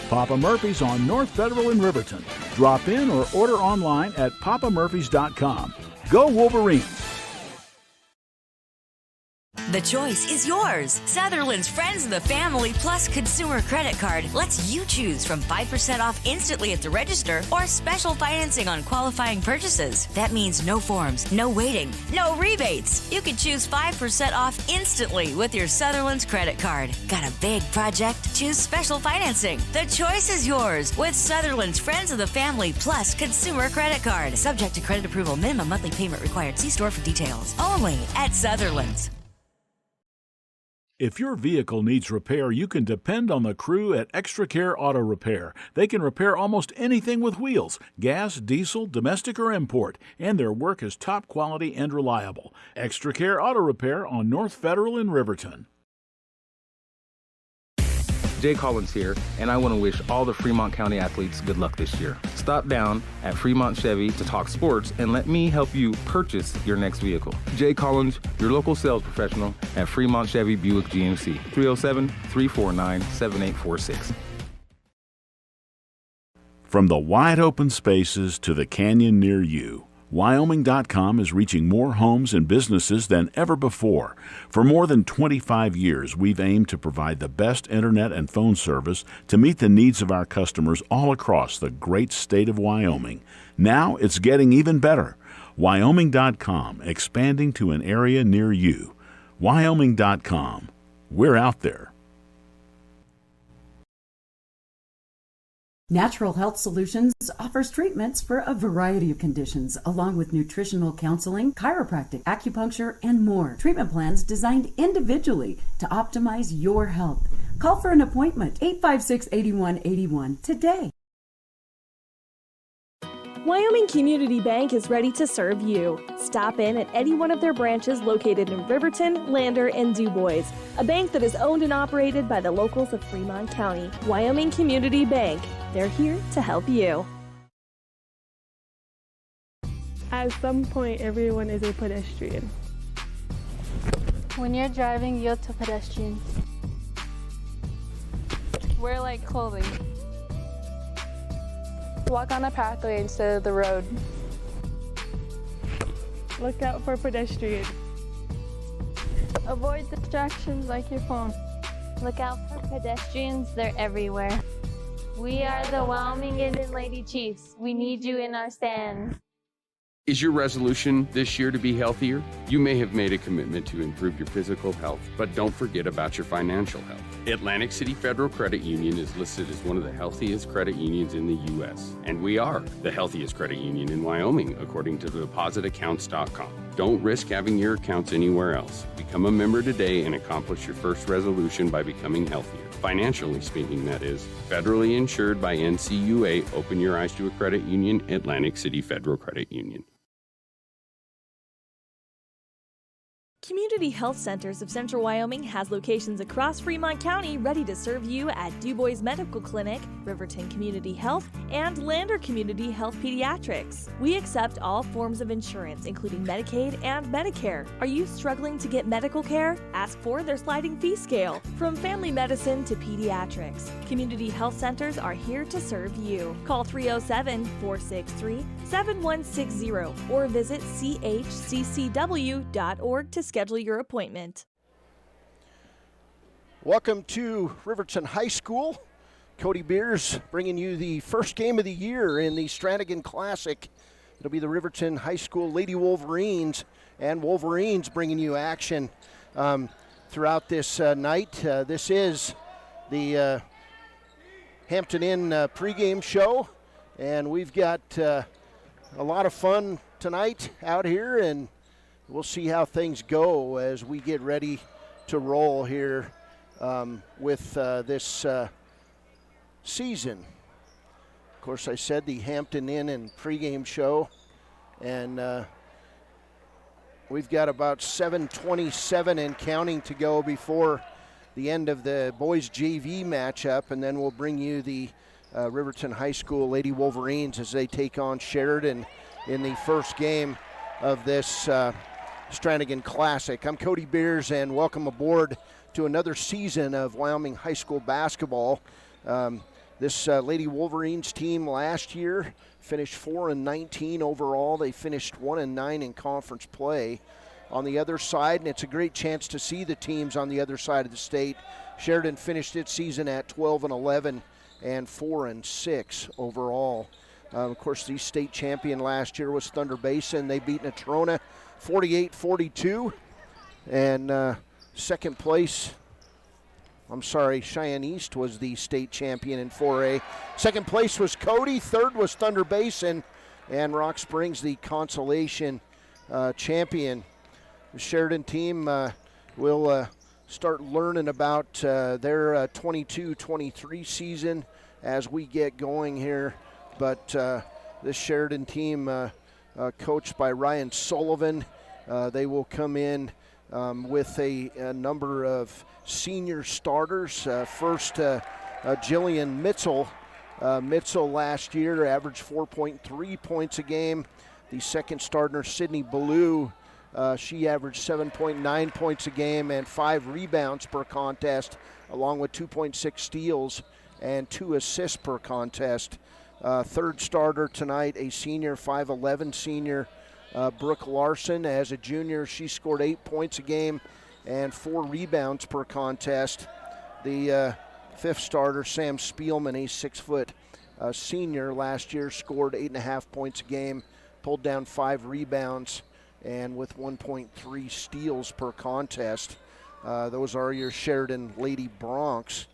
Papa Murphy's on North Federal in Riverton. Drop in or order online at papamurphys.com. Go Wolverines! The choice is yours. Sutherland's Friends of the Family Plus Consumer Credit Card lets you choose from 5% off instantly at the register or special financing on qualifying purchases. That means no forms, no waiting, no rebates. You can choose 5% off instantly with your Sutherland's credit card. Got a big project? Choose special financing. The choice is yours with Sutherland's Friends of the Family Plus Consumer Credit Card. Subject to credit approval. Minimum monthly payment required. See store for details. Only at Sutherland's. If your vehicle needs repair, you can depend on the crew at Extra Care Auto Repair. They can repair almost anything with wheels, gas, diesel, domestic, or import, and their work is top quality and reliable. Extra Care Auto Repair on North Federal in Riverton. Jay Collins here, and I want to wish all the Fremont County athletes good luck this year. Stop down at Fremont Chevy to talk sports and let me help you purchase your next vehicle. Jay Collins, your local sales professional at Fremont Chevy Buick GMC, 307-349-7846. From the wide open spaces to the canyon near you, Wyoming.com is reaching more homes and businesses than ever before. For more than 25 years, we've aimed to provide the best internet and phone service to meet the needs of our customers all across the great state of Wyoming. Now it's getting even better. Wyoming.com, expanding to an area near you. Wyoming.com. We're out there. Natural Health Solutions offers treatments for a variety of conditions, along with nutritional counseling, chiropractic, acupuncture, and more. Treatment plans designed individually to optimize your health. Call for an appointment, 856-8181 today. Wyoming Community Bank is ready to serve you. Stop in at any one of their branches located in Riverton, Lander, and DuBois. A bank that is owned and operated by the locals of Fremont County. Wyoming Community Bank. They're here to help you. At some point, everyone is a pedestrian. When you're driving, yield to pedestrians. Wear light clothing. Walk on a pathway instead of the road. Look out for pedestrians. Avoid distractions like your phone. Look out for pedestrians, they're everywhere. We are the Wyoming Indian Lady Chiefs. We need you in our stand. Is your resolution this year to be healthier? You may have made a commitment to improve your physical health, but don't forget about your financial health. Atlantic City Federal Credit Union is listed as one of the healthiest credit unions in the U.S., and we are the healthiest credit union in Wyoming, according to depositaccounts.com. Don't risk having your accounts anywhere else. Become a member today and accomplish your first resolution by becoming healthier. Financially speaking, that is. Federally insured by NCUA. Open your eyes to a credit union. Atlantic City Federal Credit Union. Community Health Centers of Central Wyoming has locations across Fremont County ready to serve you at DuBois Medical Clinic, Riverton Community Health, and Lander Community Health Pediatrics. We accept all forms of insurance, including Medicaid and Medicare. Are you struggling to get medical care? Ask for their sliding fee scale. From family medicine to pediatrics, Community Health Centers are here to serve you. Call 307-463-7160 or visit chccw.org to schedule your appointment. Welcome to Riverton High School. Cody Beers bringing you the first game of the year in the Strannigan Classic. It'll be the Riverton High School Lady Wolverines, and Wolverines bringing you action throughout this night. This is the Hampton Inn pregame show, and we've got a lot of fun tonight out here, and we'll see how things go as we get ready to roll here with this season. Of course, I said the Hampton Inn and pregame show, and we've got about 7:27 and counting to go before the end of the boys JV matchup, and then we'll bring you the Riverton High School Lady Wolverines as they take on Sheridan in the first game of this Strannigan Classic. I'm Cody Beers, and welcome aboard to another season of Wyoming High School basketball. This Lady Wolverines team last year finished 4-19 overall. They finished 1-9 in conference play. On the other side, and it's a great chance to see the teams on the other side of the state. Sheridan finished its season at 12-11 and 4-6 overall. Of course, the state champion last year was Thunder Basin. They beat Natrona 48-42. And second place, Cheyenne East was the state champion in 4A. Second place was Cody. Third was Thunder Basin. And Rock Springs, the consolation champion. The Sheridan team will start learning about their 22-23 season as we get going here. But this Sheridan team, coached by Ryan Sullivan, they will come in with a number of senior starters. First, Jillian Mitzel. Mitzel last year averaged 4.3 points a game. The second starter, Sydney Ballou, she averaged 7.9 points a game and 5 rebounds per contest, along with 2.6 steals and 2 assists per contest. Third starter tonight, a senior, 5'11 senior, Brooke Larson. As a junior, she scored 8 points a game and 4 rebounds per contest. The fifth starter, Sam Spielman, a 6-foot senior, last year scored 8.5 points a game, pulled down 5 rebounds, and with 1.3 steals per contest. Those are your Sheridan Lady Broncs.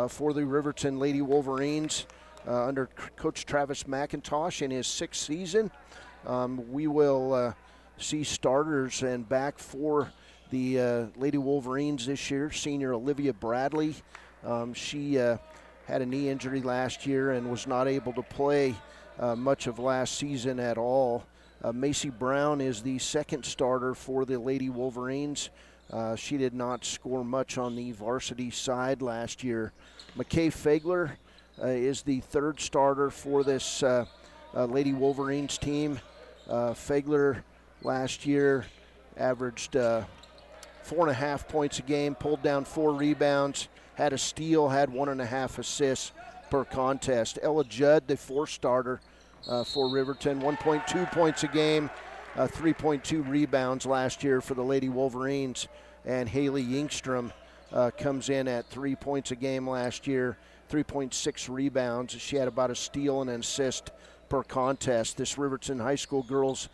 For the Riverton Lady Wolverines, under Coach Travis McIntosh in his 6th season, we will see starters and back for the Lady Wolverines this year. Senior Olivia Bradley, she had a knee injury last year and was not able to play much of last season at all. Macy Brown is the second starter for the Lady Wolverines. She did not score much on the varsity side last year. McKay Fagler is the third starter for this Lady Wolverines team. Fagler last year averaged 4.5 points a game, pulled down 4 rebounds, had a steal, had 1.5 assists per contest. Ella Judd, the fourth starter for Riverton, 1.2 points a game, 3.2 rebounds last year for the Lady Wolverines. And Haley Yingstrom comes in at 3 points a game last year, 3.6 rebounds. She had about a steal and an assist per contest. This Riverton High School girls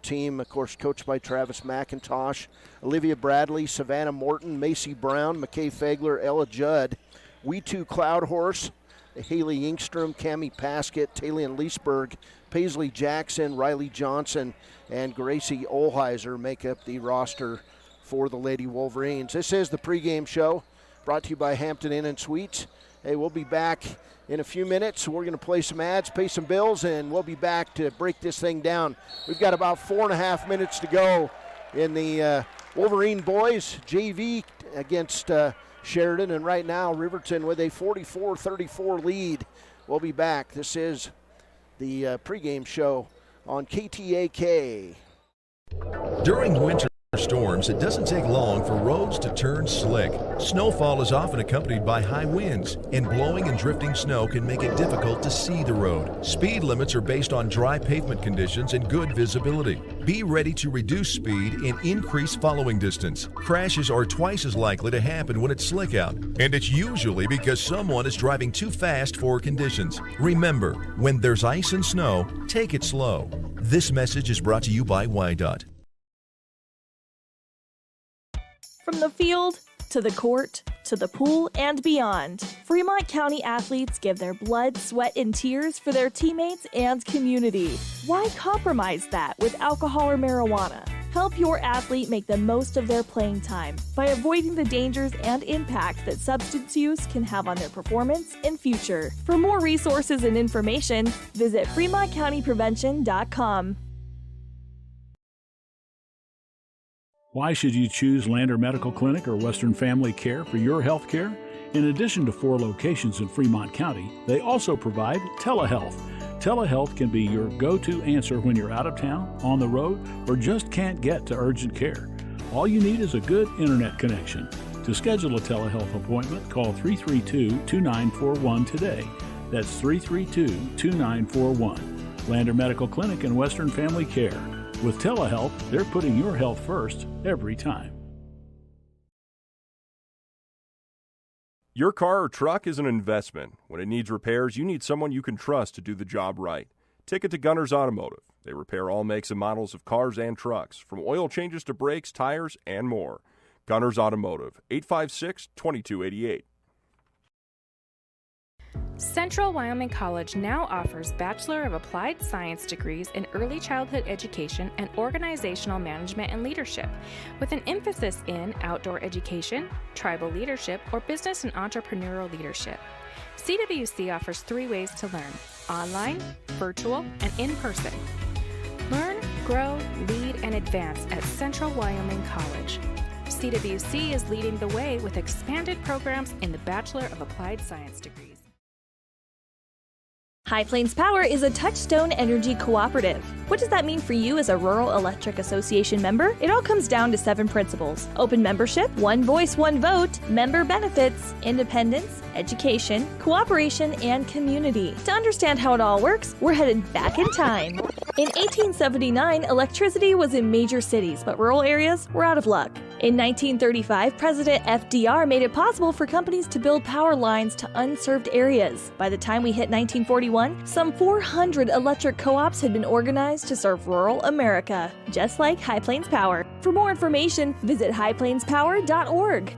team, of course, coached by Travis McIntosh. Olivia Bradley, Savannah Morton, Macy Brown, McKay Fagler, Ella Judd, We2 Cloudhorse, Haley Yingstrom, Cammie Paskett, Talian Leesburg, Paisley Jackson, Riley Johnson, and Gracie Olheiser make up the roster for the Lady Wolverines. This is the pregame show brought to you by Hampton Inn and Suites. Hey, we'll be back in a few minutes. We're going to play some ads, pay some bills, and we'll be back to break this thing down. We've got about 4.5 minutes to go in the Wolverine boys JV against Sheridan, and right now Riverton with a 44-34 lead. We'll be back. This is the pregame show on KTAK. During winter storms, it doesn't take long for roads to turn slick. Snowfall is often accompanied by high winds, and blowing and drifting snow can make it difficult to see the road. Speed limits are based on dry pavement conditions and good visibility. Be ready to reduce speed and increase following distance. Crashes are twice as likely to happen when it's slick out, and it's usually because someone is driving too fast for conditions. Remember, when there's ice and snow, take it slow. This message is brought to you by WYDOT. From the field, to the court, to the pool, and beyond, Fremont County athletes give their blood, sweat, and tears for their teammates and community. Why compromise that with alcohol or marijuana? Help your athlete make the most of their playing time by avoiding the dangers and impact that substance use can have on their performance and future. For more resources and information, visit FremontCountyPrevention.com. Why should you choose Lander Medical Clinic or Western Family Care for your health care? In addition to 4 locations in Fremont County, they also provide telehealth. Telehealth can be your go-to answer when you're out of town, on the road, or just can't get to urgent care. All you need is a good internet connection. To schedule a telehealth appointment, call 332-2941 today. That's 332-2941. Lander Medical Clinic and Western Family Care. With telehealth, they're putting your health first every time. Your car or truck is an investment. When it needs repairs, you need someone you can trust to do the job right. Take it to Gunners Automotive. They repair all makes and models of cars and trucks, from oil changes to brakes, tires, and more. Gunners Automotive, 856-2288. Central Wyoming College now offers Bachelor of Applied Science degrees in Early Childhood Education and Organizational Management and Leadership, with an emphasis in outdoor education, tribal leadership, or business and entrepreneurial leadership. CWC offers 3 ways to learn: online, virtual, and in person. Learn, grow, lead, and advance at Central Wyoming College. CWC is leading the way with expanded programs in the Bachelor of Applied Science degrees. High Plains Power is a Touchstone Energy cooperative. What does that mean for you as a Rural Electric Association member? It all comes down to 7 principles: open membership, one voice, one vote, member benefits, independence, education, cooperation, and community. To understand how it all works, we're headed back in time. In 1879, electricity was in major cities, but rural areas were out of luck. In 1935, President FDR made it possible for companies to build power lines to unserved areas. By the time we hit 1941, some 400 electric co-ops had been organized to serve rural America, just like High Plains Power. For more information, visit highplainspower.org.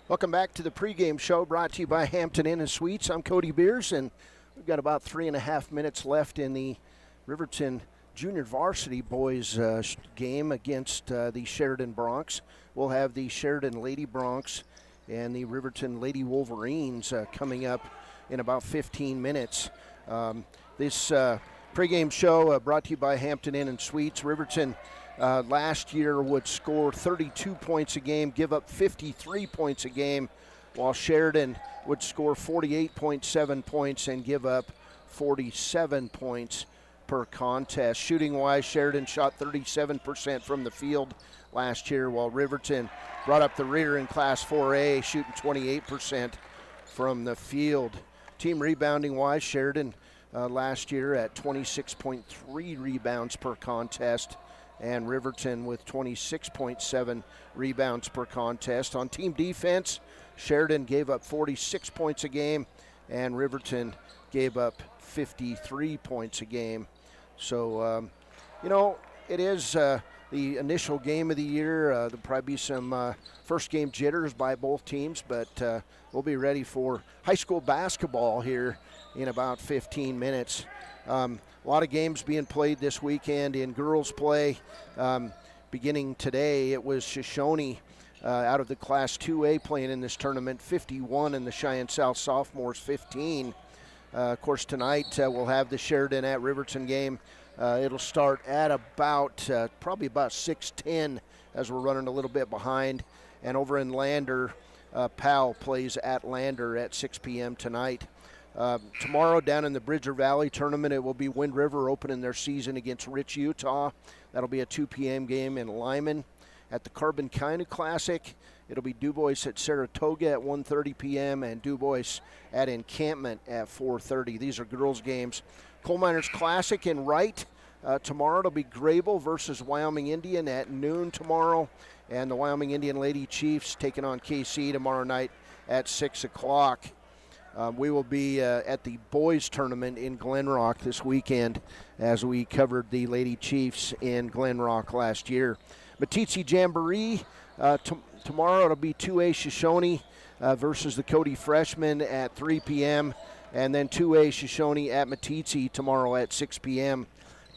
Welcome back to the pregame show, brought to you by Hampton Inn & Suites. I'm Cody Beers, and we've got about 3.5 minutes left in the Riverton Junior Varsity Boys game against the Sheridan Broncs. We'll have the Sheridan Lady Broncs and the Riverton Lady Wolverines coming up in about 15 minutes. This pregame show brought to you by Hampton Inn & Suites. Riverton last year would score 32 points a game, give up 53 points a game, while Sheridan would score 48.7 points and give up 47 points per contest. Shooting-wise, Sheridan shot 37% from the field last year, while Riverton brought up the rear in Class 4A, shooting 28% from the field. Team rebounding-wise, Sheridan last year at 26.3 rebounds per contest, and Riverton with 26.7 rebounds per contest. On team defense, Sheridan gave up 46 points a game, and Riverton gave up 53 points a game. So, it is the initial game of the year. There'll probably be some first game jitters by both teams, but we'll be ready for high school basketball here in about 15 minutes. A lot of games being played this weekend in girls play. Beginning today, it was Shoshone out of the Class 2A playing in this tournament, 51, and the Cheyenne South Sophomores 15. Of course, tonight we'll have the Sheridan at Riverton game. It'll start at probably about 6:10 as we're running a little bit behind. And over in Lander, Powell plays at Lander at 6 p.m. tonight. Tomorrow down in the Bridger Valley tournament, it will be Wind River opening their season against Rich, Utah. That'll be a 2 p.m. game in Lyman. At the Carbon County Classic, it'll be DuBois at Saratoga at 1:30 p.m. and DuBois at Encampment at 4:30. These are girls' games. Coal Miners Classic in Wright. Tomorrow it'll be Grable versus Wyoming Indian at noon tomorrow. And the Wyoming Indian Lady Chiefs taking on KC tomorrow night at 6 o'clock. We will be at the boys tournament in Glen Rock this weekend, as we covered the Lady Chiefs in Glen Rock last year. Meeteetse Jamboree, tomorrow it'll be 2A Shoshone versus the Cody Freshmen at 3 p.m. And then 2A Shoshone at Meeteetse tomorrow at 6 p.m.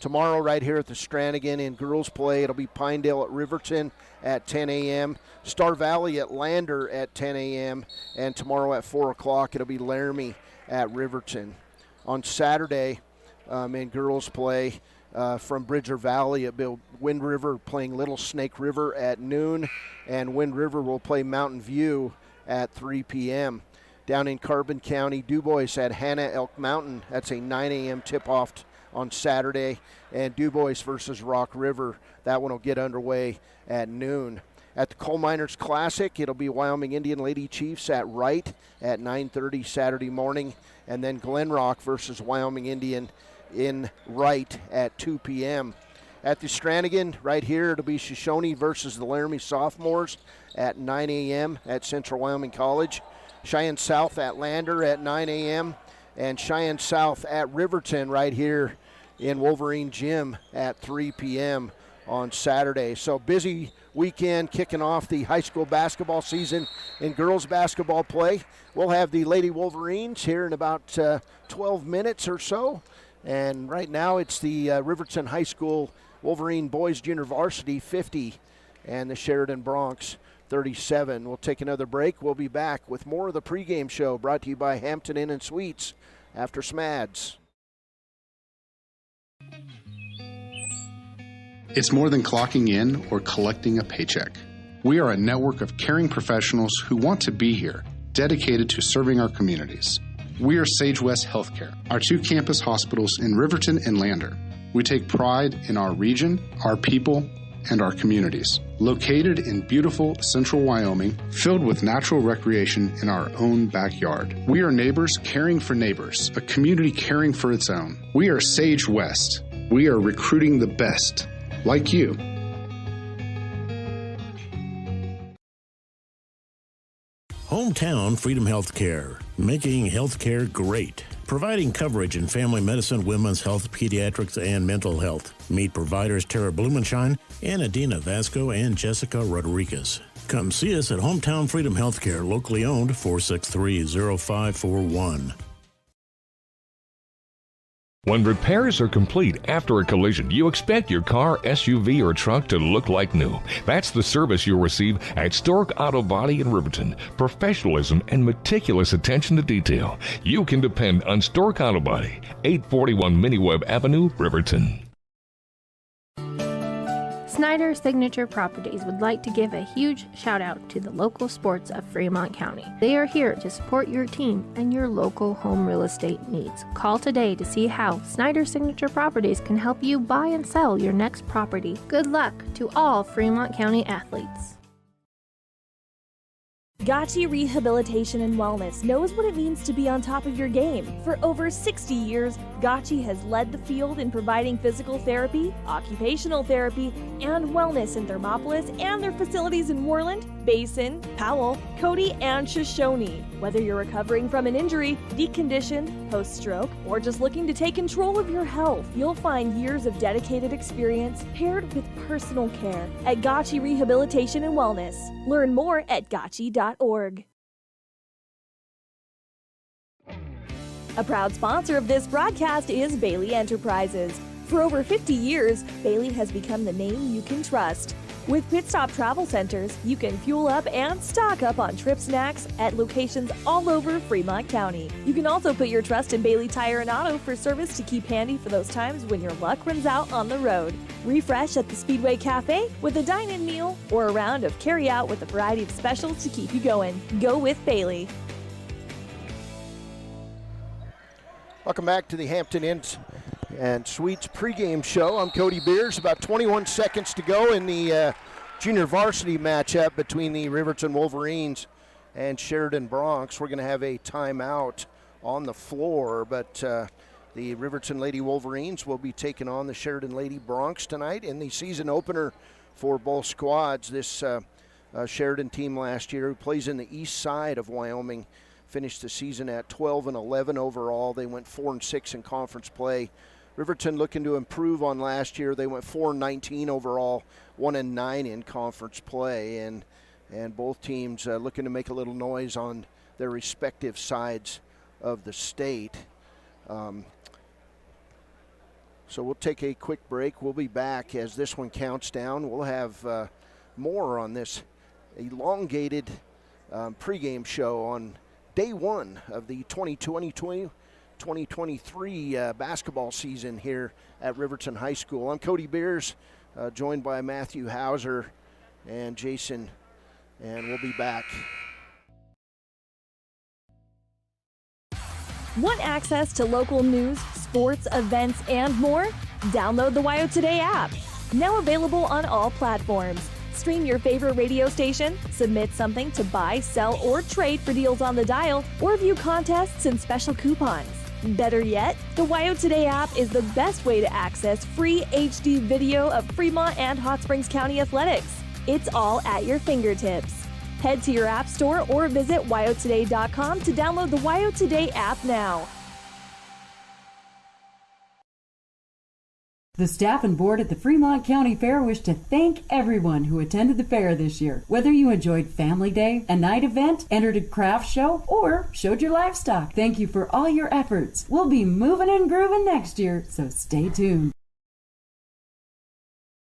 Tomorrow right here at the Strannigan in girls play, it'll be Pinedale at Riverton at 10 a.m., Star Valley at Lander at 10 a.m., and tomorrow at 4 o'clock it'll be Laramie at Riverton. On Saturday in girls play from Bridger Valley, it'll be Wind River playing Little Snake River at noon, and Wind River will play Mountain View at 3 p.m. Down in Carbon County, DuBois at Hannah Elk Mountain. That's a 9 a.m. tip-off on Saturday. And DuBois versus Rock River, that one will get underway at noon. At the Coal Miners Classic, it'll be Wyoming Indian Lady Chiefs at Wright at 9:30 Saturday morning. And then Glen Rock versus Wyoming Indian in Wright at 2 p.m. At the Strannigan, right here, it'll be Shoshone versus the Laramie Sophomores at 9 a.m. at Central Wyoming College. Cheyenne South at Lander at 9 a.m. and Cheyenne South at Riverton right here in Wolverine Gym at 3 p.m. on Saturday. So busy weekend kicking off the high school basketball season in girls basketball play. We'll have the Lady Wolverines here in about 12 minutes or so. And right now it's the Riverton High School Wolverine Boys Junior Varsity 50 and the Sheridan Bronx 37. We'll take another break. We'll be back with more of the pregame show brought to you by Hampton Inn and Suites after SMADS. It's more than clocking in or collecting a paycheck. We are a network of caring professionals who want to be here, dedicated to serving our communities. We are Sage West Healthcare, our 2 campus hospitals in Riverton and Lander. We take pride in our region, our people, and our communities. Located in beautiful central Wyoming, filled with natural recreation in our own backyard. We are neighbors caring for neighbors, a community caring for its own. We are Sage West. We are recruiting the best, like you. Hometown Freedom Healthcare, making healthcare great. Providing coverage in family medicine, women's health, pediatrics, and mental health. Meet providers Tara Blumenshine and Adina Vasco and Jessica Rodriguez. Come see us at Hometown Freedom Healthcare, locally owned, 463-0541. When repairs are complete after a collision, you expect your car, SUV, or truck to look like new. That's the service you'll receive at Stork Auto Body in Riverton. Professionalism and meticulous attention to detail. You can depend on Stork Auto Body, 841 Miniweb Avenue, Riverton. Snyder Signature Properties would like to give a huge shout out to the local sports of Fremont County. They are here to support your team and your local home real estate needs. Call today to see how Snyder Signature Properties can help you buy and sell your next property. Good luck to all Fremont County athletes. Gotchi Rehabilitation and Wellness knows what it means to be on top of your game. For over 60 years, Gotchi has led the field in providing physical therapy, occupational therapy, and wellness in Thermopolis and their facilities in Worland, Basin, Powell, Cody, and Shoshone. Whether you're recovering from an injury, deconditioned, post-stroke, or just looking to take control of your health, you'll find years of dedicated experience paired with personal care at Gotchi Rehabilitation and Wellness. Learn more at gotchi.org. A proud sponsor of this broadcast is Bailey Enterprises. For over 50 years, Bailey has become the name you can trust. With Pit Stop Travel Centers, you can fuel up and stock up on trip snacks at locations all over Fremont County. You can also put your trust in Bailey Tire and Auto for service to keep handy for those times when your luck runs out on the road. Refresh at the Speedway Cafe with a dine-in meal or a round of carry-out with a variety of specials to keep you going. Go with Bailey. Welcome back to the Hampton Inn and Suites pregame show. I'm Cody Beers. About 21 seconds to go in the junior varsity matchup between the Riverton Wolverines and Sheridan Bronx. We're going to have a timeout on the floor, but the Riverton Lady Wolverines will be taking on the Sheridan Lady Bronx tonight in the season opener for both squads. This Sheridan team last year, who plays in the east side of Wyoming, finished the season at 12-11 overall. They went 4-6 in conference play. Riverton looking to improve on last year. They went 4-19 overall, 1-9 in conference play, and both teams looking to make a little noise on their respective sides of the state. So we'll take a quick break. We'll be back as this one counts down. We'll have more on this elongated pregame show on day one of the 2022-2023 basketball season here at Riverton High School. I'm Cody Beers, joined by Matthew Hauser and Jason, and we'll be back. Want access to local news, sports, events, and more? Download the WYO Today app. Now available on all platforms. Stream your favorite radio station, submit something to buy, sell, or trade for deals on the dial, or view contests and special coupons. Better yet, the WYO Today app is the best way to access free HD video of Fremont and Hot Springs County athletics. It's all at your fingertips. Head to your app store or visit wyotoday.com to download the WYO Today app now. The staff and board at the Fremont County Fair wish to thank everyone who attended the fair this year. Whether you enjoyed Family Day, a night event, entered a craft show, or showed your livestock, thank you for all your efforts. We'll be moving and grooving next year, so stay tuned.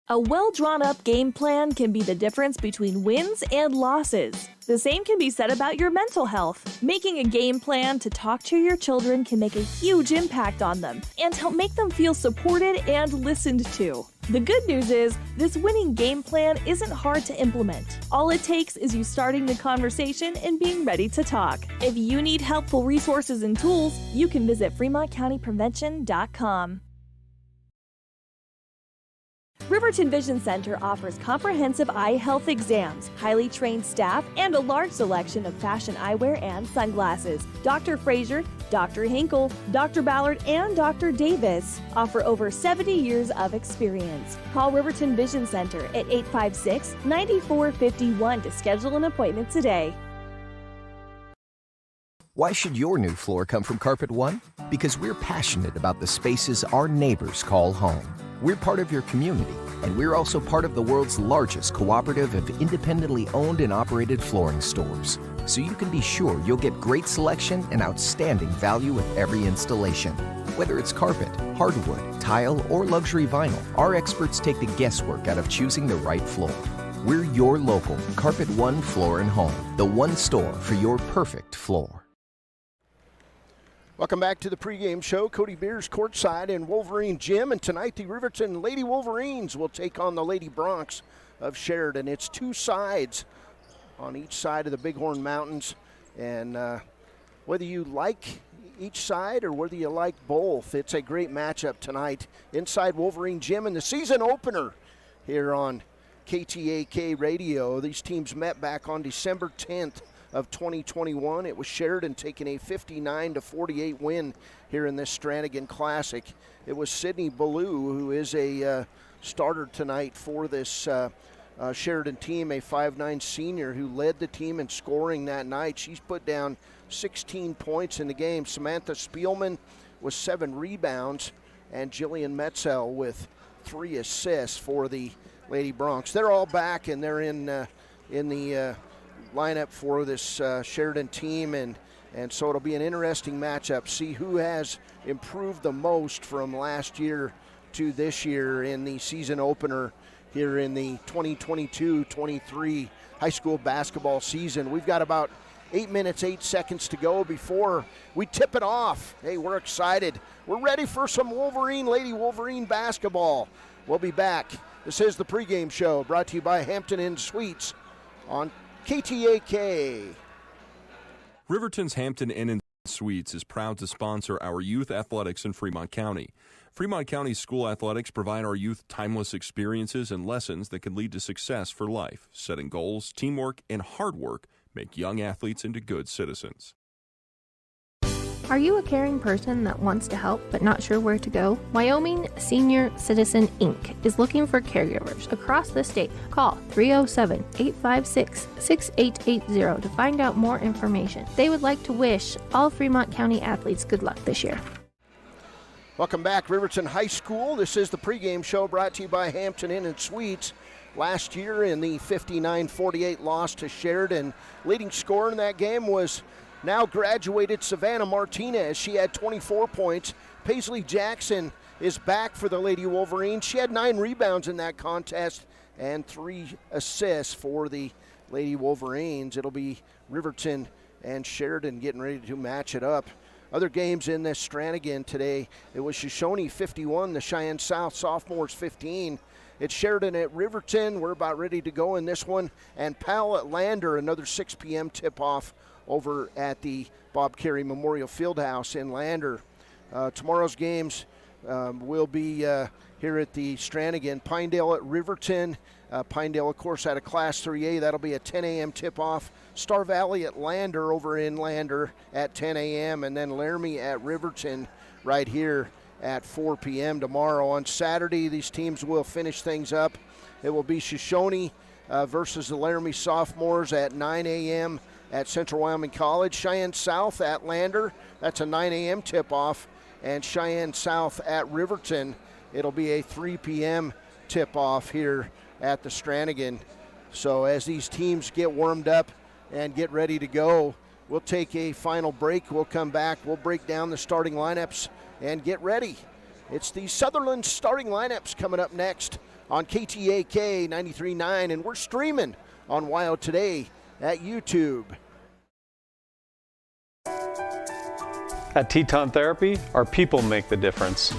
A well-drawn-up game plan can be the difference between wins and losses. The same can be said about your mental health. Making a game plan to talk to your children can make a huge impact on them and help make them feel supported and listened to. The good news is, this winning game plan isn't hard to implement. All it takes is you starting the conversation and being ready to talk. If you need helpful resources and tools, you can visit FremontCountyPrevention.com. Riverton Vision Center offers comprehensive eye health exams, highly trained staff, and a large selection of fashion eyewear and sunglasses. Dr. Frazier, Dr. Hinkle, Dr. Ballard, and Dr. Davis offer over 70 years of experience. Call Riverton Vision Center at 856-9451 to schedule an appointment today. Why should your new floor come from Carpet One? Because we're passionate about the spaces our neighbors call home. We're part of your community, and we're also part of the world's largest cooperative of independently owned and operated flooring stores. So you can be sure you'll get great selection and outstanding value with every installation. Whether it's carpet, hardwood, tile, or luxury vinyl, our experts take the guesswork out of choosing the right floor. We're your local Carpet One Floor and Home, the one store for your perfect floor. Welcome back to the pregame show. Cody Beers courtside in Wolverine Gym, and tonight the Riverton Lady Wolverines will take on the Lady Broncs of Sheridan. It's two sides on each side of the Bighorn Mountains, and whether you like each side or whether you like both, it's a great matchup tonight inside Wolverine Gym in the season opener here on KTAK Radio. These teams met back on December 10th of 2021. It was Sheridan taking a 59-48 win here in this Strannigan Classic. It was Sydney Ballou, who is a starter tonight for this Sheridan team, a 5'9" senior who led the team in scoring that night. She's put down 16 points in the game. Samantha Spielman with 7 rebounds, and Jillian Metzel with 3 assists for the Lady Broncs. They're all back, and they're in the lineup for this Sheridan team, and so it'll be an interesting matchup. See who has improved the most from last year to this year in the season opener here in the 2022-23 high school basketball season. We've got about 8 minutes, 8 seconds to go before we tip it off. Hey, we're excited. We're ready for some Lady Wolverine basketball. We'll be back. This is the pregame show brought to you by Hampton Inn Suites on KTAK. Riverton's Hampton Inn and Suites is proud to sponsor our youth athletics in Fremont County. Fremont County school athletics provide our youth timeless experiences and lessons that can lead to success for life. Setting goals, teamwork, and hard work make young athletes into good citizens. Are you a caring person that wants to help but not sure where to go? Wyoming Senior Citizen Inc. is looking for caregivers across the state. Call 307-856-6880 to find out more information. They would like to wish all Fremont County athletes good luck this year. Welcome back, Riverton High School. This is the pregame show brought to you by Hampton Inn and Suites. Last year in the 59-48 loss to Sheridan, leading scorer in that game was now graduated Savannah Martinez. She had 24 points. Paisley Jackson is back for the Lady Wolverines. She had 9 rebounds in that contest and 3 assists for the Lady Wolverines. It'll be Riverton and Sheridan getting ready to match it up. Other games in this Strannigan today, it was Shoshone 51, the Cheyenne South Sophomores 15. It's Sheridan at Riverton. We're about ready to go in this one. And Powell at Lander, another 6 p.m. tip-off over at the Bob Carey Memorial Fieldhouse in Lander. Tomorrow's games will be here at the Strannigan. Pinedale at Riverton. Pinedale, of course, out of Class 3A. That'll be a 10 a.m. tip-off. Star Valley at Lander over in Lander at 10 a.m. And then Laramie at Riverton right here at 4 p.m. tomorrow. On Saturday, these teams will finish things up. It will be Shoshone versus the Laramie Sophomores at 9 a.m. at Central Wyoming College. Cheyenne South at Lander, that's a 9 a.m. tip-off. And Cheyenne South at Riverton, it'll be a 3 p.m. tip-off here at the Strannigan. So as these teams get warmed up and get ready to go, we'll take a final break. We'll come back. We'll break down the starting lineups and get ready. It's the Sutherland starting lineups coming up next on KTAK 93.9, and we're streaming on Wild Today at YouTube. At Teton Therapy, our people make the difference.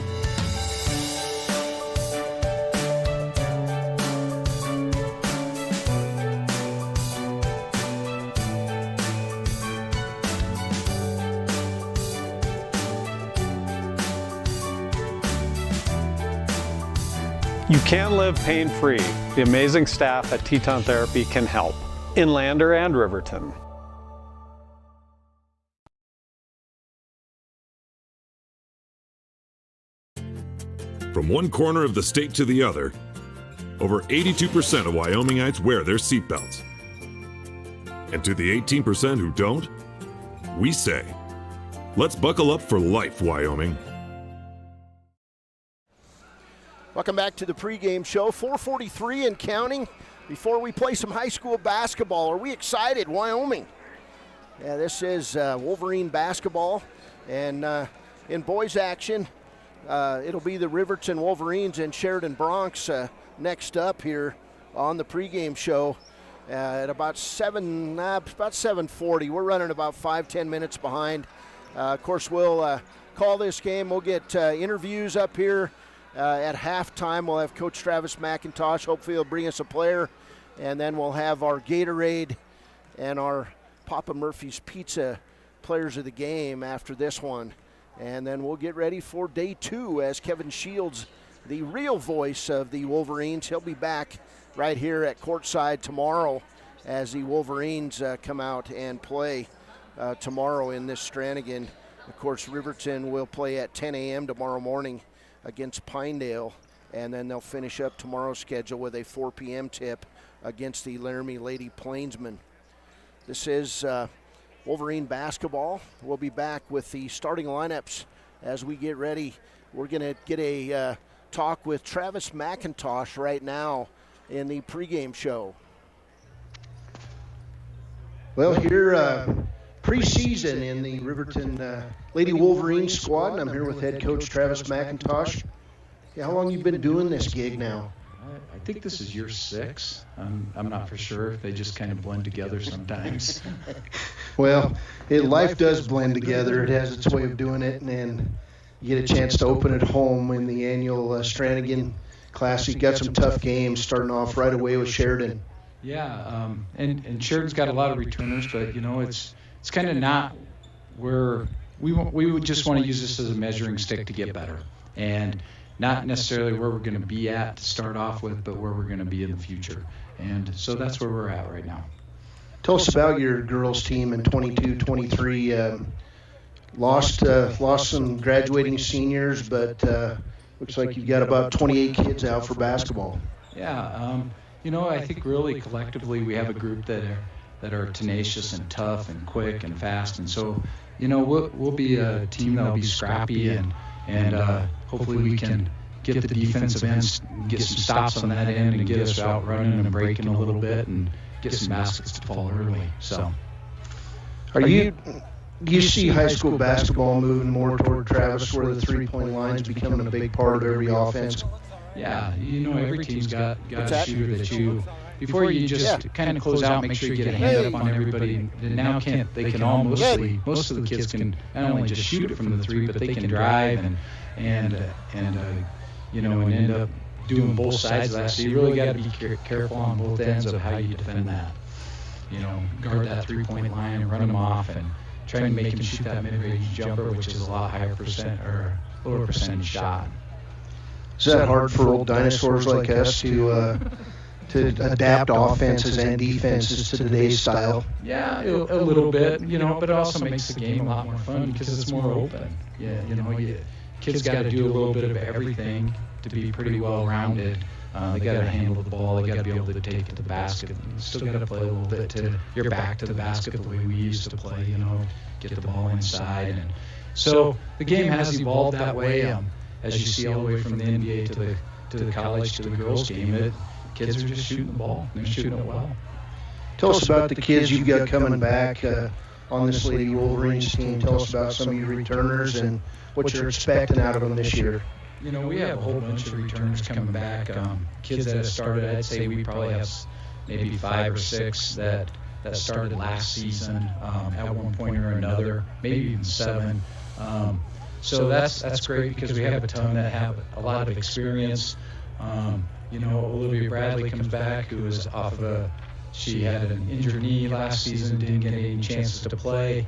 You can live pain-free. The amazing staff at Teton Therapy can help in Lander and Riverton. From one corner of the state to the other, over 82% of Wyomingites wear their seatbelts. And to the 18% who don't, we say, let's buckle up for life, Wyoming. Welcome back to the pregame show. 4:43 and counting before we play some high school basketball. Are we excited, Wyoming? Yeah, this is Wolverine basketball. And in boys action, it'll be the Riverton Wolverines and Sheridan Bronx next up here on the pregame show at about 7:40. We're running about 5-10 minutes behind. Of course, we'll call this game. We'll get interviews up here. At halftime, we'll have Coach Travis McIntosh. Hopefully he'll bring us a player. And then we'll have our Gatorade and our Papa Murphy's Pizza players of the game after this one. And then we'll get ready for day 2 as Kevin Shields, the real voice of the Wolverines. He'll be back right here at courtside tomorrow as the Wolverines come out and play tomorrow in this Strannigan. Of course, Riverton will play at 10 a.m. tomorrow morning against Pinedale, and then they'll finish up tomorrow's schedule with a 4 p.m. tip against the Laramie Lady Plainsmen. This is Wolverine basketball. We'll be back with the starting lineups as we get ready. We're going to get a talk with Travis McIntosh right now in the pregame show. Well, here preseason in the Riverton Lady Wolverine squad, and I'm here with head coach Travis McIntosh. Yeah, how long you been doing this gig now? I think this is year 6. I'm not for sure. They just kind of blend together sometimes. Well, life does blend together. It has its way of doing it, and you get a chance to open at home in the annual Strannigan Classic. You got some tough games starting off right away with Sheridan. Yeah, and Sheridan's got a lot of returners, but it's kind of not where we would just want to use this as a measuring stick to get better, and not necessarily where we're going to be at to start off with, but where we're going to be in the future. And so that's where we're at right now. Tell us about your girls team in 22-23. Lost some graduating seniors, but looks like you've got about 28 kids out for basketball. Yeah, I think really collectively we have a group that are tenacious and tough and quick and fast, and so we'll be a team that'll be scrappy and hopefully we can get the defensive ends, get some stops on that end, and get us out running and breaking a little bit and get some baskets to fall early. So, are you Do you see high school basketball moving more toward Travis, where the three-point line's becoming a big part of every offense? Yeah, every team's got a shooter that you, before you just kind of close out, make sure you get a hand up on everybody. And now they can all most of the kids can not only just shoot it from the three, but they can drive and end up doing both sides of that. So you really got to be careful on both ends of how you defend that. Guard that three-point line and run them off and try and make him shoot that mid-range jumper, which is a lot higher lower percentage shot. Is that hard for old dinosaurs like us to adapt offenses and defenses to today's style? Yeah, a little bit, but it also makes the game a lot more fun because it's more open. Yeah, kids got to do a little bit of everything to be pretty well-rounded. They got to handle the ball. They got to be able to take it to the basket. You still got to play a little bit to your back to the basket the way we used to play. Get the ball inside, and so the game has evolved that way. As you see all the way from the NBA to the college to the girls' game, kids are just shooting the ball. They're shooting it well. Tell us about the kids you've got coming back on this Lady Wolverines team. Tell us about some of your returners and what you're expecting out of them this year. We have a whole bunch of returners coming back. Kids that have started, I'd say we probably have maybe 5 or 6 that started last season at one point or another, maybe even 7. So that's great because we have a ton that have a lot of experience. Olivia Bradley comes back, who was she had an injured knee last season, didn't get any chances to play.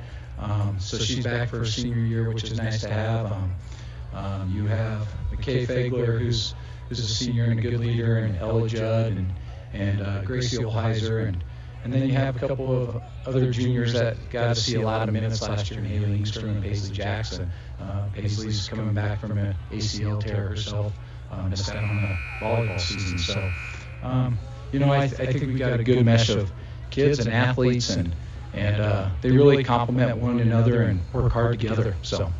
So she's back for her senior year, which is nice to have. You have McKay Fagler, who's a senior and a good leader, and Ella Judd and Gracie Olheiser, and then you have a couple of other juniors that got to see a lot of minutes last year, Haley Inkster and Paisley Jackson. Paisley's coming back from an ACL tear herself, missed out on the volleyball season. So, I think we've got a good mesh of kids and athletes, and they really complement one another and work hard together. So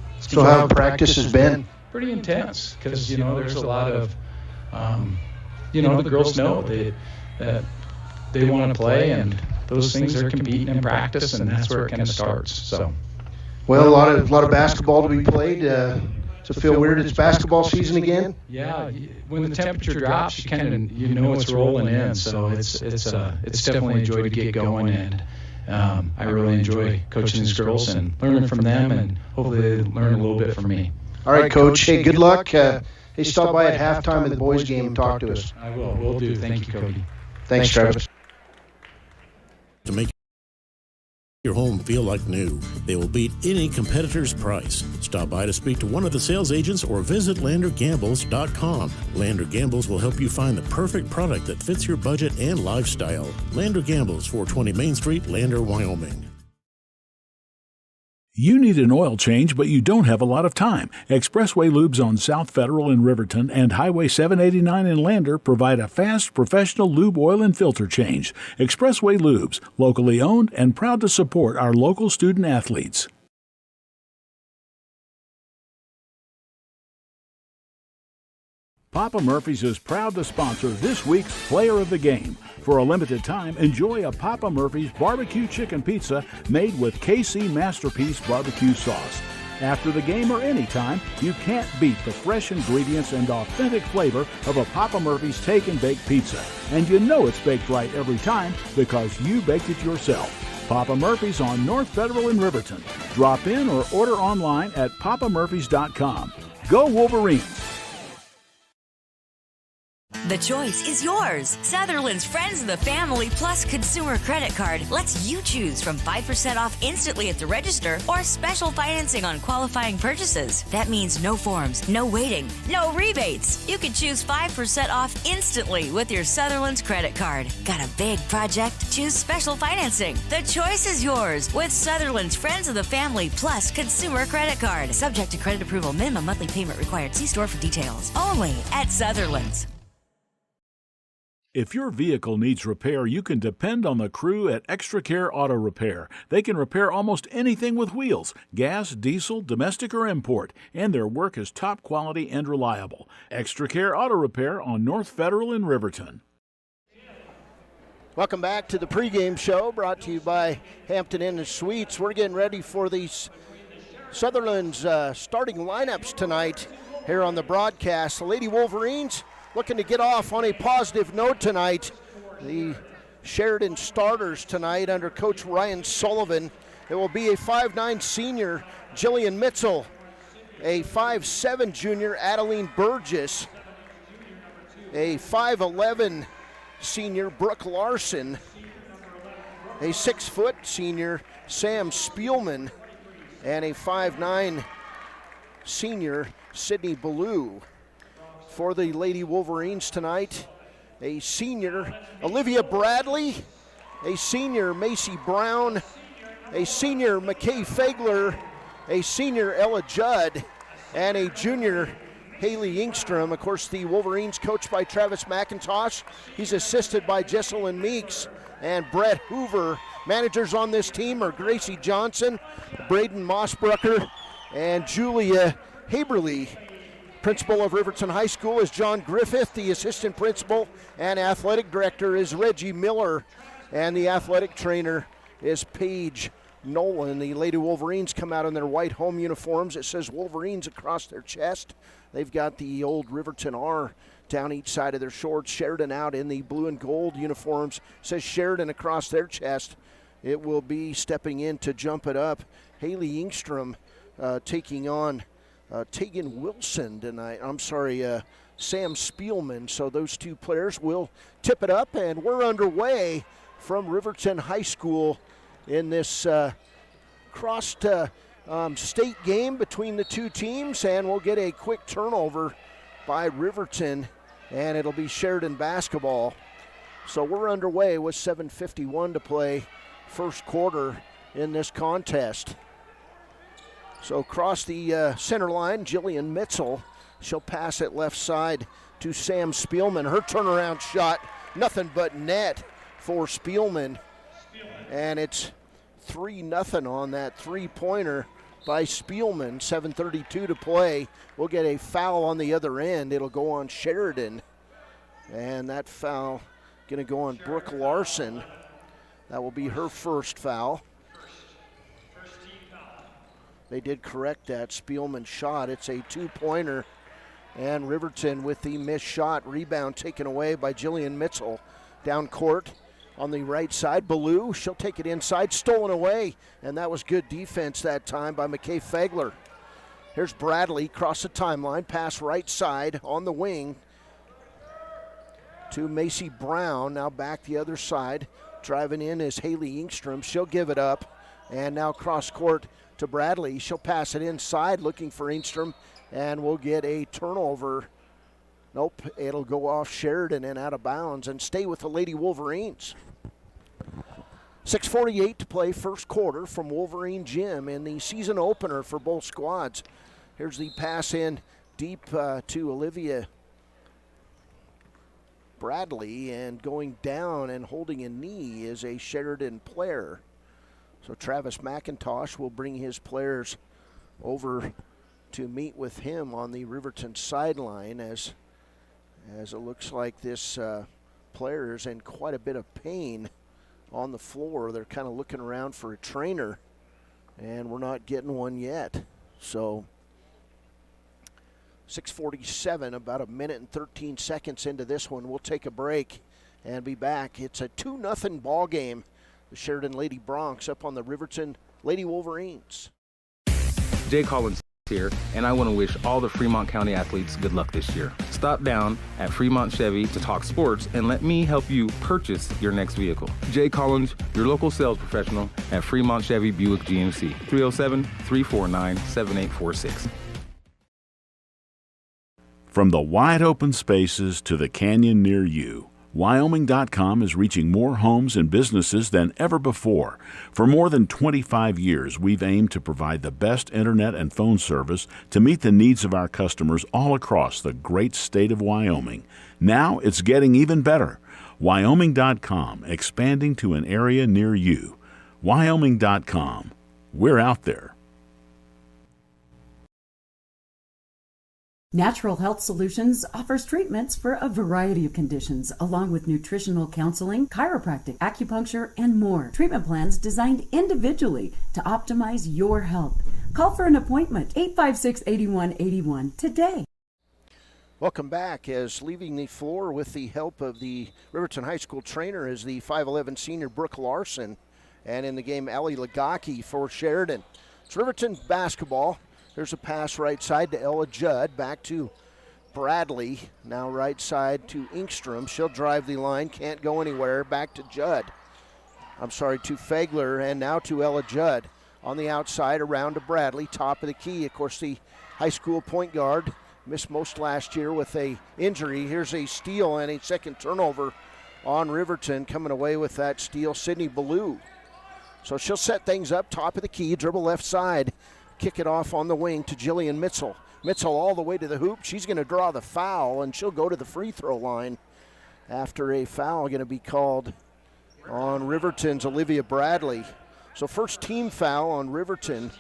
how practice has been? Pretty intense because, there's a lot of, the girls know that they want to play, and those things are competing in practice, and that's where it kind of starts. So, well, a lot of basketball to be played. Does it feel weird it's basketball season again? Yeah, when the temperature drops, you kind of it's rolling in. So it's definitely a joy to get going, and I really enjoy coaching these girls and learning from them, and hopefully they learn a little bit from me. All right, Coach. Hey, good luck. Hey, stop by at halftime of the boys' game and talk to us. I will. Will do. Thank you, Cody. Thanks, Travis. To make your home feel like new, they will beat any competitor's price. Stop by to speak to one of the sales agents or visit LanderGambles.com. Lander Gambles will help you find the perfect product that fits your budget and lifestyle. Lander Gambles, 420 Main Street, Lander, Wyoming. You need an oil change, but you don't have a lot of time. Expressway Lubes on South Federal in Riverton and Highway 789 in Lander provide a fast, professional lube, oil, and filter change. Expressway Lubes, locally owned and proud to support our local student athletes. Papa Murphy's is proud to sponsor this week's Player of the Game. For a limited time, enjoy a Papa Murphy's barbecue chicken pizza made with KC Masterpiece barbecue sauce. After the game or anytime, you can't beat the fresh ingredients and authentic flavor of a Papa Murphy's Take and Bake pizza. And you know it's baked right every time because you baked it yourself. Papa Murphy's on North Federal in Riverton. Drop in or order online at papamurphys.com. Go Wolverines! The choice is yours. Sutherland's Friends of the Family Plus Consumer Credit Card lets you choose from 5% off instantly at the register or special financing on qualifying purchases. That means no forms, no waiting, no rebates. You can choose 5% off instantly with your Sutherland's credit card. Got a big project? Choose special financing. The choice is yours with Sutherland's Friends of the Family Plus Consumer Credit Card. Subject to credit approval. Minimum monthly payment required. See store for details. Only at Sutherland's. If your vehicle needs repair, you can depend on the crew at Extra Care Auto Repair. They can repair almost anything with wheels, gas, diesel, domestic, or import, and their work is top quality and reliable. Extra Care Auto Repair on North Federal in Riverton. Welcome back to the pregame show, brought to you by Hampton Inn & Suites. We're getting ready for these Sutherland's starting lineups tonight here on the broadcast. The Lady Wolverines looking to get off on a positive note tonight. The Sheridan starters tonight under Coach Ryan Sullivan. It will be a 5'9 senior, Jillian Mitzel, a 5'7 junior, Adeline Burgess, a 5'11 senior, Brooke Larson, a 6-foot senior, Sam Spielman, and a 5'9 senior, Sydney Ballou. For the Lady Wolverines tonight, a senior, Olivia Bradley, a senior, Macy Brown, a senior, McKay Fagler, a senior, Ella Judd, and a junior, Haley Ingstrom. Of course, the Wolverines coached by Travis McIntosh. He's assisted by Jesselyn Meeks and Brett Hoover. Managers on this team are Gracie Johnson, Braden Mossbrucker, and Julia Haberly. Principal of Riverton High School is John Griffith. The assistant principal and athletic director is Reggie Miller. And the athletic trainer is Paige Nolan. The Lady Wolverines come out in their white home uniforms. It says Wolverines across their chest. They've got the old Riverton R down each side of their shorts. Sheridan out in the blue and gold uniforms. It says Sheridan across their chest. It will be stepping in to jump it up. Haley Ingstrom taking on Tegan Wilson tonight. Sam Spielman. So those two players will tip it up, and we're underway from Riverton High School in this crossed state game between the two teams, and we'll get a quick turnover by Riverton, and it'll be Sheridan basketball. So we're underway with 7:51 to play, first quarter in this contest. So across the center line, Jillian Mitzel. She'll pass it left side to Sam Spielman. Her turnaround shot, nothing but net for Spielman. And it's 3-0 on that three-pointer by Spielman. 7:32 to play. We'll get a foul on the other end. It'll go on Sheridan. And that foul going to go on Brooke Larson. That will be her first foul. They did correct that Spielman shot. It's a two-pointer. And Riverton with the missed shot. Rebound taken away by Jillian Mitzel. Down court on the right side. Ballou, she'll take it inside. Stolen away. And that was good defense that time by McKay Fagler. Here's Bradley across the timeline. Pass right side on the wing to Macy Brown. Now back the other side. Driving in is Haley Ingstrom. She'll give it up. And now cross court to Bradley. She'll pass it inside looking for Ingstrom. And we'll get a turnover. Nope, it'll go off Sheridan and out of bounds and stay with the Lady Wolverines. 6:48 to play, first quarter from Wolverine Gym in the season opener for both squads. Here's the pass in deep to Olivia Bradley, and going down and holding a knee is a Sheridan player. So Travis McIntosh will bring his players over to meet with him on the Riverton sideline as it looks like this player is in quite a bit of pain on the floor. They're kind of looking around for a trainer, and we're not getting one yet. So 6:47, about a minute and 13 seconds into this one. We'll take a break and be back. It's a 2-0 ball game. The Sheridan Lady Broncs up on the Riverton Lady Wolverines. Jay Collins here, and I want to wish all the Fremont County athletes good luck this year. Stop down at Fremont Chevy to talk sports and let me help you purchase your next vehicle. Jay Collins, your local sales professional at Fremont Chevy Buick GMC, 307-349-7846. From the wide open spaces to the canyon near you, Wyoming.com is reaching more homes and businesses than ever before. For more than 25 years, we've aimed to provide the best internet and phone service to meet the needs of our customers all across the great state of Wyoming. Now it's getting even better. Wyoming.com, expanding to an area near you. Wyoming.com. We're out there. Natural Health Solutions offers treatments for a variety of conditions, along with nutritional counseling, chiropractic, acupuncture, and more. Treatment plans designed individually to optimize your health. Call for an appointment, 856-8181 today. Welcome back. As leaving the floor with the help of the Riverton High School trainer is the 5'11 senior Brooke Larson, and in the game, Allie Lagaki for Sheridan. It's Riverton basketball. There's a pass right side to Ella Judd, back to Bradley, now right side to Inkstrom. She'll drive the line, can't go anywhere, back to Judd. To Fagler, and now to Ella Judd. On the outside, around to Bradley, top of the key. Of course, the high school point guard missed most last year with a injury. Here's a steal and a second turnover on Riverton. Coming away with that steal, Sydney Ballou. So she'll set things up, top of the key, dribble left side. Kick it off on the wing to Jillian Mitchell. Mitchell all the way to the hoop. She's going to draw the foul, and she'll go to the free throw line after a foul going to be called on Riverton's Olivia Bradley. So first team foul on Riverton.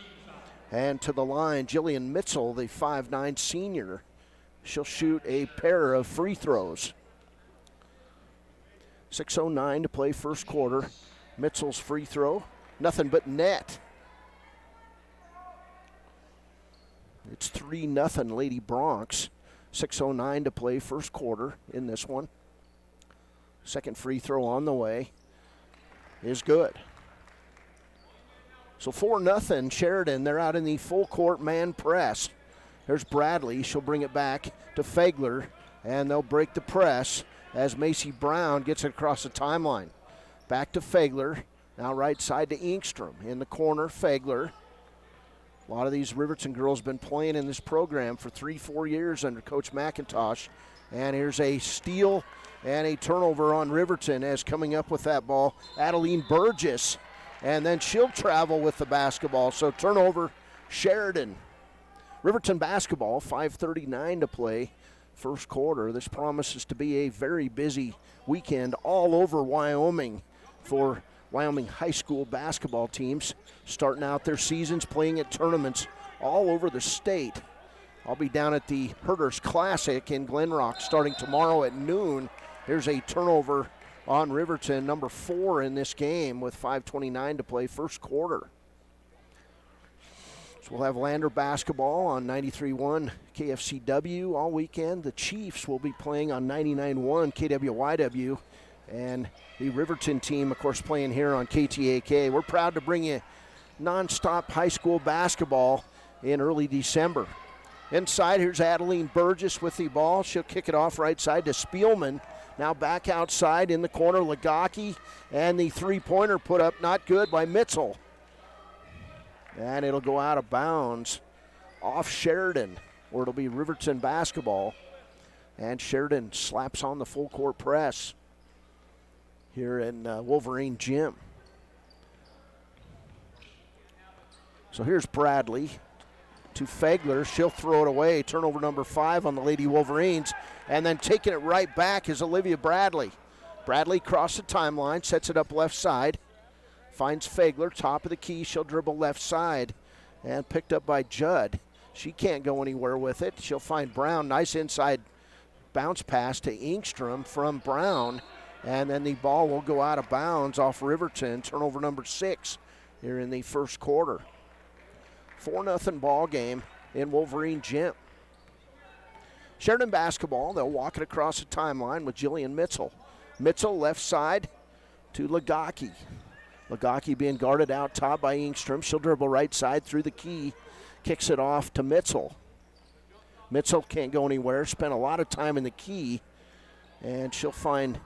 And to the line, Jillian Mitchell, the 5'9 senior. She'll shoot a pair of free throws. 6:09 to play first quarter. Mitchell's free throw, nothing but net. It's 3-0 Lady Bronx. 6:09 to play first quarter in this one. Second free throw on the way is good. So 4-0 Sheridan. They're out in the full court man press. There's Bradley. She'll bring it back to Fagler, and they'll break the press as Macy Brown gets it across the timeline. Back to Fagler. Now right side to Inkstrom. In the corner, Fagler. A lot of these Riverton girls have been playing in this program for 3-4 years under Coach McIntosh. And here's a steal and a turnover on Riverton as coming up with that ball, Adeline Burgess. And then she'll travel with the basketball. So turnover, Sheridan. Riverton basketball, 5:39 to play first quarter. This promises to be a very busy weekend all over Wyoming for Wyoming high school basketball teams starting out their seasons, playing at tournaments all over the state. I'll be down at the Herders Classic in Glen Rock starting tomorrow at noon. Here's a turnover on Riverton, number 4 in this game with 5:29 to play first quarter. So we'll have Lander basketball on 93.1 KFCW all weekend. The Chiefs will be playing on 99.1 KWYW. And the Riverton team, of course, playing here on KTAK. We're proud to bring you nonstop high school basketball in early December. Inside, here's Adeline Burgess with the ball. She'll kick it off right side to Spielman. Now back outside in the corner, Lagaki. And the three-pointer put up, not good, by Mitchell. And it'll go out of bounds off Sheridan, where it'll be Riverton basketball. And Sheridan slaps on the full court press here in Wolverine Gym. So here's Bradley to Fagler. She'll throw it away. Turnover number 5 on the Lady Wolverines. And then taking it right back is Olivia Bradley. Bradley crossed the timeline, sets it up left side. Finds Fagler, top of the key. She'll dribble left side. And picked up by Judd. She can't go anywhere with it. She'll find Brown. Nice inside bounce pass to Inkstrom from Brown. And then the ball will go out of bounds off Riverton. Turnover number 6 here in the first quarter. 4-0 ball game in Wolverine Gym. Sheridan basketball, they'll walk it across the timeline with Jillian Mitchell. Mitchell left side to Lagaki. Lagaki being guarded out top by Inkstrom. She'll dribble right side through the key. Kicks it off to Mitchell. Mitchell can't go anywhere. Spent a lot of time in the key. And she'll find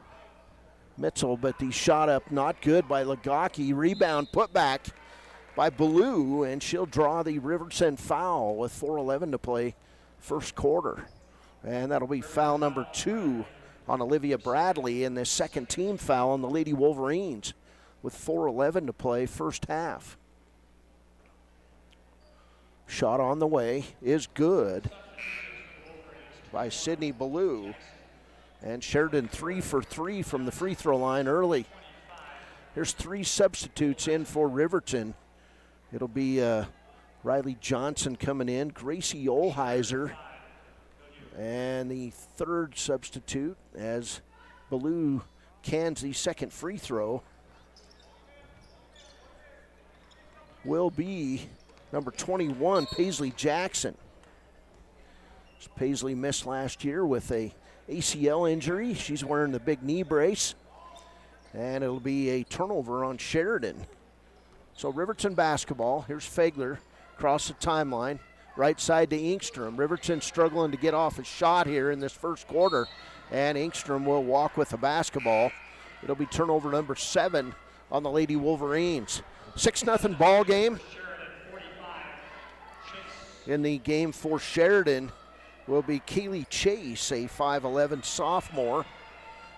Mitchell, but the shot up not good by Lagaki. Rebound put back by Ballou, and she'll draw the Riverton foul with 4:11 to play first quarter. And that'll be foul number 2 on Olivia Bradley, and the second team foul on the Lady Wolverines with 4:11 to play first half. Shot on the way is good by Sydney Ballou. And Sheridan 3 for 3 from the free throw line early. There's 3 substitutes in for Riverton. It'll be Riley Johnson coming in, Gracie Olheiser And the third substitute as Ballou cans the second free throw will be number 21, Paisley Jackson. Paisley missed last year with a ACL injury. She's wearing the big knee brace. And it'll be a turnover on Sheridan. So Riverton basketball. Here's Fegler across the timeline. Right side to Engstrom. Riverton struggling to get off a shot here in this first quarter. And Engstrom will walk with the basketball. It'll be turnover number 7 on the Lady Wolverines. 6-0 ball game. In the game for Sheridan will be Kaylee Chase, a 5'11 sophomore.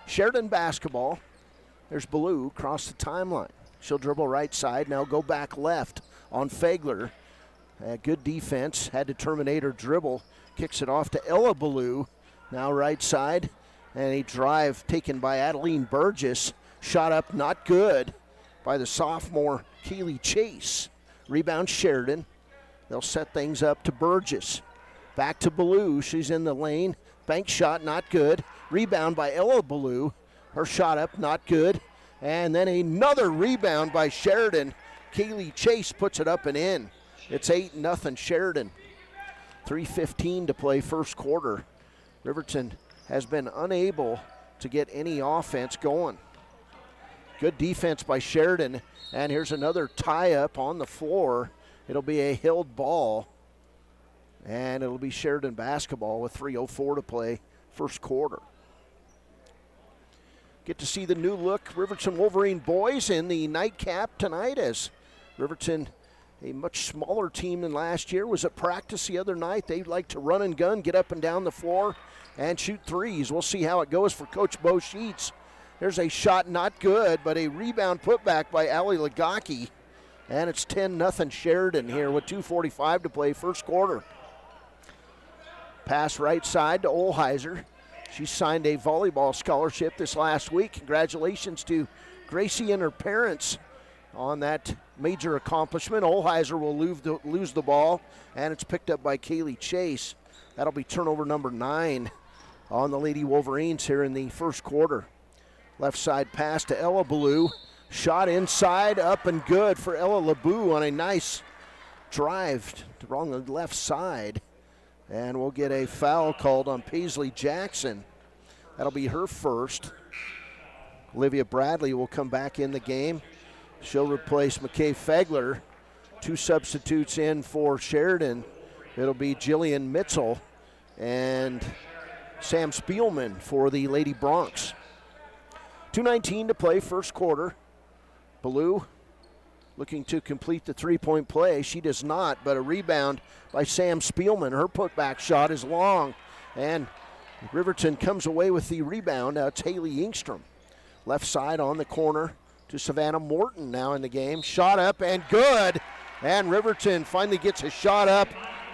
Sheridan basketball. There's Ballou across the timeline. She'll dribble right side, now go back left on Fegler. Good defense, had to terminate her dribble. Kicks it off to Ella Ballou, now right side. And a drive taken by Adeline Burgess. Shot up, not good, by the sophomore Kaylee Chase. Rebound Sheridan. They'll set things up to Burgess. Back to Ballou, she's in the lane. Bank shot, not good. Rebound by Ella Ballou. Her shot up, not good. And then another rebound by Sheridan. Kaylee Chase puts it up and in. It's 8-0 Sheridan. 3:15 to play first quarter. Riverton has been unable to get any offense going. Good defense by Sheridan. And here's another tie-up on the floor. It'll be a held ball. And it'll be Sheridan basketball with 3:04 to play first quarter. Get to see the new look Riverton Wolverine boys in the nightcap tonight as Riverton, a much smaller team than last year, was at practice the other night. They like to run and gun, get up and down the floor, and shoot threes. We'll see how it goes for Coach Bo Sheets. There's a shot not good, but a rebound putback by Allie Lagaki. And it's 10-0 Sheridan here with 2:45 to play first quarter. Pass right side to Olheiser. She signed a volleyball scholarship this last week. Congratulations to Gracie and her parents on that major accomplishment. Olheiser will lose the ball, and it's picked up by Kaylee Chase. That'll be turnover number 9 on the Lady Wolverines here in the first quarter. Left side pass to Ella Ballou. Shot inside, up and good for Ella LeBou on a nice drive along the left side. And we'll get a foul called on Paisley Jackson. That'll be her first. Olivia Bradley will come back in the game. She'll replace McKay Fegler. 2 substitutes in for Sheridan. It'll be Jillian Mitzel and Sam Spielman for the Lady Bronx. 2:19 to play first quarter. Ballou looking to complete the three-point play. She does not, but a rebound by Sam Spielman. Her putback shot is long, and Riverton comes away with the rebound. Now it's Haley Engstrom. Left side on the corner to Savannah Morton now in the game. Shot up and good, and Riverton finally gets a shot up.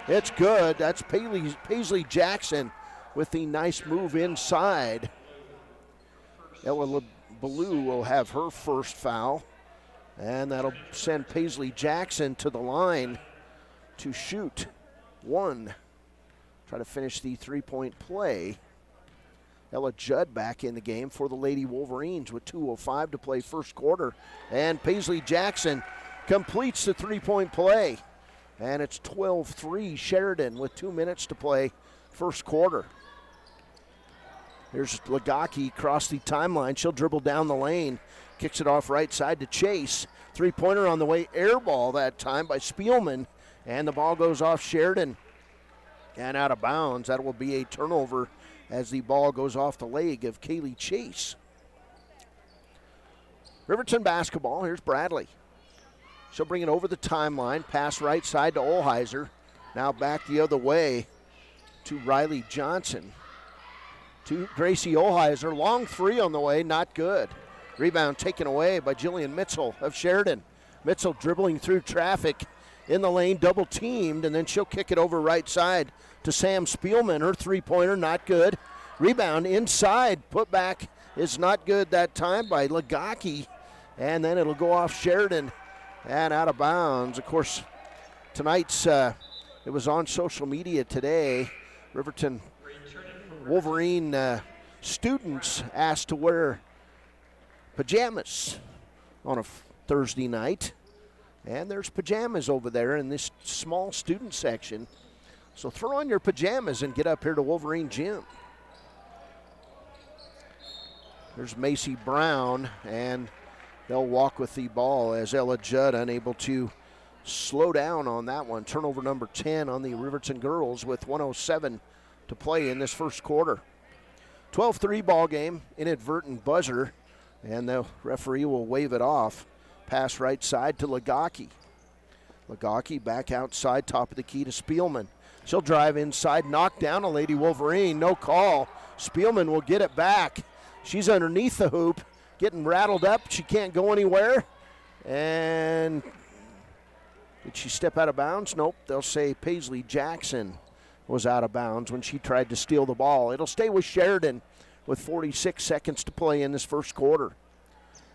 It's good. That's Paisley Jackson with the nice move inside. Ella Ballou will have her first foul. And that'll send Paisley Jackson to the line to shoot 1. Try to finish the three-point play. Ella Judd back in the game for the Lady Wolverines with 2:05 to play first quarter. And Paisley Jackson completes the three-point play. And it's 12-3 Sheridan with 2 minutes to play first quarter. Here's Lagaki across the timeline. She'll dribble down the lane. Kicks it off right side to Chase. Three-pointer on the way, air ball that time by Spielman. And the ball goes off Sheridan and out of bounds. That will be a turnover as the ball goes off the leg of Kaylee Chase. Riverton basketball, here's Bradley. She'll bring it over the timeline. Pass right side to Olheiser. Now back the other way to Riley Johnson. To Gracie Olheiser. Long three on the way, not good. Rebound taken away by Jillian Mitzel of Sheridan. Mitzel dribbling through traffic in the lane, double teamed, and then she'll kick it over right side to Sam Spielman. Her three-pointer, not good. Rebound inside, putback is not good that time by Lagaki, and then it'll go off Sheridan and out of bounds. Of course, tonight's, it was on social media today. Riverton Wolverine students asked to wear pajamas on a Thursday night. And there's pajamas over there in this small student section. So throw on your pajamas and get up here to Wolverine Gym. There's Macy Brown, and they'll walk with the ball as Ella Judd unable to slow down on that one. Turnover number 10 on the Riverton girls with 1:07 to play in this first quarter. 12-3 ball game, inadvertent buzzer, and the referee will wave it off. Pass right side to Lagaki. Lagaki back outside, top of the key to Spielman. She'll drive inside, knock down a Lady Wolverine, no call. Spielman will get it back. She's underneath the hoop, getting rattled up. She can't go anywhere. And did she step out of bounds? Nope, they'll say Paisley Jackson was out of bounds when she tried to steal the ball. It'll stay with Sheridan with 46 seconds to play in this first quarter.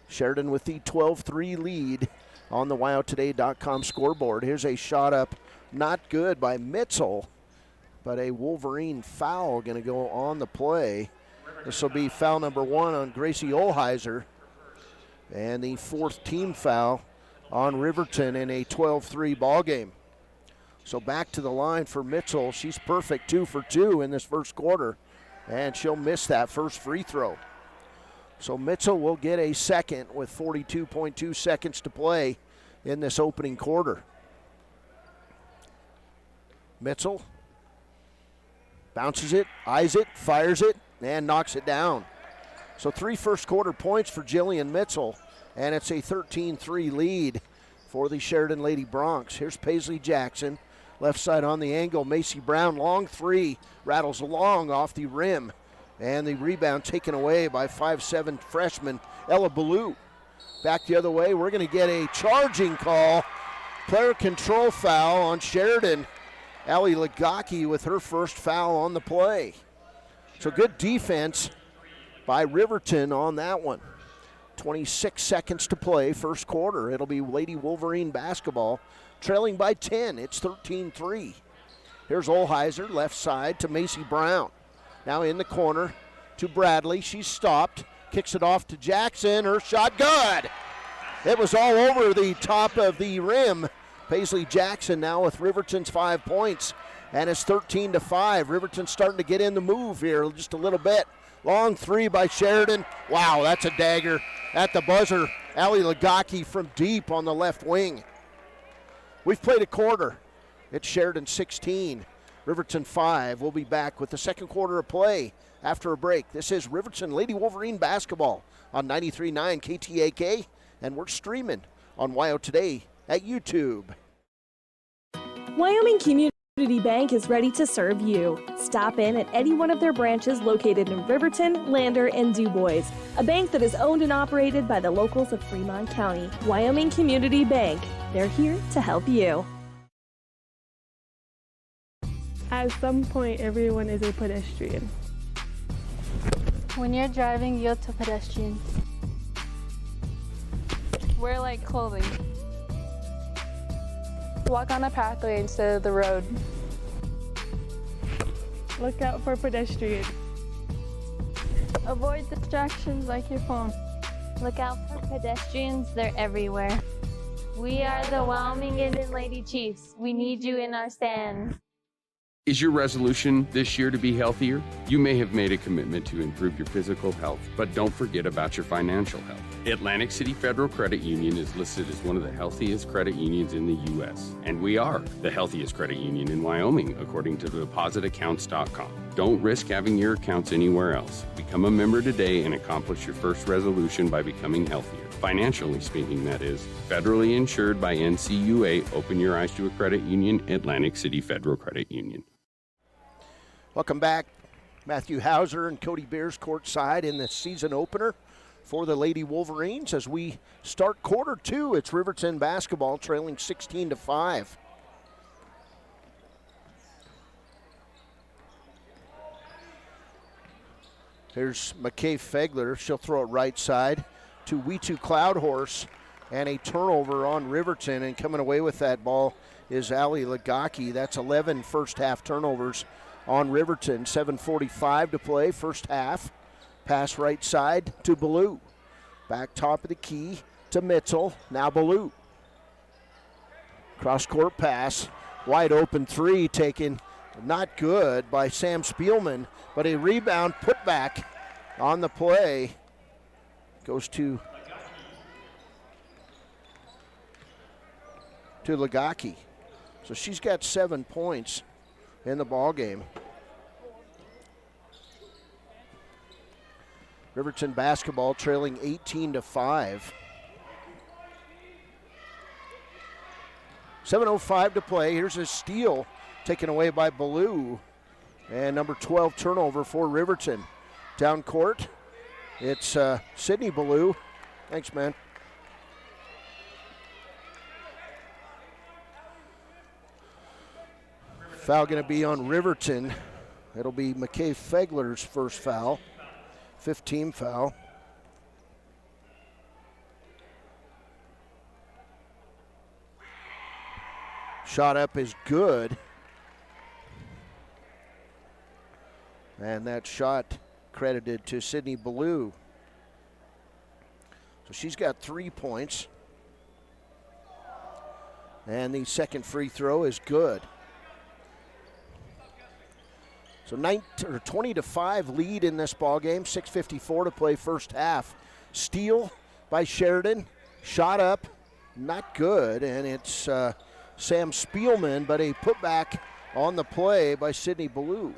Sheridan with the 12-3 lead on the WyoToday.com scoreboard. Here's a shot up, not good by Mitzel, but a Wolverine foul going to go on the play. This will be foul number 1 on Gracie Olheiser, and the 4th team foul on Riverton in a 12-3 ball game. So back to the line for Mitzel. She's perfect, 2 for 2 in this first quarter, and she'll miss that first free throw. So Mitzel will get a second with 42.2 seconds to play in this opening quarter. Mitzel bounces it, eyes it, fires it, and knocks it down. So 3 first quarter points for Jillian Mitzel, and it's a 13-3 lead for the Sheridan Lady Broncs. Here's Paisley Jackson, left side on the angle. Macy Brown, long 3, rattles along off the rim. And the rebound taken away by 5'7" freshman Ella Ballou. Back the other way, we're going to get a charging call. Player control foul on Sheridan. Allie Lagaki with her first foul on the play. So good defense by Riverton on that one. 26 seconds to play, first quarter. It'll be Lady Wolverine basketball, trailing by 10. It's 13-3. Here's Olheiser, left side to Macy Brown. Now in the corner to Bradley. She's stopped. Kicks it off to Jackson. Her shot good. It was all over the top of the rim. Paisley Jackson now with Riverton's 5 points. And it's 13-5. Riverton's starting to get in the move here just a little bit. Long 3 by Sheridan. Wow, that's a dagger at the buzzer. Allie Lagaki from deep on the left wing. We've played a quarter. It's Sheridan 16. Riverton 5. We'll be back with the second quarter of play after a break. This is Riverton Lady Wolverine basketball on 93.9 KTAK, and we're streaming on Wyo Today at YouTube. Wyoming Community Bank is ready to serve you. Stop in at any one of their branches located in Riverton, Lander, and DuBois. A bank that is owned and operated by the locals of Fremont County. Wyoming Community Bank. They're here to help you. At some point, everyone is a pedestrian. When you're driving, yield to pedestrians. Wear light clothing. Walk on a pathway instead of the road. Look out for pedestrians. Avoid distractions like your phone. Look out for pedestrians, they're everywhere. We are the Wyoming Indian Lady Chiefs. We need you in our stand. Is your resolution this year to be healthier? You may have made a commitment to improve your physical health, but don't forget about your financial health. Atlantic City Federal Credit Union is listed as one of the healthiest credit unions in the U.S., and we are the healthiest credit union in Wyoming, according to depositaccounts.com. Don't risk having your accounts anywhere else. Become a member today and accomplish your first resolution by becoming healthier. Financially speaking, that is. Federally insured by NCUA. Open your eyes to a credit union. Atlantic City Federal Credit Union. Welcome back. Matthew Hauser and Cody Beers courtside in the season opener for the Lady Wolverines as we start quarter 2. It's Riverton basketball trailing 16-5. Here's McKay Fegler. She'll throw it right side to Witu Cloudhorse, and a turnover on Riverton, and coming away with that ball is Allie Lagaki. That's 11 first half turnovers on Riverton. 7:45 to play, first half. Pass right side to Ballou. Back top of the key to Mitchell. Now Ballou. Cross-court pass. Wide open three taken. Not good by Sam Spielman, but a rebound put back on the play. Goes to Lagaki. So she's got 7 points in the ball game. Riverton basketball trailing 18-5. 7:05 to play. Here's a steal taken away by Ballou. And number 12 turnover for Riverton. Down court, it's Sydney Ballou. Thanks, man. Foul going to be on Riverton. It'll be McKay Fegler's first foul. 15 foul. Shot up is good. And that shot credited to Sydney Ballou. So she's got 3 points. And the second free throw is good. So 20-5 lead in this ball game. 6:54 to play first half. Steal by Sheridan. Shot up, not good, and it's Sam Spielman, but a putback on the play by Sydney Ballou.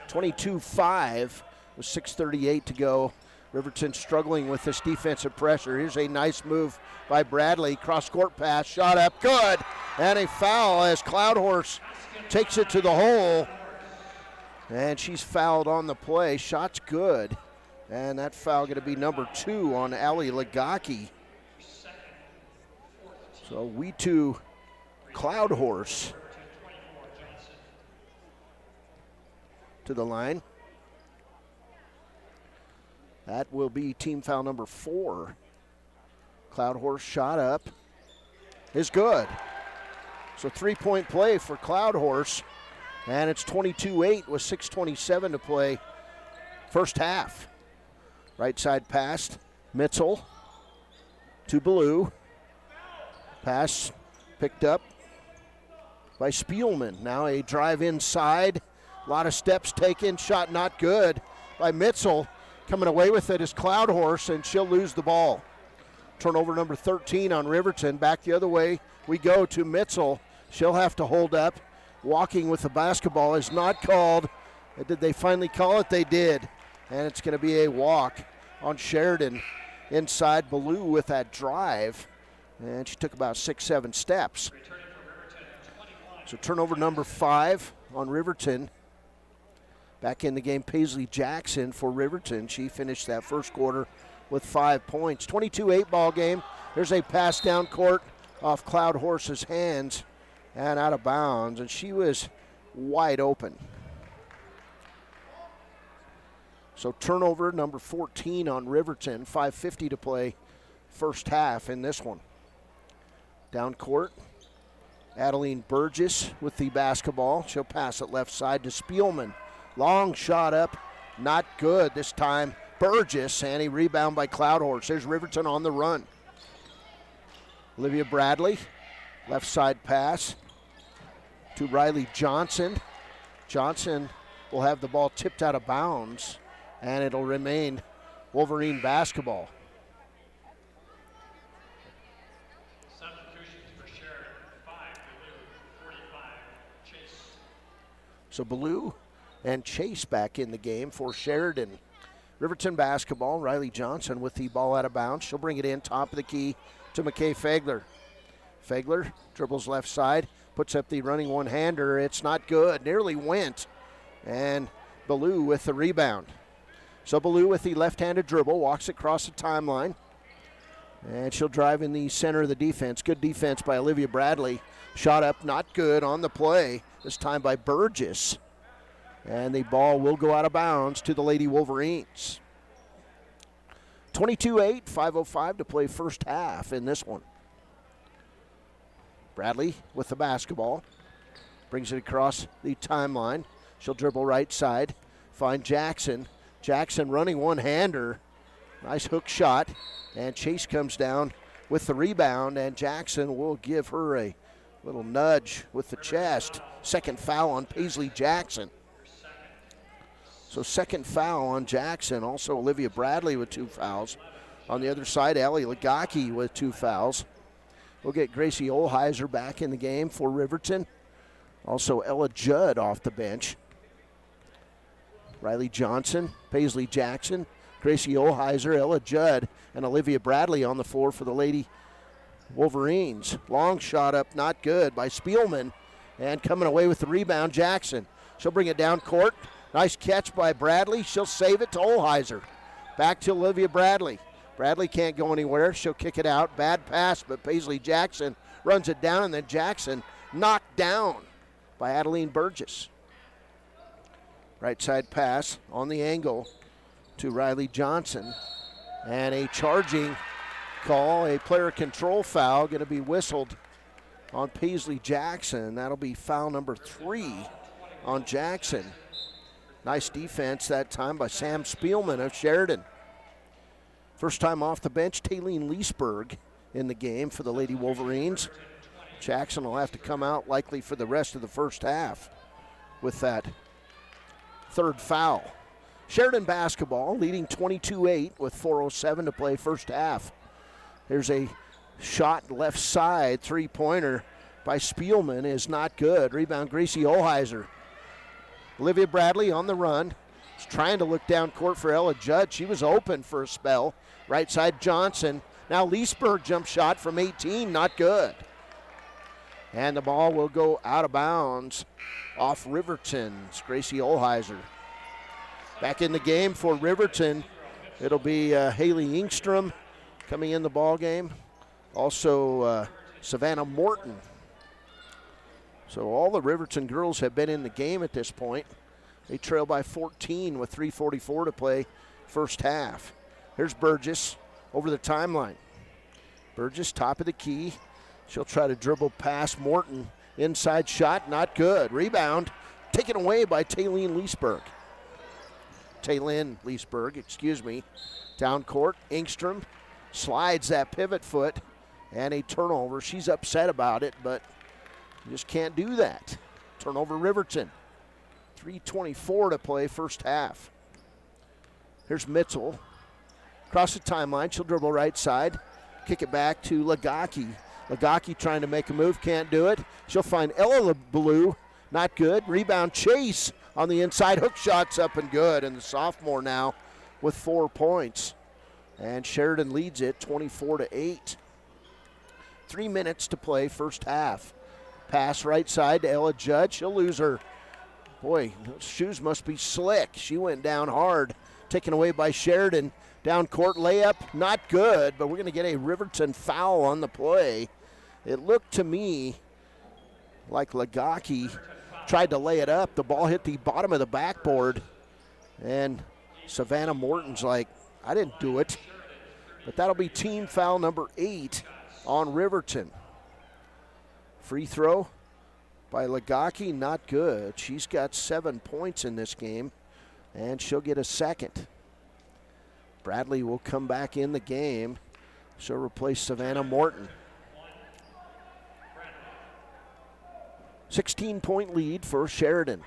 22-5 with 6:38 to go. Riverton struggling with this defensive pressure. Here's a nice move by Bradley. Cross-court pass, shot up, good. And a foul as Cloudhorse takes it to the hole. And she's fouled on the play. Shot's good. And that foul going to be number 2 on Ali Lagaki. So we two Cloudhorse to the line. That will be team foul number 4. Cloudhorse shot up is good. So 3-point play for Cloudhorse. And it's 22-8 with 6:27 to play first half. Right side pass, Mitchell to Ballou. Pass picked up by Spielman. Now a drive inside. A lot of steps taken. Shot not good by Mitchell. Coming away with it is Cloudhorse, and she'll lose the ball. Turnover number 13 on Riverton. Back the other way we go to Mitchell. She'll have to hold up. Walking with the basketball is not called. Did they finally call it? They did. And it's going to be a walk on Sheridan. Inside Ballou with that drive. And she took about 6-7 steps. So turnover number 5 on Riverton. Back in the game, Paisley Jackson for Riverton. She finished that first quarter with 5 points. 22-8 ball game. There's a pass down court off Cloudhorse's hands and out of bounds, and she was wide open. So turnover number 14 on Riverton. 5:50 to play first half in this one. Down court, Adeline Burgess with the basketball. She'll pass it left side to Spielman. Long shot up, not good this time. Burgess, and a rebound by Cloudhorse. There's Riverton on the run. Olivia Bradley, left side pass to Riley Johnson. Johnson will have the ball tipped out of bounds, and it'll remain Wolverine basketball. So Ballou and Chase back in the game for Sheridan. Riverton basketball. Riley Johnson with the ball out of bounds. She'll bring it in top of the key to McKay Fegler. Fegler dribbles left side, puts up the running one-hander. It's not good. Nearly went. And Ballou with the rebound. So Ballou with the left-handed dribble, walks across the timeline. And she'll drive in the center of the defense. Good defense by Olivia Bradley. Shot up, not good on the play. This time by Burgess. And the ball will go out of bounds to the Lady Wolverines. 22-8, 5:05 to play first half in this one. Bradley with the basketball. Brings it across the timeline. She'll dribble right side. Find Jackson. Jackson running one-hander. Nice hook shot. And Chase comes down with the rebound, and Jackson will give her a little nudge with the chest. Second foul on Paisley Jackson. So second foul on Jackson. Also Olivia Bradley with 2 fouls. On the other side, Ellie Lagaki with 2 fouls. We'll get Gracie Olheiser back in the game for Riverton. Also Ella Judd off the bench. Riley Johnson, Paisley Jackson, Gracie Olheiser, Ella Judd, and Olivia Bradley on the floor for the Lady Wolverines. Long shot up, not good by Spielman. And coming away with the rebound, Jackson. She'll bring it down court. Nice catch by Bradley. She'll save it to Olheiser. Back to Olivia Bradley. Bradley can't go anywhere. She'll kick it out. Bad pass, but Paisley Jackson runs it down, and then Jackson knocked down by Adeline Burgess. Right side pass on the angle to Riley Johnson. And a charging call, a player control foul, going to be whistled on Paisley Jackson. That'll be foul number 3 on Jackson. Nice defense that time by Sam Spielman of Sheridan. First time off the bench, Taylene Leesburg in the game for the Lady Wolverines. Jackson will have to come out likely for the rest of the first half with that third foul. Sheridan basketball leading 22-8 with 4:07 to play first half. There's a shot left side, three-pointer by Spielman is not good. Rebound Gracie Olheiser. Olivia Bradley on the run. She's trying to look down court for Ella Judd. She was open for a spell. Right side Johnson. Now Leesburg jump shot from 18, not good. And the ball will go out of bounds off Riverton's Gracie Olheiser. Back in the game for Riverton, it'll be Haley Ingstrom coming in the ball game. Also Savannah Morton. So all the Riverton girls have been in the game at this point. They trail by 14 with 3:44 to play first half. Here's Burgess over the timeline. Burgess top of the key. She'll try to dribble past Morton. Inside shot, not good. Rebound taken away by Taylene Leesburg. Down court, Ingstrom slides that pivot foot and a turnover. She's upset about it, but you just can't do that. Turnover Riverton. 3:24 to play first half. Here's Mitchell. Across the timeline, she'll dribble right side. Kick it back to Lagaki. Lagaki trying to make a move, can't do it. She'll find Ella Blue, not good. Rebound Chase on the inside. Hook shot's up and good, and the sophomore now with 4 points. And Sheridan leads it 24-8. 3 minutes to play first half. Pass right side to Ella Judd. She'll lose her. Boy, those shoes must be slick. She went down hard. Taken away by Sheridan. Down court layup, not good, but we're going to get a Riverton foul on the play. It looked to me like Lagaki tried to lay it up. The ball hit the bottom of the backboard, and Savannah Morton's like, I didn't do it. But that'll be team foul number 8 on Riverton. Free throw by Lagaki, not good. She's got 7 points in this game, and she'll get a second. Bradley will come back in the game. She'll replace Savannah Morton. 16-point lead for Sheridan.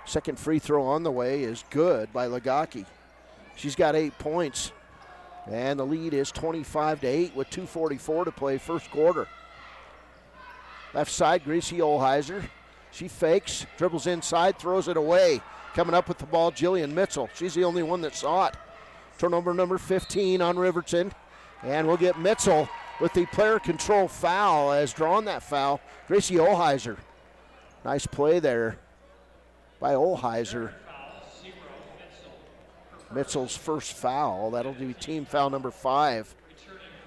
Second free throw on the way is good by Lagaki. She's got 8 points, and the lead is 25-8 with 2:44 to play first quarter. Left side, Gracie Olheiser. She fakes, dribbles inside, throws it away. Coming up with the ball, Jillian Mitchell. She's the only one that saw it. Turnover number 15 on Riverton. And we'll get Mitchell with the player control foul as drawn that foul. Gracie Olheiser. Nice play there by Olheiser. Mitchell's first foul. That'll be team foul number 5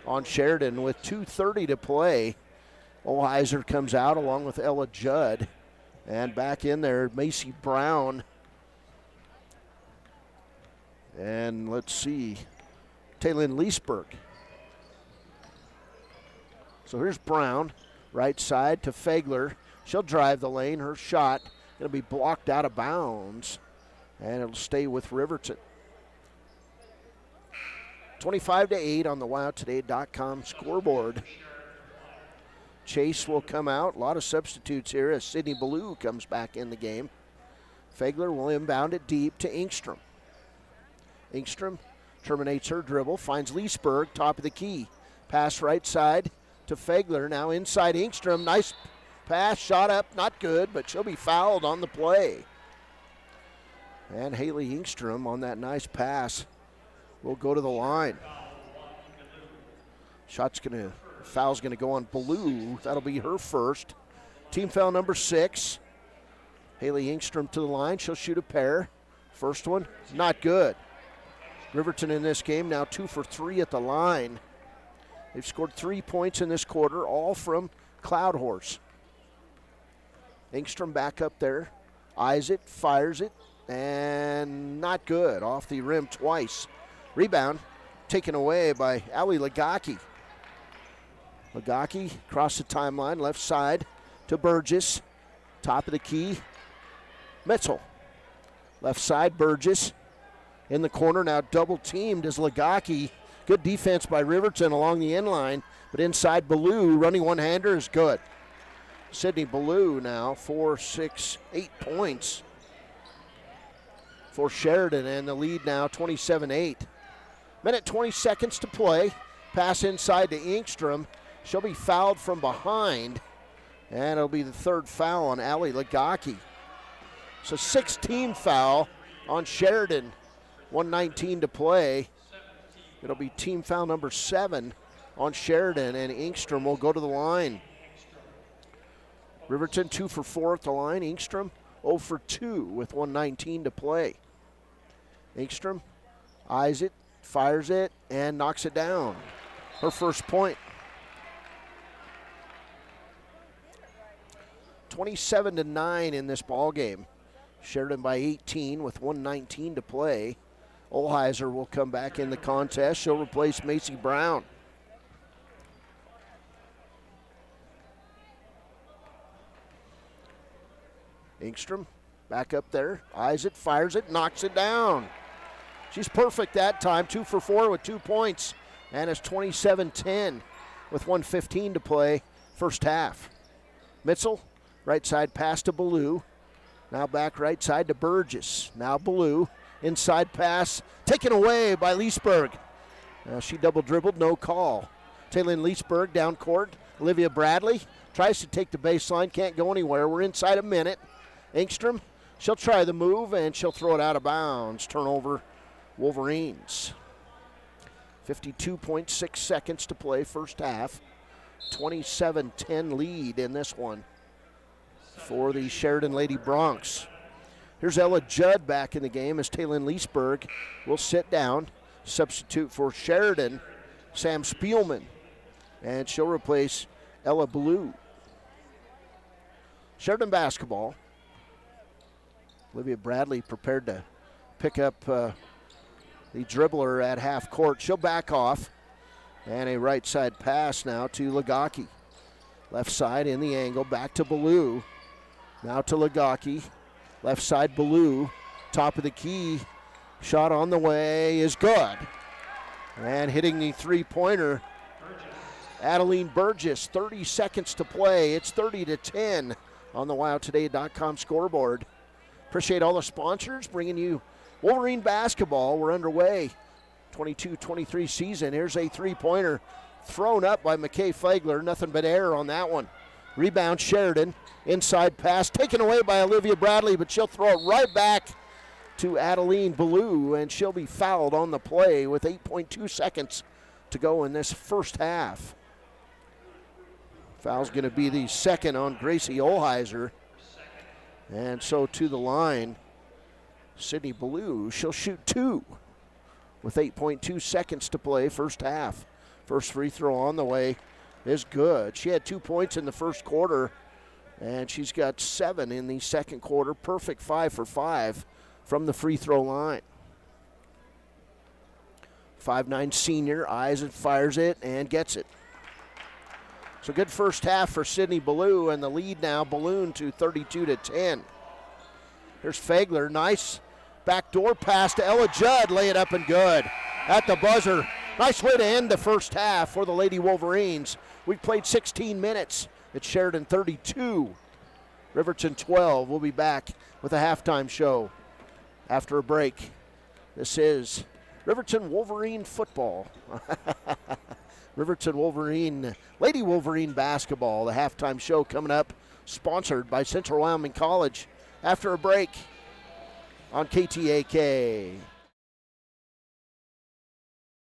on Sheridan with 2:30 to play. Olheiser comes out along with Ella Judd. And back in there, Macy Brown. And let's see, Taylin Leesburg. So here's Brown, right side to Fagler. She'll drive the lane. Her shot going to be blocked out of bounds, and it'll stay with Riverton. 25-8 on the WildToday.com scoreboard. Chase will come out. A lot of substitutes here as Sydney Ballou comes back in the game. Fegler will inbound it deep to Engstrom. Engstrom terminates her dribble, finds Leesburg, top of the key. Pass right side to Fegler. Now inside Engstrom. Nice pass, shot up, not good, but she'll be fouled on the play. And Haley Engstrom on that nice pass will go to the line. Foul's gonna go on Ballou. That'll be her first. Team foul number 6. Haley Engstrom to the line. She'll shoot a pair. First one, not good. Riverton in this game now 2 for 3 at the line. They've scored 3 points in this quarter, all from Cloud Horse. Engstrom back up there, eyes it, fires it, and not good. Off the rim twice. Rebound taken away by Ali Lagaki. Lagaki across the timeline, left side to Burgess. Top of the key, Mitchell. Left side, Burgess. In the corner now, double teamed is Lagaki. Good defense by Riverton along the end line, but inside Ballou, running one-hander is good. Sydney Ballou now, 4, 6, 8 points for Sheridan, and the lead now 27-8. Minute 20 seconds to play. Pass inside to Engstrom. She'll be fouled from behind, and it'll be the third foul on Ali Lagaki. So 6-team foul on Sheridan. 1:19 to play. It'll be team foul number 7 on Sheridan, and Engstrom will go to the line. Riverton 2 for 4 at the line. Engstrom 0 for 2 with 1:19 to play. Engstrom eyes it, fires it, and knocks it down. Her first point. 27-9 in this ball game. Sheridan by 18 with 1:19 to play. Olheiser will come back in the contest. She'll replace Macy Brown. Engstrom back up there, eyes it, fires it, knocks it down. She's perfect that time, 2 for 4 with 2 points, and it's 27-10 with 1:15 to play, first half. Mitchell, right side pass to Ballou. Now back right side to Burgess. Now Ballou, inside pass, taken away by Leesburg. She double dribbled, no call. Taylin Leesburg down court. Olivia Bradley tries to take the baseline, can't go anywhere. We're inside a minute. Engstrom, she'll try the move, and she'll throw it out of bounds. Turnover, Wolverines. 52.6 seconds to play, first half. 27-10 lead in this one for the Sheridan Lady Broncs. Here's Ella Judd back in the game as Taylin Leesburg will sit down. Substitute for Sheridan, Sam Spielman, and she'll replace Ella Ballou. Sheridan basketball. Olivia Bradley prepared to pick up the dribbler at half court. She'll back off, and a right side pass now to Lagaki. Left side in the angle, back to Ballou. Now to Lagaki. Left side Ballou, top of the key. Shot on the way is good. And hitting the three-pointer, Adeline Burgess. 30 seconds to play. It's 30-10 on the WildToday.com scoreboard. Appreciate all the sponsors bringing you Wolverine basketball. We're underway. 22-23 season. Here's a three-pointer thrown up by McKay Fegler. Nothing but air on that one. Rebound Sheridan. Inside pass taken away by Olivia Bradley, but she'll throw it right back to Adeline Ballou, and she'll be fouled on the play with 8.2 seconds to go in this first half. Foul's going to be the second on Gracie Olheiser. And so to the line, Sydney Ballou. She'll shoot 2 with 8.2 seconds to play, first half. First free throw on the way is good. She had 2 points in the first quarter, and she's got 7 in the second quarter. Perfect 5 for 5 from the free throw line. 5'9" senior, eyes it, fires it, and gets it. So good first half for Sydney Ballou, and the lead now ballooned to 32-10. Here's Fagler, nice backdoor pass to Ella Judd, lay it up and good. At the buzzer, nice way to end the first half for the Lady Wolverines. We've played 16 minutes. It's Sheridan 32, Riverton 12. We'll be back with a halftime show after a break. This is Riverton Wolverine football. Riverton Wolverine, Lady Wolverine basketball. The halftime show coming up, sponsored by Central Wyoming College. After a break on KTAK.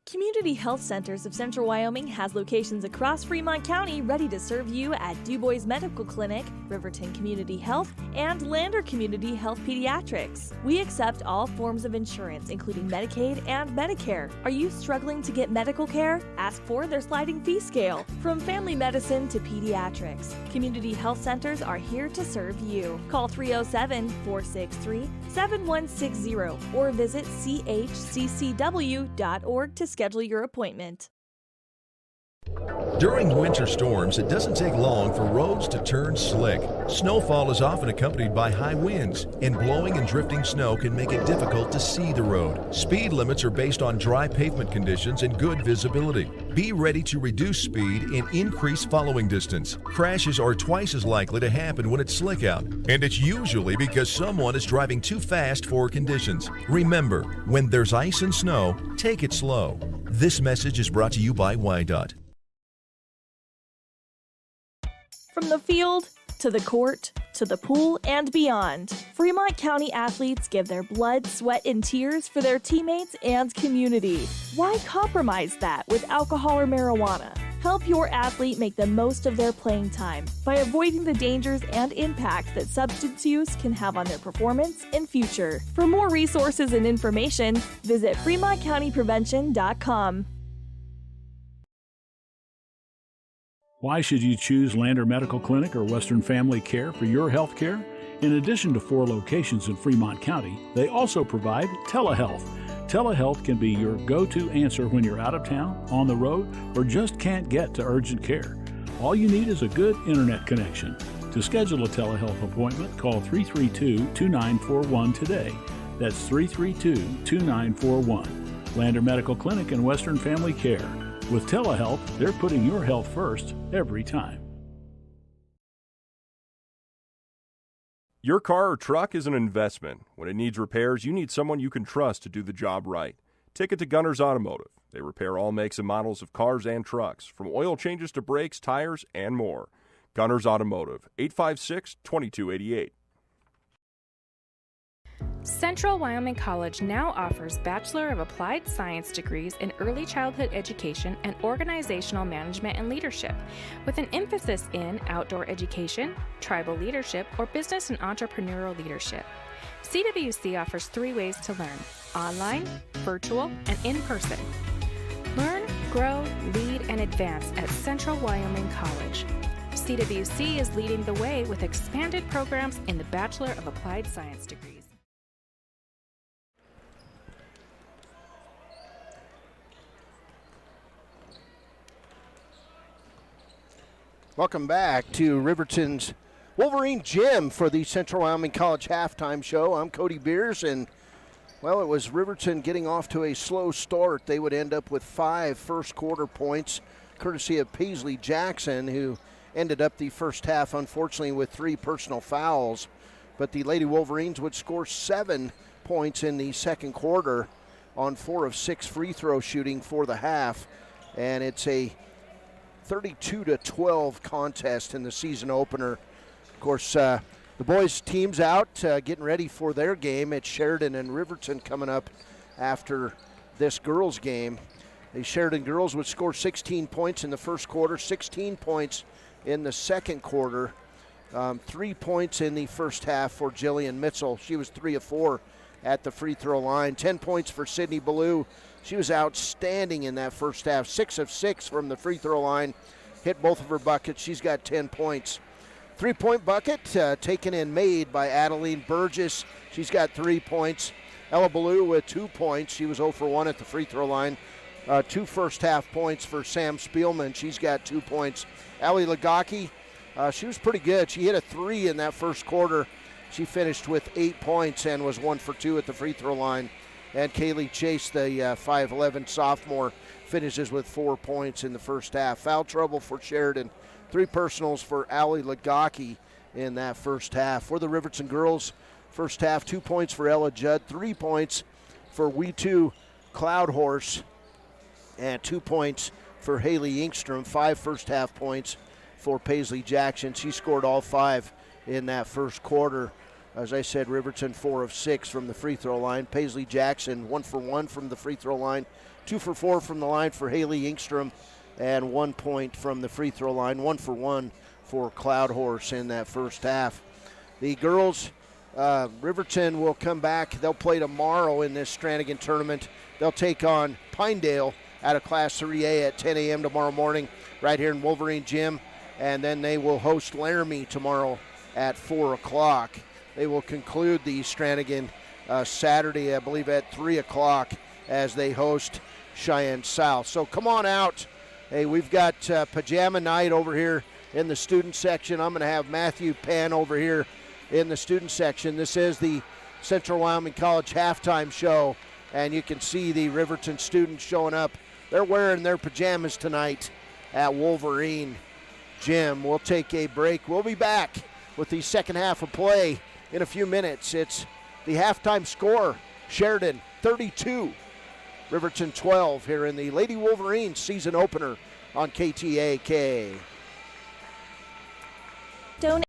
Community Health Centers of Central Wyoming has locations across Fremont County ready to serve you at Du Bois Medical Clinic, Riverton Community Health, and Lander Community Health Pediatrics. We accept all forms of insurance, including Medicaid and Medicare. Are you struggling to get medical care? Ask for their sliding fee scale. From family medicine to pediatrics, Community Health Centers are here to serve you. Call 307-463-7160 or visit chccw.org to schedule your appointment. During winter storms, it doesn't take long for roads to turn slick. Snowfall is often accompanied by high winds, and blowing and drifting snow can make it difficult to see the road. Speed limits are based on dry pavement conditions and good visibility. Be ready to reduce speed and increase following distance. Crashes are twice as likely to happen when it's slick out, and it's usually because someone is driving too fast for conditions. Remember, when there's ice and snow, take it slow. This message is brought to you by WYDOT. From the field, to the court, to the pool, and beyond, Fremont County athletes give their blood, sweat, and tears for their teammates and community. Why compromise that with alcohol or marijuana? Help your athlete make the most of their playing time by avoiding the dangers and impact that substance use can have on their performance and future. For more resources and information, visit FremontCountyPrevention.com. Why should you choose Lander Medical Clinic or Western Family Care for your health care? In addition to 4 locations in Fremont County, they also provide telehealth. Telehealth can be your go-to answer when you're out of town, on the road, or just can't get to urgent care. All you need is a good internet connection. To schedule a telehealth appointment, call 332-2941 today. That's 332-2941. Lander Medical Clinic and Western Family Care. With telehealth, they're putting your health first every time. Your car or truck is an investment. When it needs repairs, you need someone you can trust to do the job right. Take it to Gunners Automotive. They repair all makes and models of cars and trucks, from oil changes to brakes, tires, and more. Gunners Automotive, 856-2288. Central Wyoming College now offers Bachelor of Applied Science degrees in Early Childhood Education and Organizational Management and Leadership, with an emphasis in outdoor education, tribal leadership, or business and entrepreneurial leadership. CWC offers 3 ways to learn: online, virtual, and in person. Learn, grow, lead, and advance at Central Wyoming College. CWC is leading the way with expanded programs in the Bachelor of Applied Science degrees. Welcome back to Riverton's Wolverine Gym for the Central Wyoming College halftime show. I'm Cody Beers, and, well, it was Riverton getting off to a slow start. They would end up with 5 first-quarter points, courtesy of Paisley Jackson, who ended up the first half, unfortunately, with 3 personal fouls. But the Lady Wolverines would score 7 points in the second quarter on 4 of 6 free throw shooting for the half, and it's a 32-12 contest in the season opener. Of course, the boys' team's out getting ready for their game. It's Sheridan and Riverton coming up after this girls' game. The Sheridan girls would score 16 points in the first quarter, 16 points in the second quarter, 3 points in the first half for Jillian Mitchell. She was 3 of 4 at the free throw line. 10 points for Sydney Ballou. She was outstanding in that first half. 6 of 6 from the free throw line. Hit both of her buckets. She's got 10 points. 3-point bucket taken and made by Adeline Burgess. She's got 3 points. Ella Ballou with 2 points. She was 0 for 1 at the free throw line. 2 first-half points for Sam Spielman. She's got 2 points. Allie Lagaki, she was pretty good. She hit a 3 in that first quarter. She finished with 8 points and was 1 for 2 at the free throw line. And Kaylee Chase, the 5'11 sophomore, finishes with 4 points in the first half. Foul trouble for Sheridan. 3 personals for Allie Lagaki in that first half. For the Riverton girls, first half, 2 points for Ella Judd, 3 points for We2 Cloud Horse, and 2 points for Haley Inkstrom. 5 first half points for Paisley Jackson. She scored all 5 in that first quarter. As I said, Riverton 4 of 6 from the free throw line. Paisley Jackson 1 for 1 from the free throw line. 2 for 4 from the line for Haley Inkstrom, and 1 point from the free throw line. 1 for 1 for Cloud Horse in that first half. The girls, Riverton will come back. They'll play tomorrow in this Strannigan tournament. They'll take on Pinedale out of Class 3A at 10 a.m. tomorrow morning right here in Wolverine Gym. And then they will host Laramie tomorrow at 4 o'clock. They will conclude the Strannigan Saturday, I believe, at 3 o'clock as they host Cheyenne South. So come on out. Hey, we've got pajama night over here in the student section. I'm going to have Matthew Pan over here in the student section. This is the Central Wyoming College halftime show, and you can see the Riverton students showing up. They're wearing their pajamas tonight at Wolverine Gym. We'll take a break. We'll be back with the second half of play in a few minutes. It's the halftime score, Sheridan 32, Riverton 12 here in the Lady Wolverines season opener on KTAK. Stone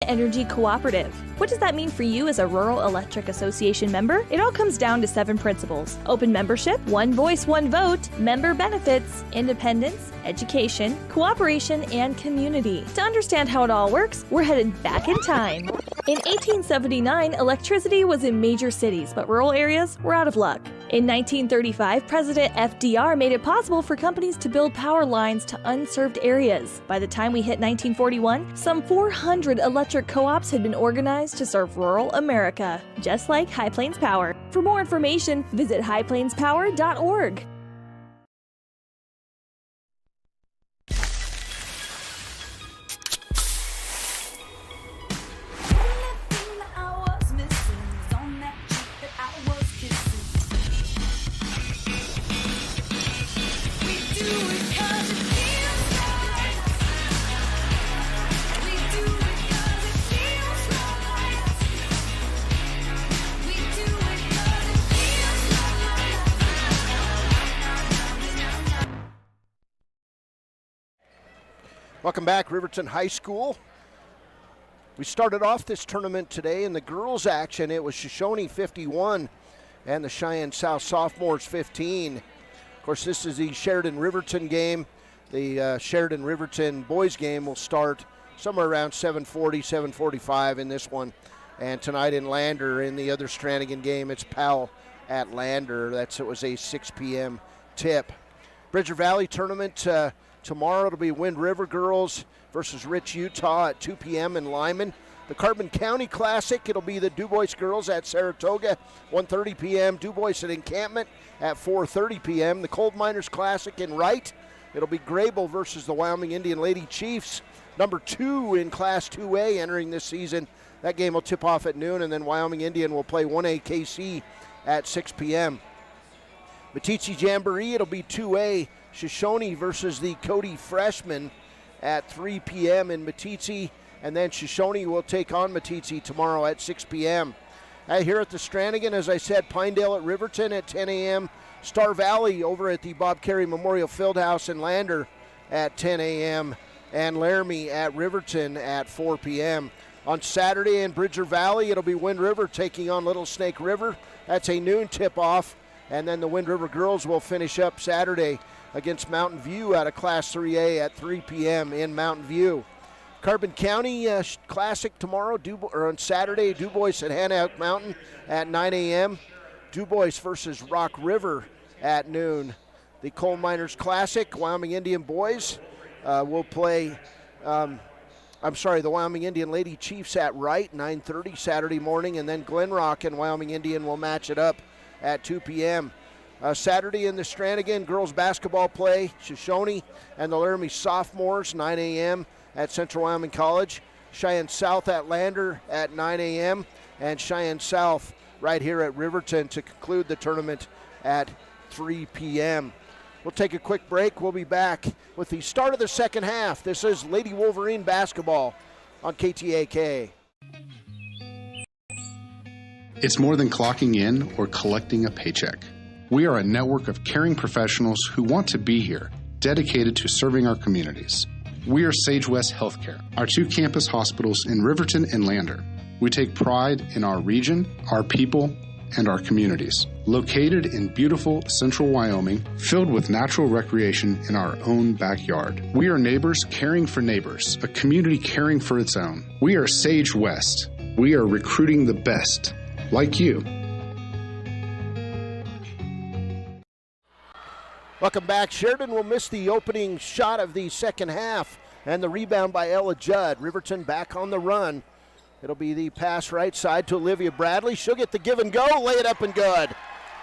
Energy Cooperative. What does that mean for you as a Rural Electric Association member? It all comes down to 7 principles: open membership, one voice, one vote, member benefits, independence, education, cooperation, and community. To understand how it all works, we're headed back in time. In 1879, electricity was in major cities, but rural areas were out of luck. In 1935, President FDR made it possible for companies to build power lines to unserved areas. By the time we hit 1941, some 400 electric co-ops had been organized to serve rural America, just like High Plains Power. For more information, visit highplainspower.org. Welcome back, Riverton High School. We started off this tournament today in the girls' action. It was Shoshone 51 and the Cheyenne South Sophomores 15. Of course, this is the Sheridan-Riverton game. The Sheridan-Riverton boys game will start somewhere around 7:40, 7:45 in this one. And tonight in Lander, in the other Strannigan game, it's Powell at Lander. It was a 6 p.m. tip. Bridger Valley tournament tomorrow. It'll be Wind River girls versus Rich, Utah at 2 p.m. in Lyman. The Carbon County Classic, it'll be the DuBois girls at Saratoga, 1:30 p.m. DuBois at Encampment at 4:30 p.m. The Coal Miners Classic in Wright, it'll be Grable versus the Wyoming Indian Lady Chiefs, number 2 in Class 2A entering this season. That game will tip off at noon, and then Wyoming Indian will play 1A KC at 6 p.m. Meeteetse Jamboree, it'll be 2A, Shoshone versus the Cody Freshmen at 3 p.m. in Meeteetse, and then Shoshone will take on Meeteetse tomorrow at 6 p.m. Here at the Strannigan, as I said, Pinedale at Riverton at 10 a.m., Star Valley over at the Bob Carey Memorial Fieldhouse in Lander at 10 a.m., and Laramie at Riverton at 4 p.m. On Saturday in Bridger Valley, it'll be Wind River taking on Little Snake River. That's a noon tip-off, and then the Wind River girls will finish up Saturday against Mountain View out of Class 3A at 3 p.m. in Mountain View. Carbon County Classic tomorrow, on Saturday, DuBois at Hannock Mountain at 9 a.m. DuBois versus Rock River at noon. The Coal Miners Classic, Wyoming Indian boys will play, the Wyoming Indian Lady Chiefs at Wright, 9:30 Saturday morning, and then Glen Rock and Wyoming Indian will match it up at 2 p.m. Saturday in the Strannigan girls basketball play, Shoshone and the Laramie sophomores, 9 a.m. at Central Wyoming College. Cheyenne South at Lander at 9 a.m. and Cheyenne South right here at Riverton to conclude the tournament at 3 p.m. We'll take a quick break. We'll be back with the start of the second half. This is Lady Wolverine basketball on KTAK. It's more than clocking in or collecting a paycheck. We are a network of caring professionals who want to be here, dedicated to serving our communities. We are Sage West Healthcare, our 2 campus hospitals in Riverton and Lander. We take pride in our region, our people, and our communities. Located in beautiful central Wyoming, filled with natural recreation in our own backyard. We are neighbors caring for neighbors, a community caring for its own. We are Sage West. We are recruiting the best, like you. Welcome back. Sheridan will miss the opening shot of the second half, and the rebound by Ella Judd. Riverton back on the run. It'll be the pass right side to Olivia Bradley. She'll get the give and go, lay it up and good.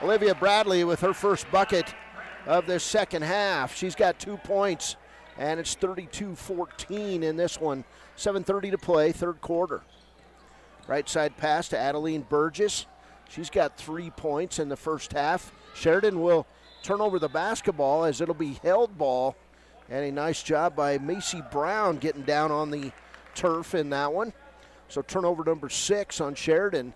Olivia Bradley with her first bucket of this second half. She's got 2 points, and it's 32-14 in this one. 7:30 to play, third quarter. Right side pass to Adeline Burgess. She's got 3 points in the first half. Sheridan will turn over the basketball as it'll be held ball, and a nice job by Macy Brown getting down on the turf in that one. So turnover number 6 on Sheridan.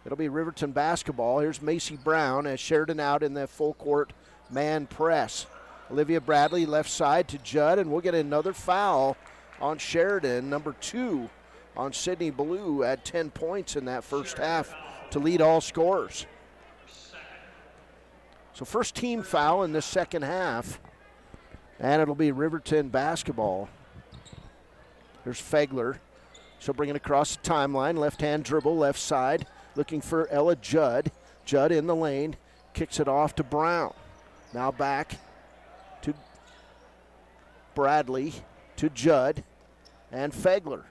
It'll be Riverton basketball. Here's Macy Brown as Sheridan out in the full court man press. Olivia Bradley left side to Judd, and we'll get another foul on Sheridan, number 2 on Sydney Blue at 10 points in that first half to lead all scorers. So first team foul in the second half, and it'll be Riverton basketball. There's Fegler. She'll bring it across the timeline, left-hand dribble, left side, looking for Ella Judd. Judd in the lane, kicks it off to Brown. Now back to Bradley, to Judd, and Fegler.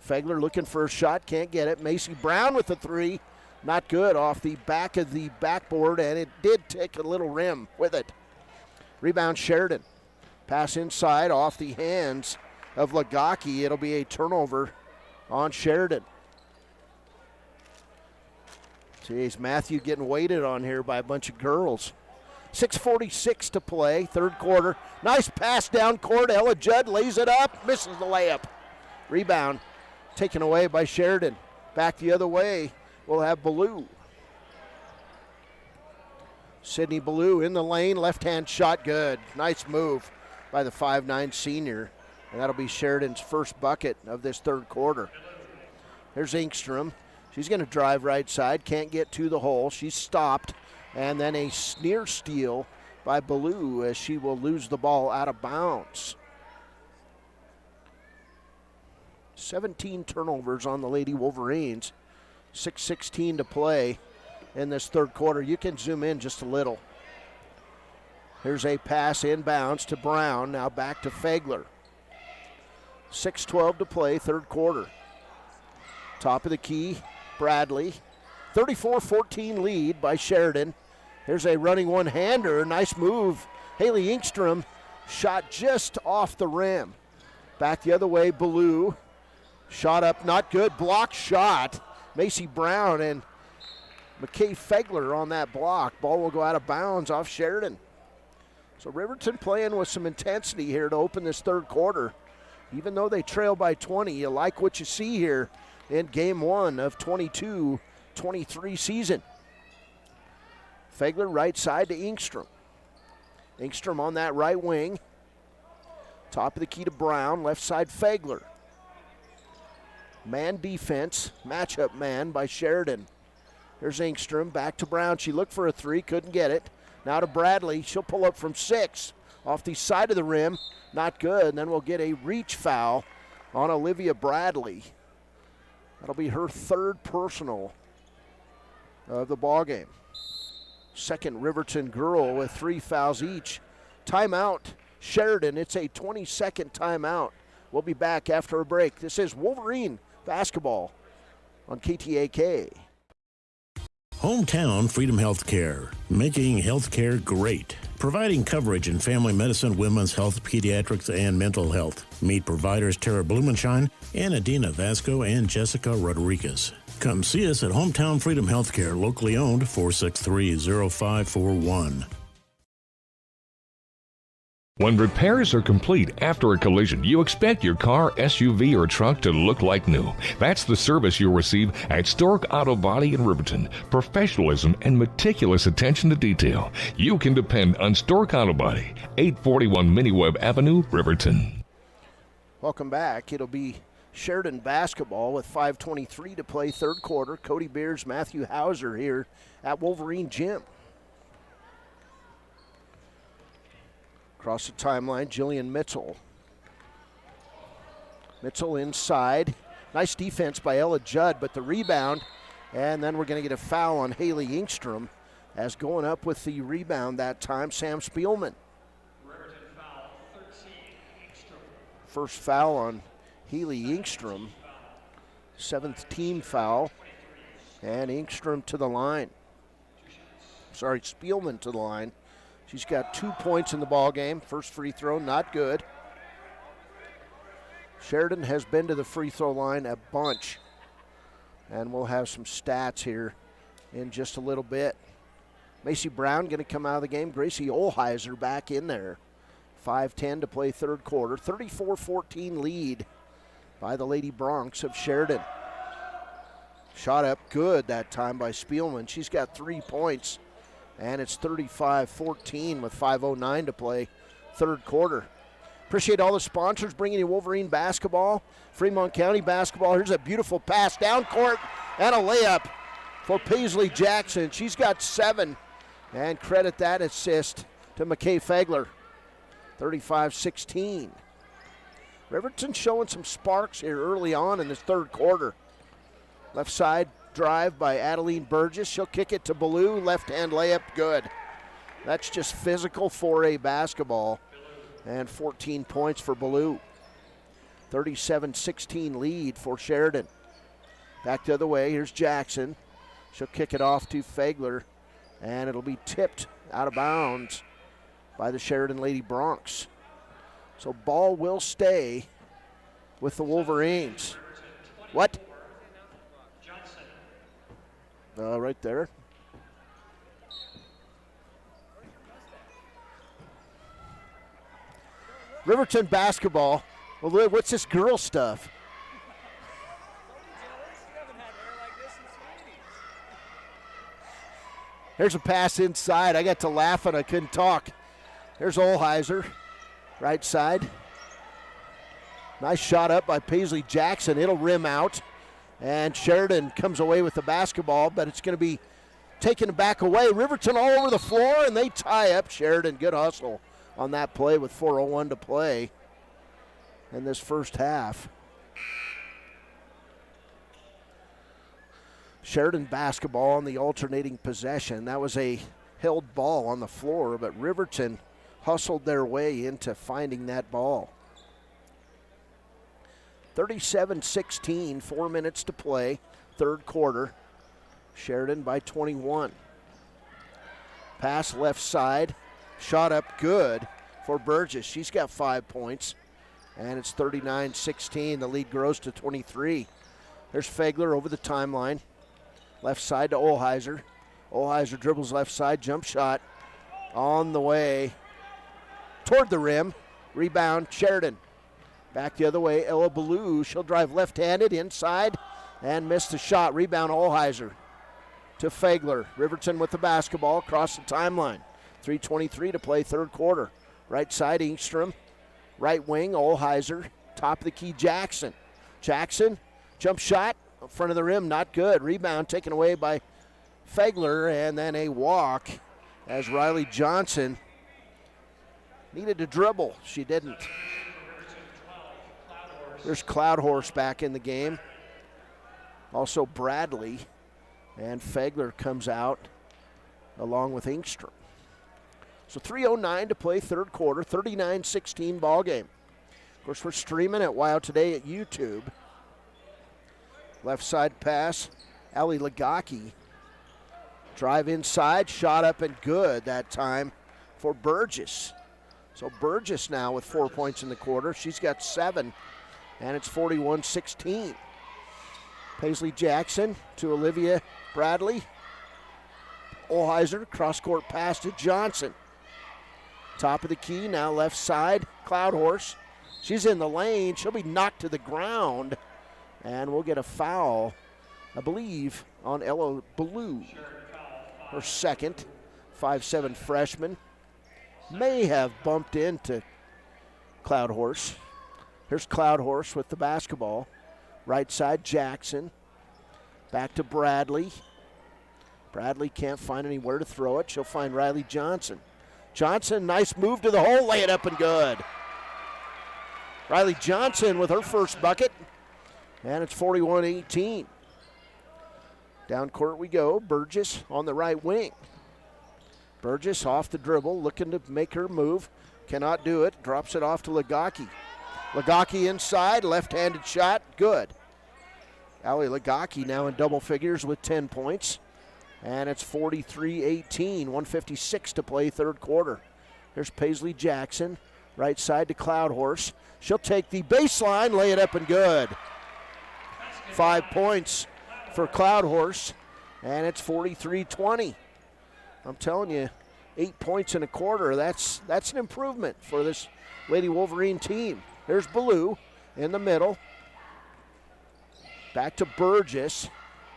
Fegler looking for a shot, can't get it. Macy Brown with the 3. Not good, off the back of the backboard, and it did tick a little rim with it. Rebound Sheridan. Pass inside off the hands of Lagaki. It'll be a turnover on Sheridan. Jeez, Matthew getting waited on here by a bunch of girls. 6:46 to play, third quarter. Nice pass down court. Ella Judd lays it up, misses the layup. Rebound taken away by Sheridan. Back the other way. We'll have Ballou. Sydney Ballou in the lane, left-hand shot good. Nice move by the 5'9" senior. And that'll be Sheridan's first bucket of this third quarter. There's Inkstrom. She's going to drive right side, can't get to the hole. She's stopped. And then a near steal by Ballou as she will lose the ball out of bounds. 17 turnovers on the Lady Wolverines. 6:16 to play in this third quarter. You can zoom in just a little. Here's a pass inbounds to Brown. Now back to Fegler. 6:12 to play, third quarter. Top of the key, Bradley. 34-14 lead by Sheridan. Here's a running one-hander. Nice move. Haley Inkstrom shot just off the rim. Back the other way, Ballou. Shot up, not good. Block shot. Macy Brown and McKay Fegler on that block. Ball will go out of bounds off Sheridan. So Riverton playing with some intensity here to open this third quarter. Even though they trail by 20, you like what you see here in game 1 of 22-23 season. Fegler right side to Inkstrom. Inkstrom on that right wing. Top of the key to Brown, left side Fegler. Man defense, matchup man by Sheridan. Here's Inkstrom, back to Brown. She looked for a 3, couldn't get it. Now to Bradley, she'll pull up from 6. Off the side of the rim, not good. And then we'll get a reach foul on Olivia Bradley. That'll be her third personal of the ballgame. Second Riverton girl with 3 fouls each. Timeout, Sheridan. It's a 20-second timeout. We'll be back after a break. This is Wolverine basketball on KTAK. Hometown Freedom Healthcare, making healthcare great. Providing coverage in family medicine, women's health, pediatrics, and mental health. Meet providers Tara Blumenshine, Adina Vasco, and Jessica Rodriguez. Come see us at Hometown Freedom Healthcare, locally owned, 463-0541. When repairs are complete after a collision, you expect your car, SUV, or truck to look like new. That's the service you'll receive at Stork Auto Body in Riverton. Professionalism and meticulous attention to detail. You can depend on Stork Auto Body, 841 Miniweb Avenue, Riverton. Welcome back. It'll be Sheridan basketball with 5:23 to play, third quarter. Cody Beers, Matthew Hauser here at Wolverine Gym. Across the timeline, Jillian Mitchell. Mitchell inside. Nice defense by Ella Judd, but the rebound, and then we're going to get a foul on Haley Inkstrom, as going up with the rebound that time, Sam Spielman. First foul on Haley Inkstrom. 7th team foul, and Inkstrom to the line. Sorry, Spielman to the line. She's got 2 points in the ball game. First free throw, not good. Sheridan has been to the free throw line a bunch, and we'll have some stats here in just a little bit. Macy Brown going to come out of the game. Gracie Olheiser back in there. 5:10 to play, third quarter. 34-14 lead by the Lady Broncs of Sheridan. Shot up good that time by Spielman. She's got 3 points. And it's 35-14 with 5:09 to play, third quarter. Appreciate all the sponsors bringing you Wolverine basketball, Fremont County basketball. Here's a beautiful pass down court and a layup for Paisley Jackson. She's got 7, and credit that assist to McKay Fegler. 35-16. Riverton showing some sparks here early on in this third quarter. Left side drive by Adeline Burgess. She'll kick it to Ballou. Left-hand layup, good. That's just physical 4A basketball. And 14 points for Ballou. 37-16 lead for Sheridan. Back the other way. Here's Jackson. She'll kick it off to Fegler. And it'll be tipped out of bounds by the Sheridan Lady Broncs. So ball will stay with the Wolverines. What? Right there. Riverton basketball. Well, what's this girl stuff? Here's a pass inside. I got to laugh and I couldn't talk. Here's Olheiser, right side. Nice shot up by Paisley Jackson. It'll rim out. And Sheridan comes away with the basketball, but it's going to be taken back away. Riverton all over the floor, and they tie up Sheridan. Good hustle on that play with 4:01 to play in this first half. Sheridan basketball on the alternating possession. That was a held ball on the floor, but Riverton hustled their way into finding that ball. 37-16, 4 minutes to play, third quarter. Sheridan by 21. Pass left side, shot up good for Burgess. She's got 5 points, and it's 39-16. The lead grows to 23. There's Fegler over the timeline. Left side to Olheiser. Olheiser dribbles left side, jump shot on the way toward the rim. Rebound, Sheridan. Back the other way, Ella Ballou. She'll drive left-handed inside and miss the shot. Rebound, Olheiser to Fegler. Riverton with the basketball across the timeline. 3:23 to play, third quarter. Right side, Inkstrom. Right wing, Olheiser. Top of the key, Jackson. Jackson, jump shot in front of the rim, not good. Rebound taken away by Fegler, and then a walk as Riley Johnson needed to dribble. She didn't. There's Cloud Horse back in the game. Also Bradley, and Fegler comes out along with Inkstrom. So 3:09 to play, third quarter, 39-16 ball game. Of course, we're streaming it Wild Today at YouTube. Left side pass, Ali Lagaki Drive inside, shot up and good that time for Burgess. So Burgess now with 4 points in the quarter. She's got 7, and it's 41-16. Paisley Jackson to Olivia Bradley. Olheiser, cross-court pass to Johnson. Top of the key, now left side, Cloud Horse. She's in the lane. She'll be knocked to the ground, and we'll get a foul, I believe, on Ella Blue. Her second, 5'7" freshman. May have bumped into Cloud Horse. Here's Cloud Horse with the basketball. Right side, Jackson. Back to Bradley. Bradley can't find anywhere to throw it. She'll find Riley Johnson. Johnson, nice move to the hole, lay it up and good. Riley Johnson with her first bucket, and it's 41-18. Down court we go. Burgess on the right wing. Burgess off the dribble, looking to make her move. Cannot do it. Drops it off to Lagaki. Lagaki inside, left-handed shot, good. Allie Lagaki now in double figures with 10 points. And it's 43-18, 1:56 to play third quarter. Here's Paisley Jackson, right side to Cloud Horse. She'll take the baseline, lay it up and good. 5 points for Cloud Horse, and it's 43-20. I'm telling you, 8 points in a quarter, that's an improvement for this Lady Wolverine team. There's Ballou in the middle. Back to Burgess.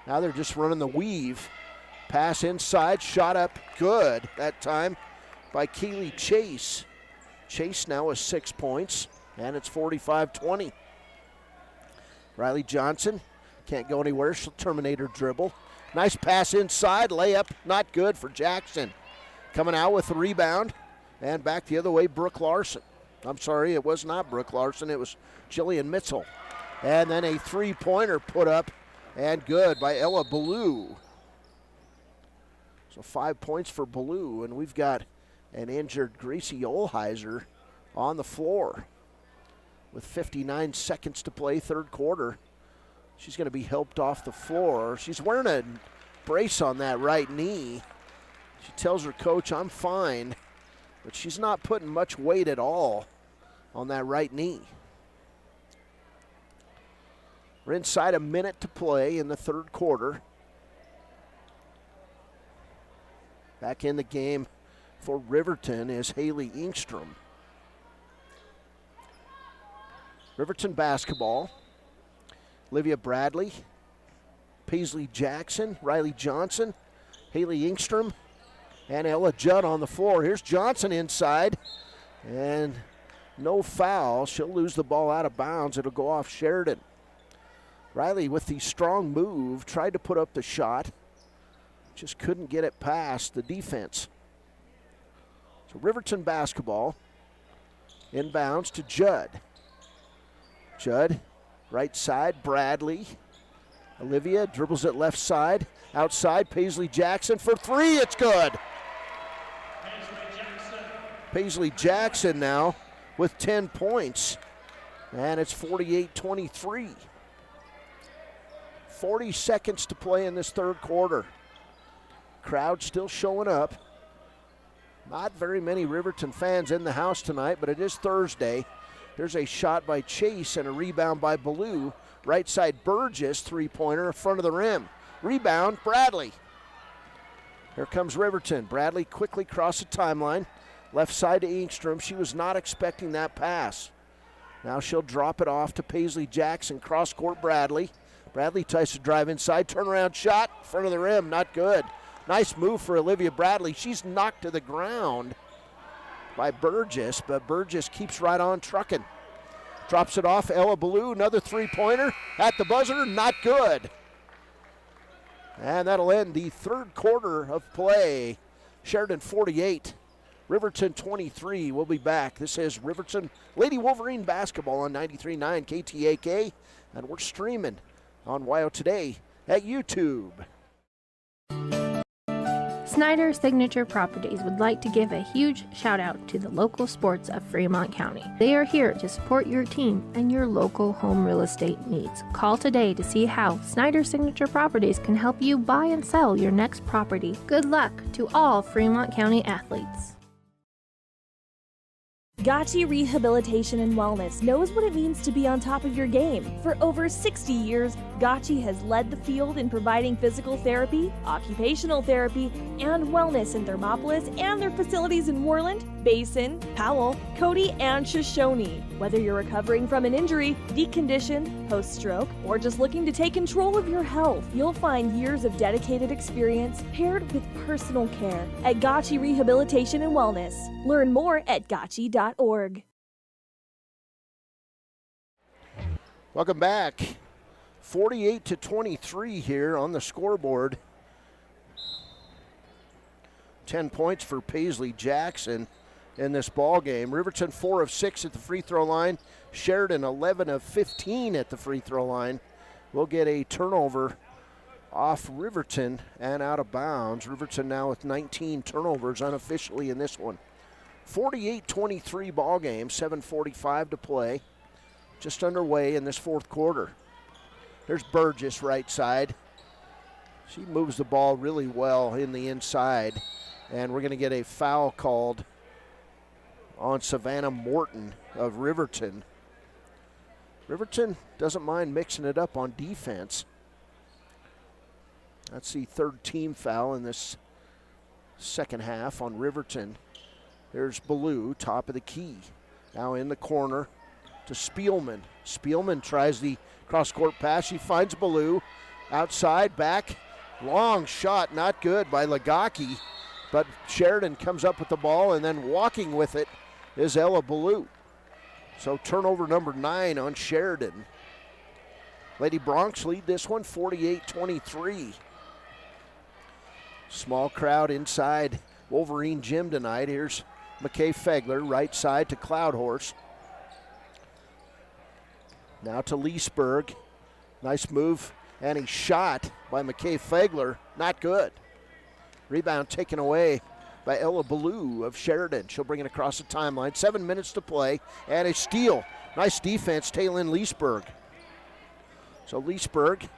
Now they're just running the weave. Pass inside, shot up, good that time by Keely Chase. Chase now with 6 points, and it's 45-20. Riley Johnson can't go anywhere. She'll terminate her dribble. Nice pass inside, layup, not good for Jackson. Coming out with the rebound, and back the other way, Brooke Larson. I'm sorry, it was not Brooke Larson, it was Jillian Mitchell. And then a three-pointer put up, and good by Ella Ballou. So 5 points for Ballou, and we've got an injured Gracie Olheiser on the floor with 59 seconds to play third quarter. She's going to be helped off the floor. She's wearing a brace on that right knee. She tells her coach, I'm fine, but she's not putting much weight at all on that right knee. We're inside a minute to play in the third quarter. Back in the game for Riverton is Haley Engstrom. Riverton basketball. Olivia Bradley, Paisley Jackson, Riley Johnson, Haley Engstrom, and Ella Judd on the floor. Here's Johnson inside, and no foul. She'll lose the ball out of bounds. It'll go off Sheridan. Riley with the strong move, tried to put up the shot. Just couldn't get it past the defense. So Riverton basketball. Inbounds to Judd. Judd, right side, Bradley. Olivia dribbles it left side. Outside, Paisley Jackson for three. It's good. Paisley Jackson now with 10 points. And it's 48-23. 40 seconds to play in this third quarter. Crowd still showing up. Not very many Riverton fans in the house tonight, but it is Thursday. There's a shot by Chase and a rebound by Ballou. Right side Burgess, three-pointer in front of the rim. Rebound, Bradley. Here comes Riverton. Bradley quickly across the timeline. Left side to Engstrom. She was not expecting that pass. Now she'll drop it off to Paisley Jackson. Cross-court Bradley. Bradley tries to drive inside. Turnaround shot, front of the rim, not good. Nice move for Olivia Bradley. She's knocked to the ground by Burgess, but Burgess keeps right on trucking. Drops it off, Ella Ballou, another three-pointer at the buzzer, not good. And that'll end the third quarter of play. Sheridan 48, Riverton 23. We'll be back. This is Riverton Lady Wolverine basketball on 93.9 KTAK, and we're streaming on WYO Today at YouTube. Snyder Signature Properties would like to give a huge shout out to the local sports of Fremont County. They are here to support your team and your local home real estate needs. Call today to see how Snyder Signature Properties can help you buy and sell your next property. Good luck to all Fremont County athletes. Gotchi Rehabilitation and Wellness knows what it means to be on top of your game. For over 60 years, Gotchi has led the field in providing physical therapy, occupational therapy, and wellness in Thermopolis and their facilities in Worland, Basin, Powell, Cody, and Shoshone. Whether you're recovering from an injury, deconditioned, post-stroke, or just looking to take control of your health, you'll find years of dedicated experience paired with personal care at Gotchi Rehabilitation and Wellness. Learn more at gotchi.org. Welcome back. 48-23 here on the scoreboard. 10 points for Paisley Jackson in this ball game. Riverton 4 of 6 at the free throw line. Sheridan 11 of 15 at the free throw line. We'll get a turnover off Riverton and out of bounds. Riverton now with 19 turnovers unofficially in this one. 48-23 ball game, 7:45 to play. Just underway in this fourth quarter. There's Burgess right side. She moves the ball really well in the inside. And we're going to get a foul called on Savannah Morton of Riverton. Riverton doesn't mind mixing it up on defense. That's the third team foul in this second half on Riverton. There's Ballou, top of the key. Now in the corner to Spielman. Spielman tries the cross-court pass. She finds Ballou. Outside, back. Long shot, not good by Lagaki. But Sheridan comes up with the ball, and then walking with it is Ella Ballou. So turnover number 9 on Sheridan. Lady Bronx lead this one 48-23. Small crowd inside Wolverine Gym tonight. Here's McKay Fegler, right side to Cloudhorse. Now to Leesburg. Nice move and a shot by McKay Fegler. Not good. Rebound taken away by Ella Ballou of Sheridan. She'll bring it across the timeline. 7 minutes to play and a steal. Nice defense, Taylin Leesburg. So Leesburg,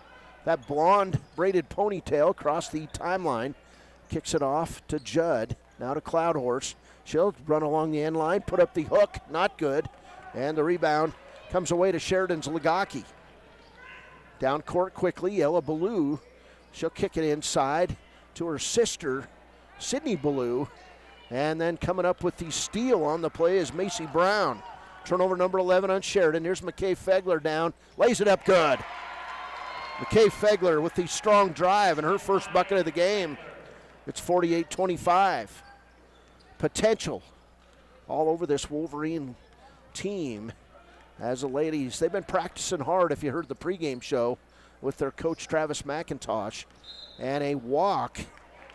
that blonde braided ponytail across the timeline, kicks it off to Judd. Now to Cloudhorse. She'll run along the end line, put up the hook, not good. And the rebound comes away to Sheridan's Lagaki. Down court quickly, Ella Ballou. She'll kick it inside to her sister, Sydney Ballou. And then coming up with the steal on the play is Macy Brown. Turnover number 11 on Sheridan. Here's McKay Fegler down, lays it up good. McKay Fegler with the strong drive and her first bucket of the game. It's 48-25. Potential all over this Wolverine team as the ladies, they've been practicing hard if you heard the pregame show with their coach Travis McIntosh. And a walk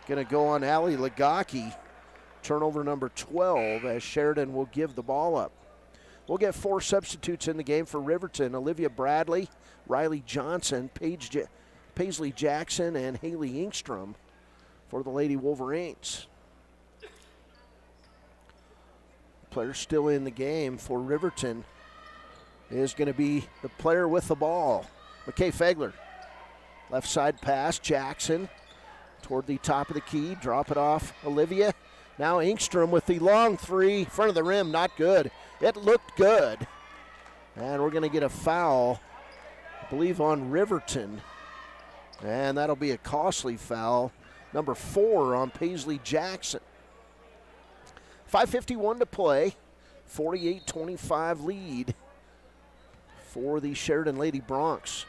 going to go on Allie Lagaki. Turnover number 12 as Sheridan will give the ball up. We'll get 4 substitutes in the game for Riverton. Olivia Bradley, Riley Johnson, Paisley Jackson, and Haley Ingstrom for the Lady Wolverines. Player still in the game for Riverton is going to be the player with the ball. McKay Fegler. Left side pass, Jackson toward the top of the key. Drop it off, Olivia. Now Ingstrom with the long three. Front of the rim, not good. It looked good. And we're going to get a foul, I believe, on Riverton. And that'll be a costly foul. Number 4 on Paisley Jackson. 5:51 to play. 48-25 lead for the Sheridan Lady Bronx.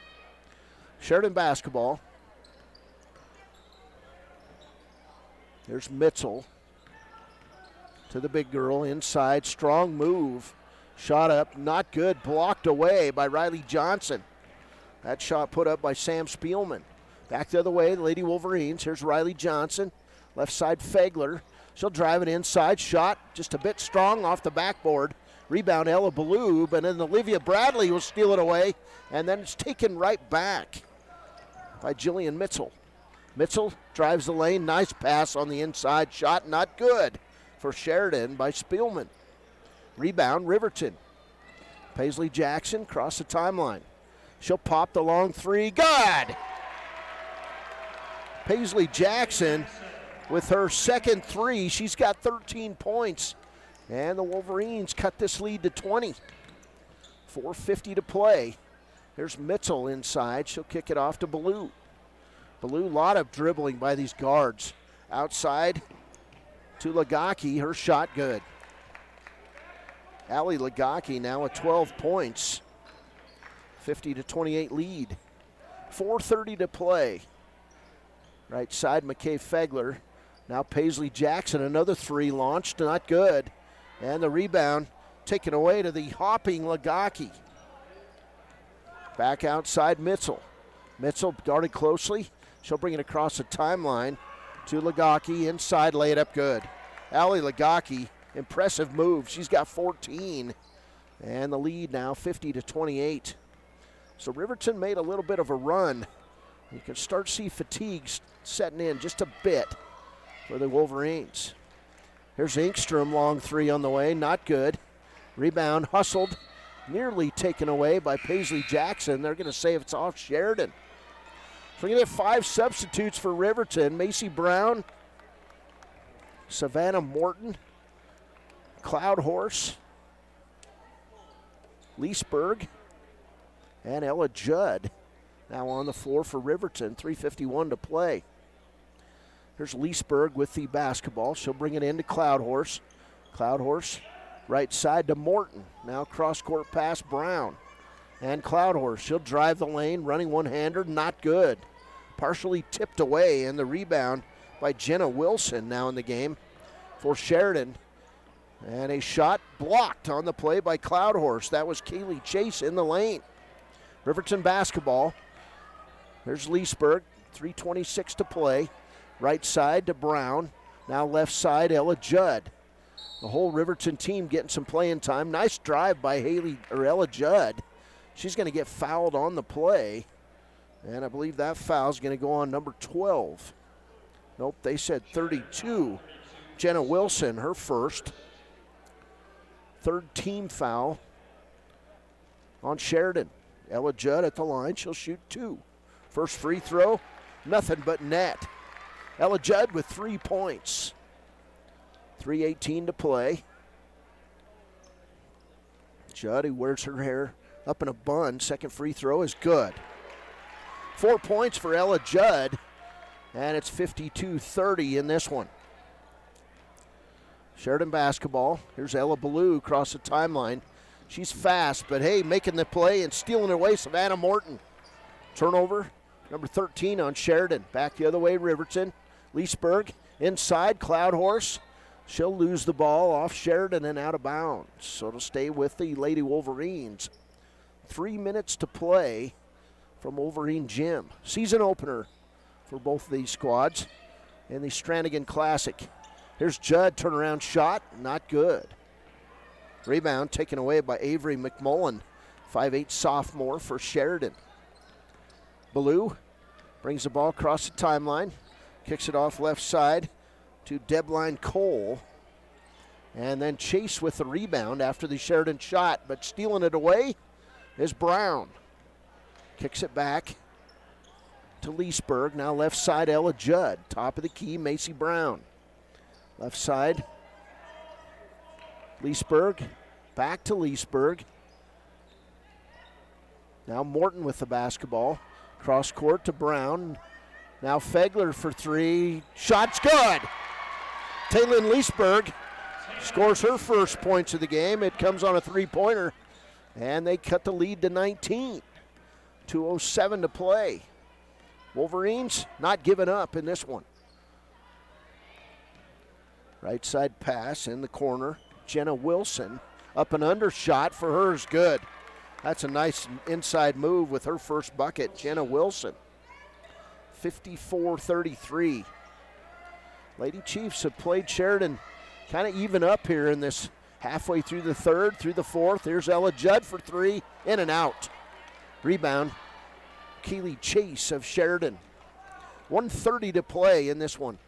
Sheridan basketball. There's Mitchell to the big girl inside. Strong move. Shot up, not good. Blocked away by Riley Johnson. That shot put up by Sam Spielman. Back the other way, the Lady Wolverines. Here's Riley Johnson. Left side, Fegler. She'll drive it inside. Shot just a bit strong off the backboard. Rebound, Ella Ballou, but then Olivia Bradley will steal it away, and then it's taken right back by Jillian Mitchell. Mitchell drives the lane. Nice pass on the inside. Shot not good for Sheridan by Spielman. Rebound, Riverton. Paisley Jackson across the timeline. She'll pop the long three. Good! Paisley Jackson with her second three. She's got 13 points. And the Wolverines cut this lead to 20. 4:50 to play. Here's Mitchell inside. She'll kick it off to Ballou. Ballou, a lot of dribbling by these guards. Outside to Lagaki. Her shot good. Allie Lagaki now at 12 points. 50-28 lead. 4:30 to play. Right side, McKay Fegler. Now Paisley Jackson, another three launched, not good. And the rebound taken away to the hopping Lagaki. Back outside Mitchell. Mitchell guarded closely. She'll bring it across the timeline to Lagaki. Inside, lay it up good. Allie Lagaki, impressive move. She's got 14. And the lead now 50-28. So Riverton made a little bit of a run. You can start to see fatigue setting in just a bit for the Wolverines. Here's Engstrom, long three on the way, not good. Rebound hustled, nearly taken away by Paisley Jackson. They're going to say it's off Sheridan. So we're going to have 5 substitutes for Riverton. Macy Brown, Savannah Morton, Cloud Horse, Leesburg, and Ella Judd now on the floor for Riverton. 3:51 to play. Here's Leesburg with the basketball. She'll bring it into Cloud Horse. Cloud Horse right side to Morton. Now cross-court pass Brown. And Cloud Horse, she'll drive the lane, running one-hander, not good. Partially tipped away, and the rebound by Jenna Wilson now in the game for Sheridan. And a shot blocked on the play by Cloud Horse. That was Kaylee Chase in the lane. Riverton basketball. There's Leesburg, 3:26 to play. Right side to Brown. Now left side, Ella Judd. The whole Riverton team getting some playing time. Nice drive by Ella Judd. She's going to get fouled on the play. And I believe that foul is going to go on number 12. Nope, they said 32. Jenna Wilson, her first. Third team foul on Sheridan. Ella Judd at the line. She'll shoot 2. First free throw, nothing but net. Ella Judd with 3 points. 3:18 to play. Judd, who wears her hair up in a bun. Second free throw is good. 4 points for Ella Judd, and it's 52-30 in this one. Sheridan basketball. Here's Ella Ballou across the timeline. She's fast, but hey, making the play and stealing it away, Savannah Morton. Turnover, number 13 on Sheridan. Back the other way, Riverton. Leesburg inside, Cloud Horse. She'll lose the ball off Sheridan and out of bounds. So it'll stay with the Lady Wolverines. 3 minutes to play from Wolverine Gym. Season opener for both of these squads in the Strannigan Classic. Here's Judd, turnaround shot, not good. Rebound taken away by Avery McMullen, 5'8" sophomore for Sheridan. Ballou brings the ball across the timeline, kicks it off left side to Debline Cole, and then Chase with the rebound after the Sheridan shot, but stealing it away is Brown. Kicks it back to Leesburg, now left side Ella Judd, top of the key Macy Brown. Left side, Leesburg, back to Leesburg. Now Morton with the basketball. Cross court to Brown. Now Fegler for 3. Shot's good. Taylin Leesburg scores her first points of the game. It comes on a three-pointer, and they cut the lead to 19. 2:07 to play. Wolverines not giving up in this one. Right side pass in the corner. Jenna Wilson up and under shot for her is good. That's a nice inside move with her first bucket, Jenna Wilson. 54-33. Lady Chiefs have played Sheridan kind of even up here in this halfway through the third, through the fourth. Here's Ella Judd for 3, in and out. Rebound, Keely Chase of Sheridan. 1:30 to play in this one.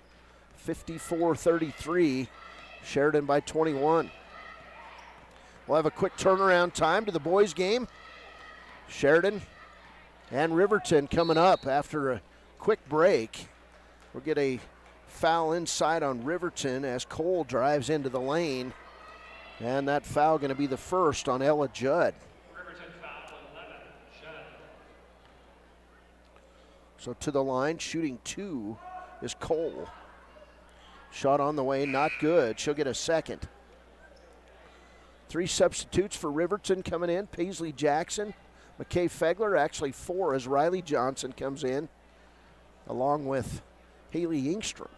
54-33, Sheridan by 21. We'll have a quick turnaround time to the boys' game. Sheridan and Riverton coming up after a quick break. We'll get a foul inside on Riverton as Cole drives into the lane. And that foul going to be the first on Ella Judd. Riverton foul 11, Judd. So to the line, shooting 2 is Cole. Shot on the way, not good. She'll get a second. 3 substitutes for Riverton coming in. Paisley Jackson, McKay Fegler, actually 4 as Riley Johnson comes in, along with Haley Ingstrom.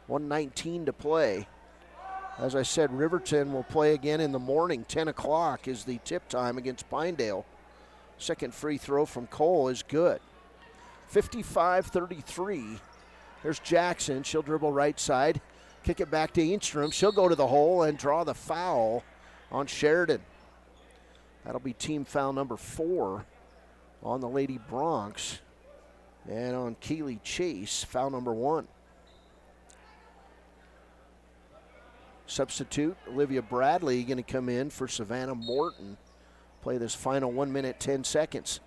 1:19 to play. As I said, Riverton will play again in the morning. 10 o'clock is the tip time against Pinedale. Second free throw from Cole is good. 55-33. There's Jackson. She'll dribble right side. Kick it back to Ingstrom. She'll go to the hole and draw the foul on Sheridan. That'll be team foul number 4 on the Lady Bronx. And on Keely Chase, foul number 1. Substitute, Olivia Bradley, going to come in for Savannah Morton. Play this final 1 minute, 10 seconds.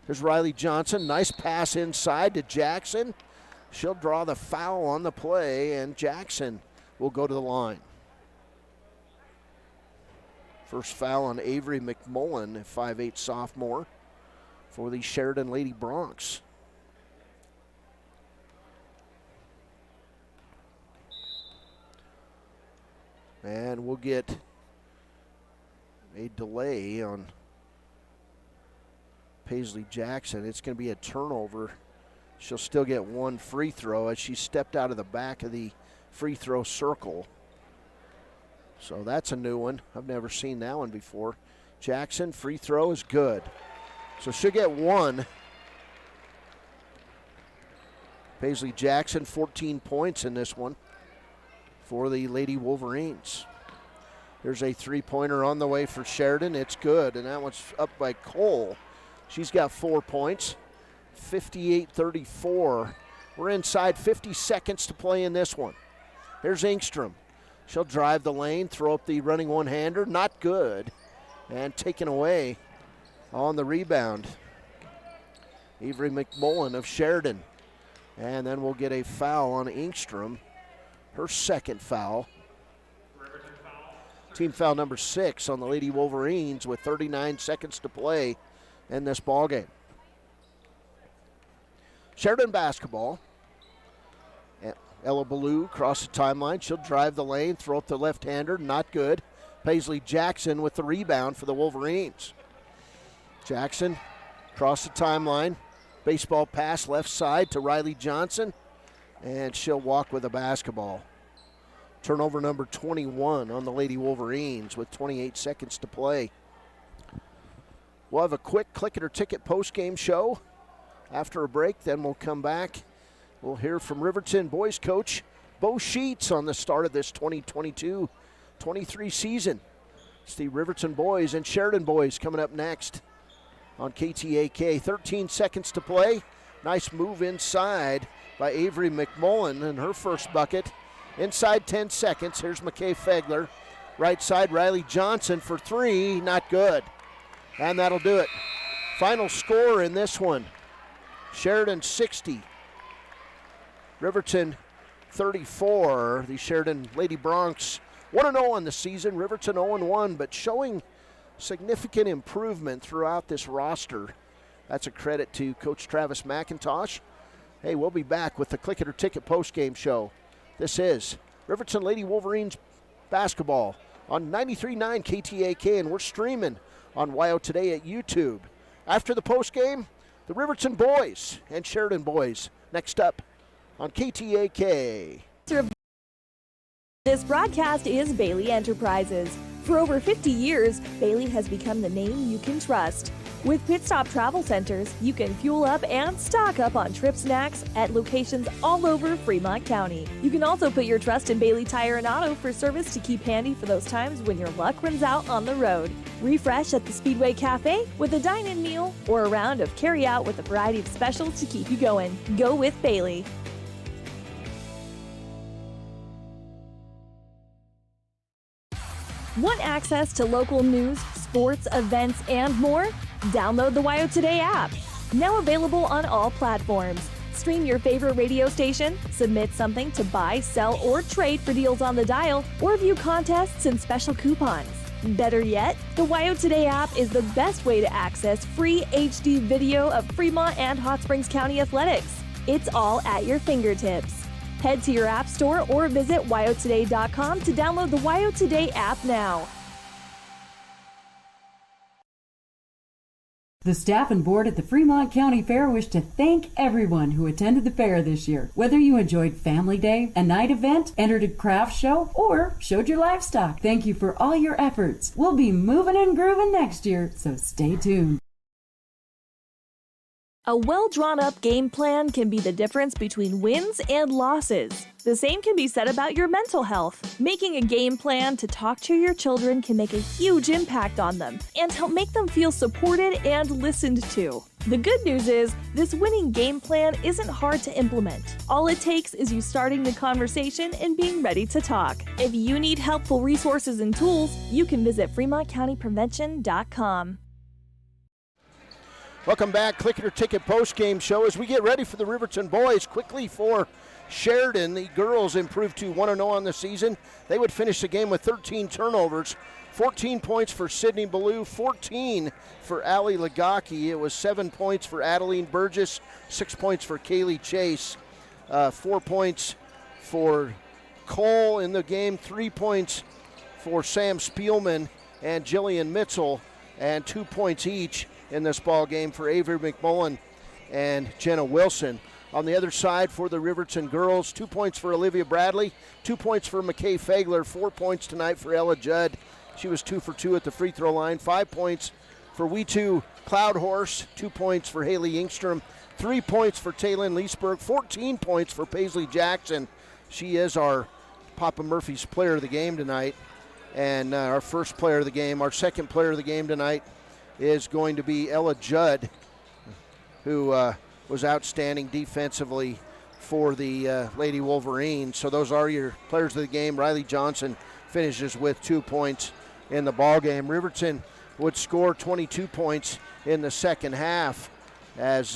There's Riley Johnson. Nice pass inside to Jackson. She'll draw the foul on the play, and Jackson will go to the line. First foul on Avery McMullen, a 5'8" sophomore, for the Sheridan Lady Bronx. And we'll get a delay on Paisley Jackson. It's going to be a turnover. She'll still get 1 free throw as she stepped out of the back of the free throw circle. So that's a new one. I've never seen that one before. Jackson, free throw is good. So she'll get 1. Paisley Jackson, 14 points in this one for the Lady Wolverines. There's a three-pointer on the way for Sheridan. It's good, and that one's up by Cole. She's got 4 points. 58-34. We're inside 50 seconds to play in this one. Here's Ingstrom. She'll drive the lane, throw up the running one-hander. Not good. And taken away on the rebound. Avery McMullen of Sheridan. And then we'll get a foul on Ingstrom. Her second foul. Team foul number 6 on the Lady Wolverines with 39 seconds to play in this ballgame. Sheridan basketball. Ella Ballou across the timeline. She'll drive the lane, throw up the left-hander. Not good. Paisley Jackson with the rebound for the Wolverines. Jackson across the timeline. Baseball pass left side to Riley Johnson. And she'll walk with the basketball. Turnover number 21 on the Lady Wolverines with 28 seconds to play. We'll have a quick click it or ticket post-game show after a break. Then we'll come back. We'll hear from Riverton boys coach Bo Sheets on the start of this 2022-23 season. It's the Riverton boys and Sheridan boys coming up next on KTAK. 13 seconds to play. Nice move inside by Avery McMullen and her first bucket. Inside 10 seconds, here's McKay Fegler. Right side, Riley Johnson for 3, not good. And that'll do it. Final score in this one, Sheridan 60, Riverton 34. The Sheridan Lady Bronx 1-0 on the season, Riverton 0-1, but showing significant improvement throughout this roster. That's a credit to Coach Travis McIntosh. Hey, we'll be back with the Click It or Ticket postgame show. This is Riverton Lady Wolverines basketball on 93.9 KTAK, and we're streaming on WYO Today at YouTube. After the postgame, the Riverton boys and Sheridan boys next up on KTAK. This broadcast is Bailey Enterprises. For over 50 years, Bailey has become the name you can trust. With Pit Stop Travel Centers, you can fuel up and stock up on trip snacks at locations all over Fremont County. You can also put your trust in Bailey Tire and Auto for service to keep handy for those times when your luck runs out on the road. Refresh at the Speedway Cafe with a dine-in meal or a round of carry-out with a variety of specials to keep you going. Go with Bailey. Want access to local news, sports, events, and more? Download the WYO Today app. Now available on all platforms. Stream your favorite radio station, submit something to buy, sell, or trade for deals on the dial, or view contests and special coupons. Better yet, the WYO Today app is the best way to access free HD video of Fremont and Hot Springs County athletics. It's all at your fingertips. Head to your app store or visit wyotoday.com to download the WYO Today app now. The staff and board at the Fremont County Fair wish to thank everyone who attended the fair this year. Whether you enjoyed Family Day, a night event, entered a craft show, or showed your livestock, thank you for all your efforts. We'll be moving and grooving next year, so stay tuned. A well-drawn-up game plan can be the difference between wins and losses. The same can be said about your mental health. Making a game plan to talk to your children can make a huge impact on them and help make them feel supported and listened to. The good news is, this winning game plan isn't hard to implement. All it takes is you starting the conversation and being ready to talk. If you need helpful resources and tools, you can visit FremontCountyPrevention.com. Welcome back, Click It or Ticket postgame show as we get ready for the Riverton boys. Quickly for Sheridan, the girls improved to 1-0 on the season. They would finish the game with 13 turnovers, 14 points for Sydney Ballou, 14 for Allie Lagaki. It was 7 points for Adeline Burgess, 6 points for Kaylee Chase, 4 points for Cole in the game, 3 points for Sam Spielman and Jillian Mitchell, and 2 points each in this ball game for Avery McMullen and Jenna Wilson. On the other side for the Riverton girls, 2 points for Olivia Bradley, 2 points for McKay Fagler, 4 points tonight for Ella Judd. She was 2 for 2 at the free throw line. 5 points for We2 Cloudhorse, 2 points for Haley Ingstrom, 3 points for Taylin Leesburg, 14 points for Paisley Jackson. She is our Papa Murphy's player of the game tonight, and our first player of the game. Our second player of the game tonight is going to be Ella Judd, who was outstanding defensively for the Lady Wolverines. So those are your players of the game. Riley Johnson finishes with 2 points in the ball game. Riverton would score 22 points in the second half as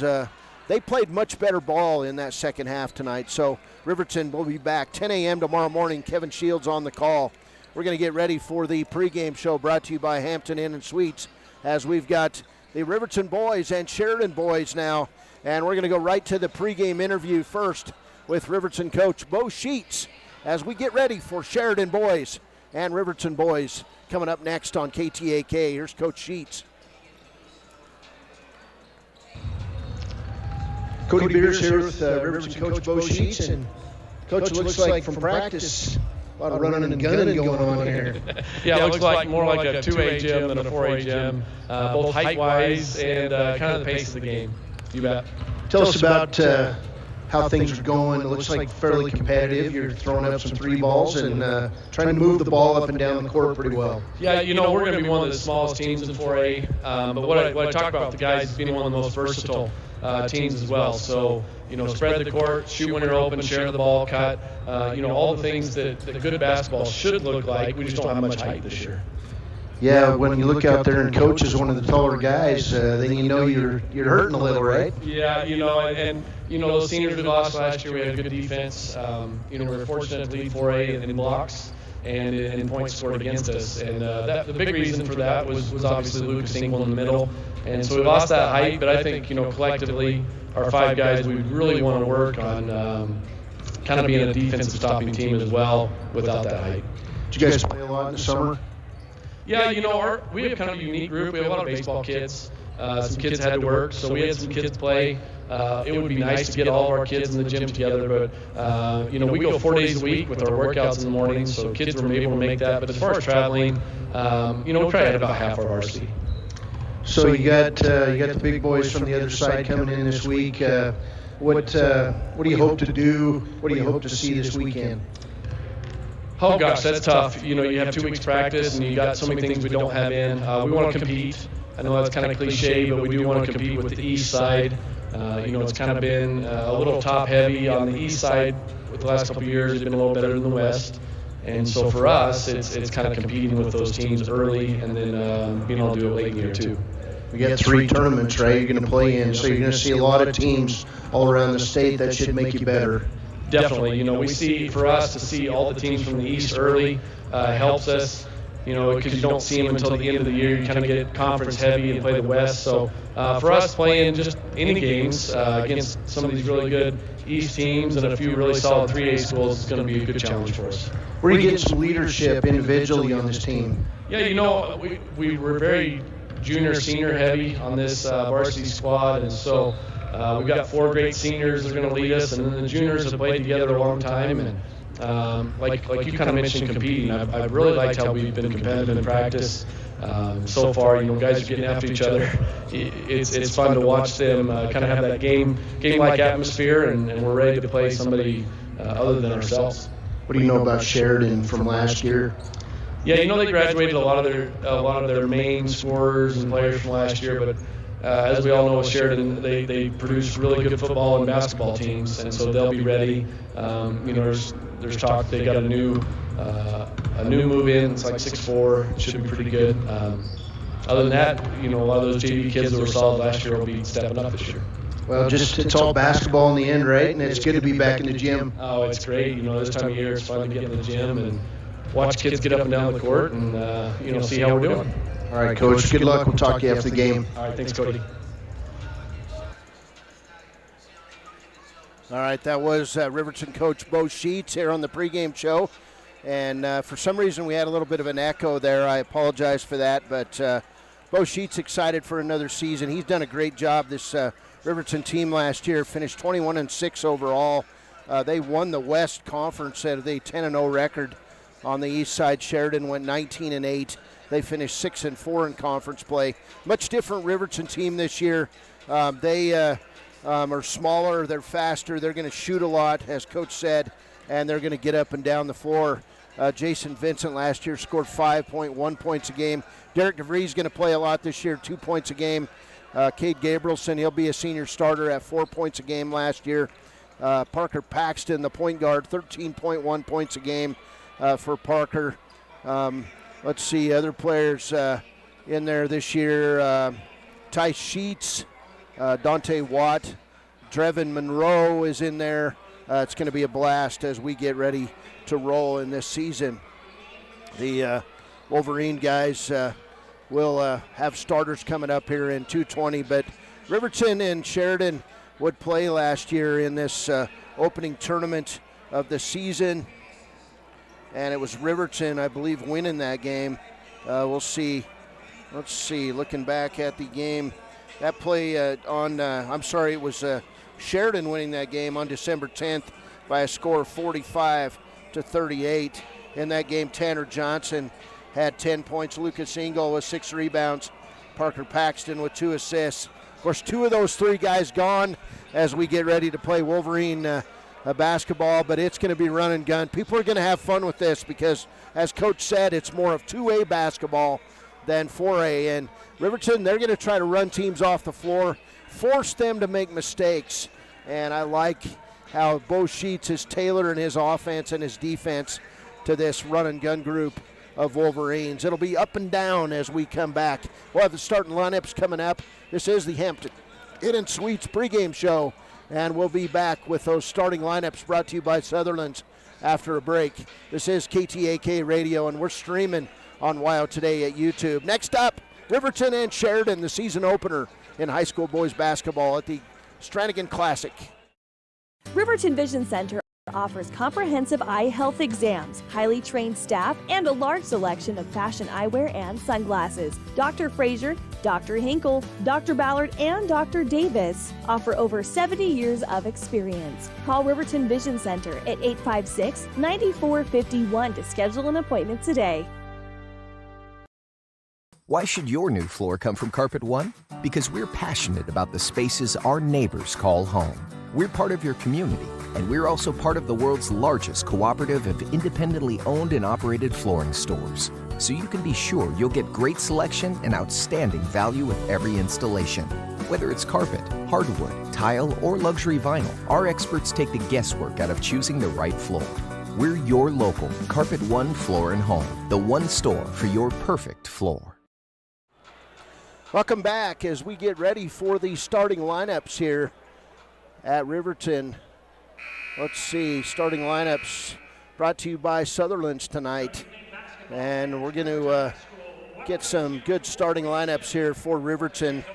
they played much better ball in that second half tonight. So Riverton will be back 10 a.m. tomorrow morning. Kevin Shields on the call. We're going to get ready for the pregame show brought to you by Hampton Inn and Suites, as we've got the Riverton boys and Sheridan boys now. And we're going to go right to the pregame interview first with Riverton coach Bo Sheets as we get ready for Sheridan boys and Riverton boys coming up next on KTAK. Here's Coach Sheets. Cody Beers here with Riverton coach Bo Sheets. And Coach, it looks like from practice, a lot of running and gunning going on here. Yeah, it looks like more like a 2A gym than a 4A gym, both height-wise and kind of the pace of the game. You bet. Tell us about how things are going. It looks like fairly competitive. You're throwing up some 3 balls and trying to move the ball up and down the court pretty well. Yeah, you know, we're going to be one of the smallest teams in 4A. But what I talk about with the guys is being one of the most versatile teams as well. So, you know, spread the court, shoot when you're open, share the ball, cut. You know, all the things that good basketball should look like. We just don't have much height this year. Yeah, when you look out there and coach is one of the taller guys, then you know you're hurting a little, right? Yeah, you know, and you know, those seniors we lost last year, we had good defense. You know, we were fortunate to lead 4A in blocks and in points scored against us. And the big reason for that was obviously Lucas Engel in the middle. And so we lost that height, but I think, you know, collectively, our 5 guys, we really want to work on kind of being a defensive stopping team as well without that height. Did you guys play a lot in the summer? Yeah, you know, we have kind of a unique group. We have a lot of baseball kids. Some kids had to work, so we had some kids play. It would be nice to get all of our kids in the gym together, but, you know, we go 4 days a week with our workouts in the morning, so kids were able to make that. But as far as traveling, you know, we probably had about half our varsity. So you got the big boys from the other side coming in this week. What do you hope to do? What do you hope to see this weekend? Oh gosh, that's tough. You have 2 weeks practice and you got so many things we don't have in. We want to compete. I know that's kind of cliche, but we do want to compete with the east side. It's kind of been a little top heavy on the east side with the last couple of years. It's been a little better than the west. And so for us, it's kind of competing with those teams early and then being able to do it late in the year too. We got 3 tournaments, right, you're going to play in, so you're going to see a lot of teams all around the state. That should make you better. Definitely. We see, for us to see all the teams from the east early helps us, because you don't see them until the end of the year. You kind of get conference heavy and play the west. So for us, playing just any games against some of these really good east teams and a few really solid 3A schools is going to be a good challenge for us. Where do you get some leadership individually on this team? Yeah, we were very junior, senior heavy on this varsity squad, and so we've got 4 great seniors that are going to lead us, and then the juniors have played together a long time. And like you kind of mentioned competing, I've really liked how we've been competitive in practice so far. Guys are getting after each other. It's fun to watch them kind of have that game-like atmosphere, and we're ready to play somebody other than ourselves. What do you know about Sheridan from last year? Yeah, they graduated a lot of their main scorers and players from last year, but as we all know with Sheridan, they produce really good football and basketball teams, and so they'll be ready. There's talk they got a new move in. It's like 6'4", it should be pretty good. Other than that, a lot of those JV kids that were solid last year will be stepping up this year. Well, it's all basketball in the end, right? And it's good to be back in the gym. Oh, it's great. This time of year, it's fun to get in the gym and watch kids get up and down the court and, see how we're doing. All right, Coach. Good luck. We'll talk to you after the game. All right, thanks, Cody. All right, that was Riverton coach Bo Sheets here on the pregame show. And for some reason, we had a little bit of an echo there. I apologize for that. But Bo Sheets excited for another season. He's done a great job. This Riverton team last year finished 21-6 overall. They won the West Conference at a 10-0 record. On the east side, Sheridan went 19-8. They finished 6-4 in conference play. Much different Riverton team this year. They are smaller, they're faster, they're going to shoot a lot, as Coach said, and they're going to get up and down the floor. Jason Vincent last year scored 5.1 points a game. Derek DeVries is going to play a lot this year, 2 points a game. Cade Gabrielson, he'll be a senior starter at 4 points a game last year. Parker Paxton, the point guard, 13.1 points a game for Parker. Let's see, other players in there this year. Ty Sheets, Dante Watt, Drevin Monroe is in there. It's going to be a blast as we get ready to roll in this season. The Wolverine guys will have starters coming up here in 220, but Riverton and Sheridan would play last year in this opening tournament of the season, and it was Riverton, I believe, winning that game. We'll see. Let's see, looking back at the game, that play it was Sheridan winning that game on December 10th by a score of 45-38. In that game, Tanner Johnson had 10 points. Lucas Engel with 6 rebounds. Parker Paxton with 2 assists. Of course, 2 of those 3 guys gone as we get ready to play Wolverine basketball, but it's going to be run and gun. People are going to have fun with this because, as Coach said, it's more of 2A basketball than 4A. And Riverton, they're going to try to run teams off the floor, force them to make mistakes. And I like how Bo Sheets is tailoring his offense and his defense to this run and gun group of Wolverines. It'll be up and down as we come back. We'll have the starting lineups coming up. This is the Hampton Inn & Suites pregame show, and we'll be back with those starting lineups brought to you by Sutherland's after a break. This is KTAK Radio, and we're streaming on WIO Today at YouTube. Next up, Riverton and Sheridan, the season opener in high school boys basketball at the Strannigan Classic. Riverton Vision Center offers comprehensive eye health exams, highly trained staff, and a large selection of fashion eyewear and sunglasses. Dr. Frazier, Dr. Hinkle, Dr. Ballard, and Dr. Davis offer over 70 years of experience. Call Riverton Vision Center at 856-9451 to schedule an appointment today. Why should your new floor come from Carpet One? Because we're passionate about the spaces our neighbors call home. We're part of your community, and we're also part of the world's largest cooperative of independently owned and operated flooring stores. So you can be sure you'll get great selection and outstanding value with every installation. Whether it's carpet, hardwood, tile, or luxury vinyl, our experts take the guesswork out of choosing the right floor. We're your local Carpet One Floor and Home, the one store for your perfect floor. Welcome back as we get ready for the starting lineups here at Riverton. Let's see, starting lineups brought to you by Sutherland's tonight. And we're going to get some good starting lineups here for Riverton.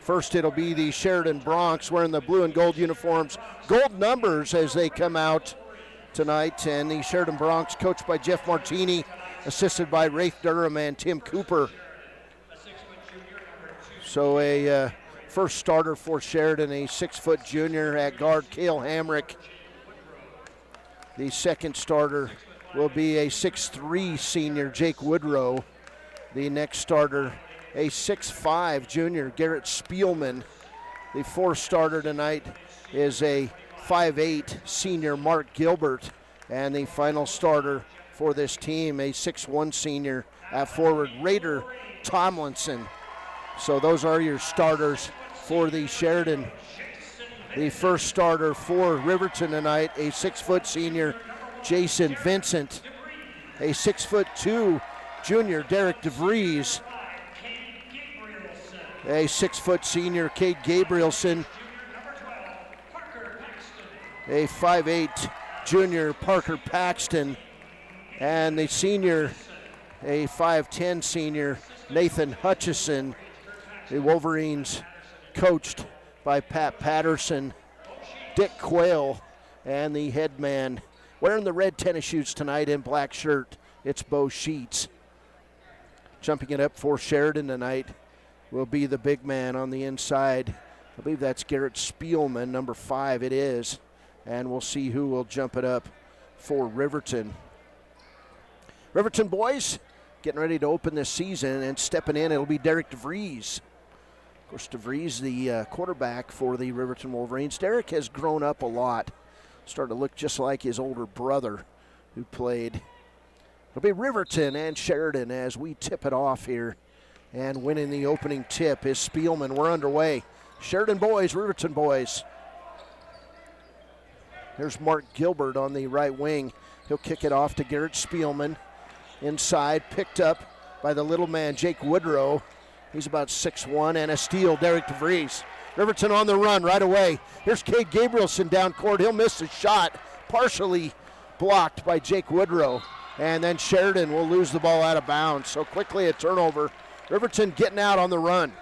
First, it'll be the Sheridan Broncs wearing the blue and gold uniforms, gold numbers as they come out tonight. And the Sheridan Broncs coached by Jeff Martini, assisted by Rafe Durham and Tim Cooper. So a first starter for Sheridan, a 6-foot junior at guard, Cale Hamrick. The second starter will be a 6'3" senior, Jake Woodrow. The next starter, a 6'5" junior, Garrett Spielman. The fourth starter tonight is a 5'8" senior, Mark Gilbert. And the final starter for this team, a 6'1" senior at forward, Raider Tomlinson. So those are your starters for the Sheridan. The first starter for Riverton tonight, a 6-foot senior, Jason Vincent. A 6'2" junior, Derek DeVries. A 6-foot senior, Cade Gabrielson. A 5'8" junior, Parker Paxton. And the senior, a 5'10" senior, Nathan Hutchison. The Wolverines coached by Pat Patterson, Dick Quayle, and the head man wearing the red tennis shoes tonight in black shirt. It's Bo Sheets. Jumping it up for Sheridan tonight will be the big man on the inside. I believe that's Garrett Spielman, number 5 it is. And we'll see who will jump it up for Riverton. Riverton boys getting ready to open this season, and stepping in, it'll be Derek DeVries. Of course, DeVries, the quarterback for the Riverton Wolverines. Derek has grown up a lot. Started to look just like his older brother who played. It'll be Riverton and Sheridan as we tip it off here. And winning the opening tip is Spielman. We're underway. Sheridan boys, Riverton boys. There's Mark Gilbert on the right wing. He'll kick it off to Garrett Spielman. Inside, picked up by the little man, Jake Woodrow. He's about 6'1", and a steal, Derek DeVries. Riverton on the run right away. Here's Cade Gabrielson down court. He'll miss the shot, partially blocked by Jake Woodrow. And then Sheridan will lose the ball out of bounds. So quickly a turnover. Riverton getting out on the run.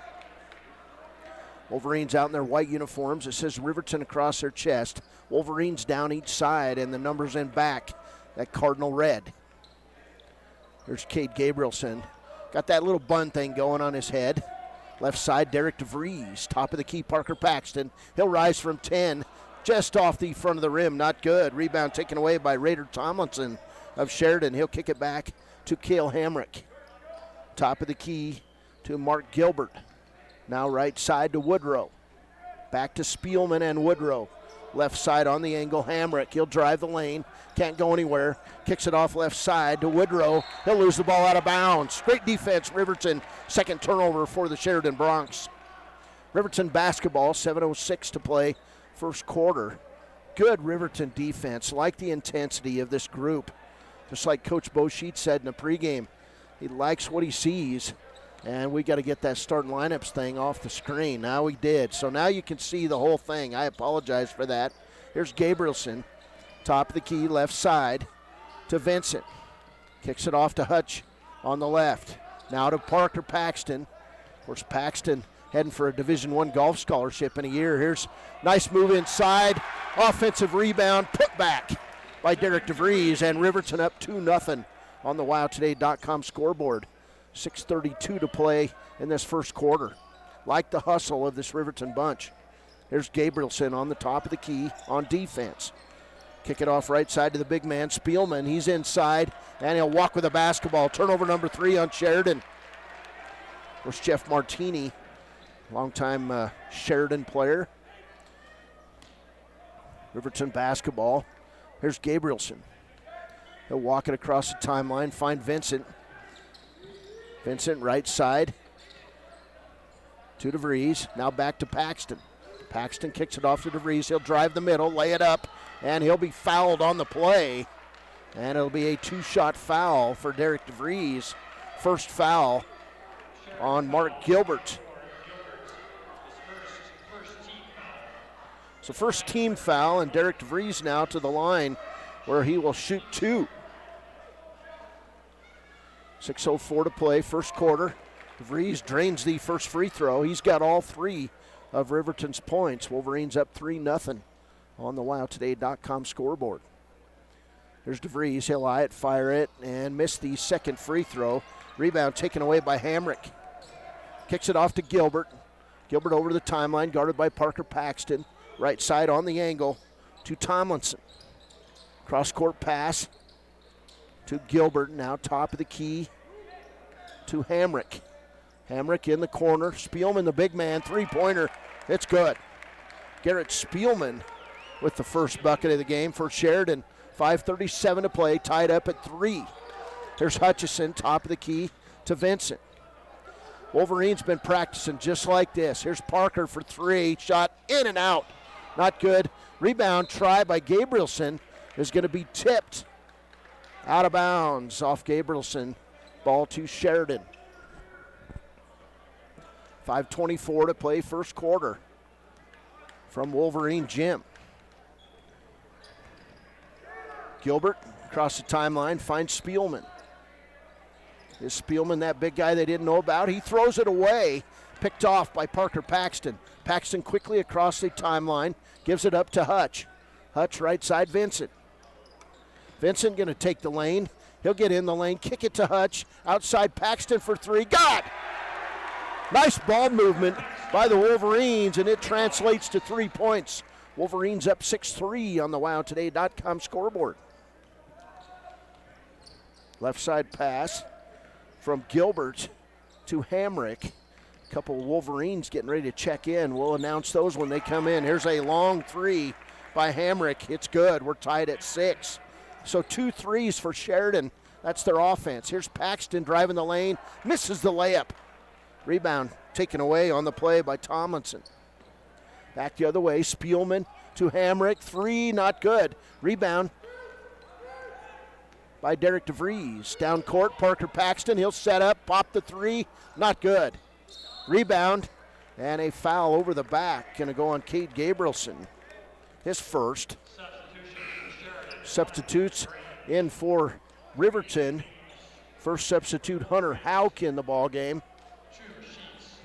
Wolverines out in their white uniforms. It says Riverton across their chest. Wolverines down each side, and the numbers in back, that cardinal red. There's Cade Gabrielson. Got that little bun thing going on his head. Left side, Derek DeVries. Top of the key, Parker Paxton. He'll rise from 10, just off the front of the rim. Not good. Rebound taken away by Raider Tomlinson of Sheridan. He'll kick it back to Cale Hamrick. Top of the key to Mark Gilbert. Now right side to Woodrow. Back to Spielman and Woodrow. Left side on the angle, Hamrick. He'll drive the lane. Can't go anywhere. Kicks it off left side to Woodrow. He'll lose the ball out of bounds. Great defense, Riverton. Second turnover for the Sheridan Broncs. Riverton basketball, 7:06 to play, first quarter. Good Riverton defense. Like the intensity of this group. Just like Coach Bo Sheets said in the pregame. He likes what he sees. And we got to get that starting lineups thing off the screen. Now we did. So now you can see the whole thing. I apologize for that. Here's Gabrielson. Top of the key, left side to Vincent. Kicks it off to Hutch on the left. Now to Parker Paxton. Of course, Paxton heading for a Division I golf scholarship in a year. Here's nice move inside. Offensive rebound, put back by Derek DeVries, and Riverton up 2-0 on the WildToday.com scoreboard. 6:32 to play in this first quarter. Like the hustle of this Riverton bunch. Here's Gabrielson on the top of the key on defense. Kick it off right side to the big man, Spielman. He's inside, and he'll walk with the basketball. Turnover number 3 on Sheridan. Of course, Jeff Martini, longtime Sheridan player. Riverton basketball. Here's Gabrielson. He'll walk it across the timeline, find Vincent. Vincent right side to DeVries. Now back to Paxton. Paxton kicks it off to DeVries. He'll drive the middle, lay it up, and he'll be fouled on the play. And it'll be a 2-shot foul for Derek DeVries. First foul on Mark Gilbert. So first team foul, and Derek DeVries now to the line where he will shoot 2. 6:04 to play, first quarter. DeVries drains the first free throw. He's got all 3 of Riverton's points. Wolverines up 3-0 on the WowToday.com scoreboard. Here's DeVries. He'll eye it, fire it, and miss the second free throw. Rebound taken away by Hamrick. Kicks it off to Gilbert. Gilbert over the timeline, guarded by Parker Paxton. Right side on the angle to Tomlinson. Cross-court pass to Gilbert. Now top of the key to Hamrick. Hamrick in the corner. Spielman, the big man, three-pointer. It's good. Garrett Spielman with the first bucket of the game for Sheridan. 5:37 to play, tied up at 3. Here's Hutchison, top of the key to Vincent. Wolverines been practicing just like this. Here's Parker for 3. Shot in and out. Not good. Rebound try by Gabrielson is going to be tipped out of bounds off Gabrielson. Ball to Sheridan. 5:24 to play, first quarter from Wolverine Gym. Gilbert across the timeline finds Spielman. Is Spielman that big guy they didn't know about? He throws it away, picked off by Parker Paxton. Paxton quickly across the timeline, gives it up to Hutch. Hutch right side, Vincent. Vincent going to take the lane. He'll get in the lane, kick it to Hutch. Outside Paxton for 3. Got! Nice ball movement by the Wolverines, and it translates to 3 points. Wolverines up 6-3 on the WowToday.com scoreboard. Left side pass from Gilbert to Hamrick. A couple of Wolverines getting ready to check in. We'll announce those when they come in. Here's a long 3 by Hamrick. It's good. We're tied at 6. So 2 threes for Sheridan. That's their offense. Here's Paxton driving the lane. Misses the layup. Rebound taken away on the play by Tomlinson. Back the other way. Spielman to Hamrick. 3, not good. Rebound by Derek DeVries. Down court, Parker Paxton. He'll set up, pop the 3. Not good. Rebound and a foul over the back. Going to go on Cade Gabrielson. His first. Substitutes in for Riverton. First substitute, Hunter Hauk in the ball game.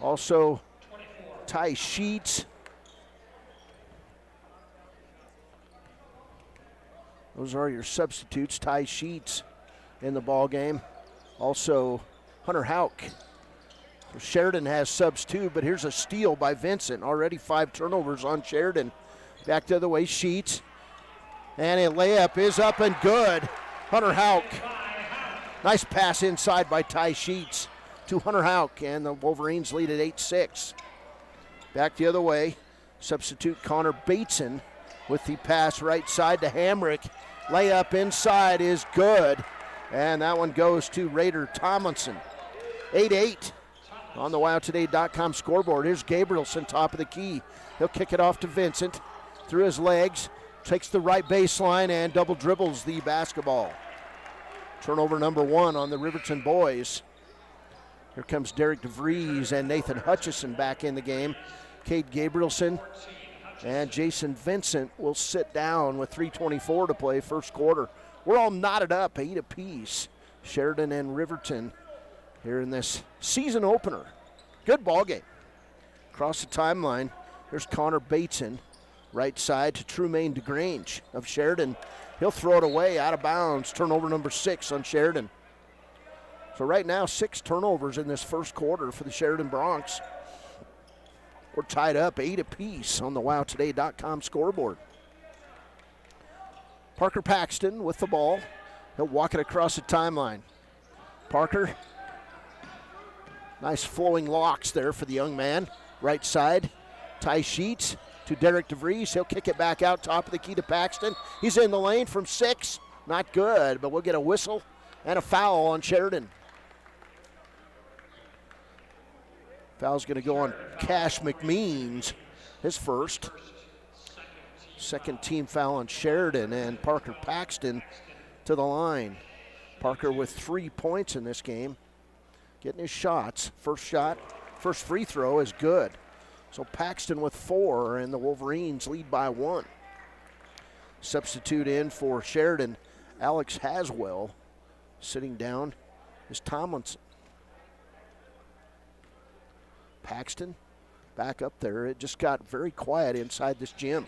Also, Ty Sheets. Those are your substitutes. Ty Sheets in the ball game. Also, Hunter Hauk. Sheridan has subs too, but here's a steal by Vincent. Already 5 turnovers on Sheridan. Back the other way, Sheets. And a layup is up and good. Hunter Hauk. Nice pass inside by Ty Sheets to Hunter Hauk, and the Wolverines lead at 8-6. Back the other way, substitute Connor Bateson with the pass right side to Hamrick. Layup inside is good, and that one goes to Raider Tomlinson. 8-8 on the WowToday.com scoreboard. Here's Gabrielson, top of the key. He'll kick it off to Vincent through his legs, takes the right baseline and double dribbles the basketball. Turnover number 1 on the Riverton boys. Here comes Derek DeVries and Nathan Hutchison back in the game. Cade Gabrielson and Jason Vincent will sit down with 3:24 to play, first quarter. We're all knotted up, 8 apiece. Sheridan and Riverton here in this season opener. Good ball game. Across the timeline, there's Connor Bateson. Right side to Trumaine DeGrange of Sheridan. He'll throw it away, out of bounds. Turnover number 6 on Sheridan. So right now, 6 turnovers in this first quarter for the Sheridan Broncs. We're tied up 8 apiece on the WowToday.com scoreboard. Parker Paxton with the ball. He'll walk it across the timeline. Parker, nice flowing locks there for the young man. Right side, Ty Sheets to Derek DeVries. He'll kick it back out top of the key to Paxton. He's in the lane from 6. Not good, but we'll get a whistle and a foul on Sheridan. Foul's going to go on Cash McMeans, his first. Second team foul on Sheridan, and Parker Paxton to the line. Parker with 3 points in this game, getting his shots. First shot, first free throw is good. So Paxton with 4, and the Wolverines lead by 1. Substitute in for Sheridan, Alex Haswell. Sitting down is Tomlinson. Paxton back up there. It just got very quiet inside this gym.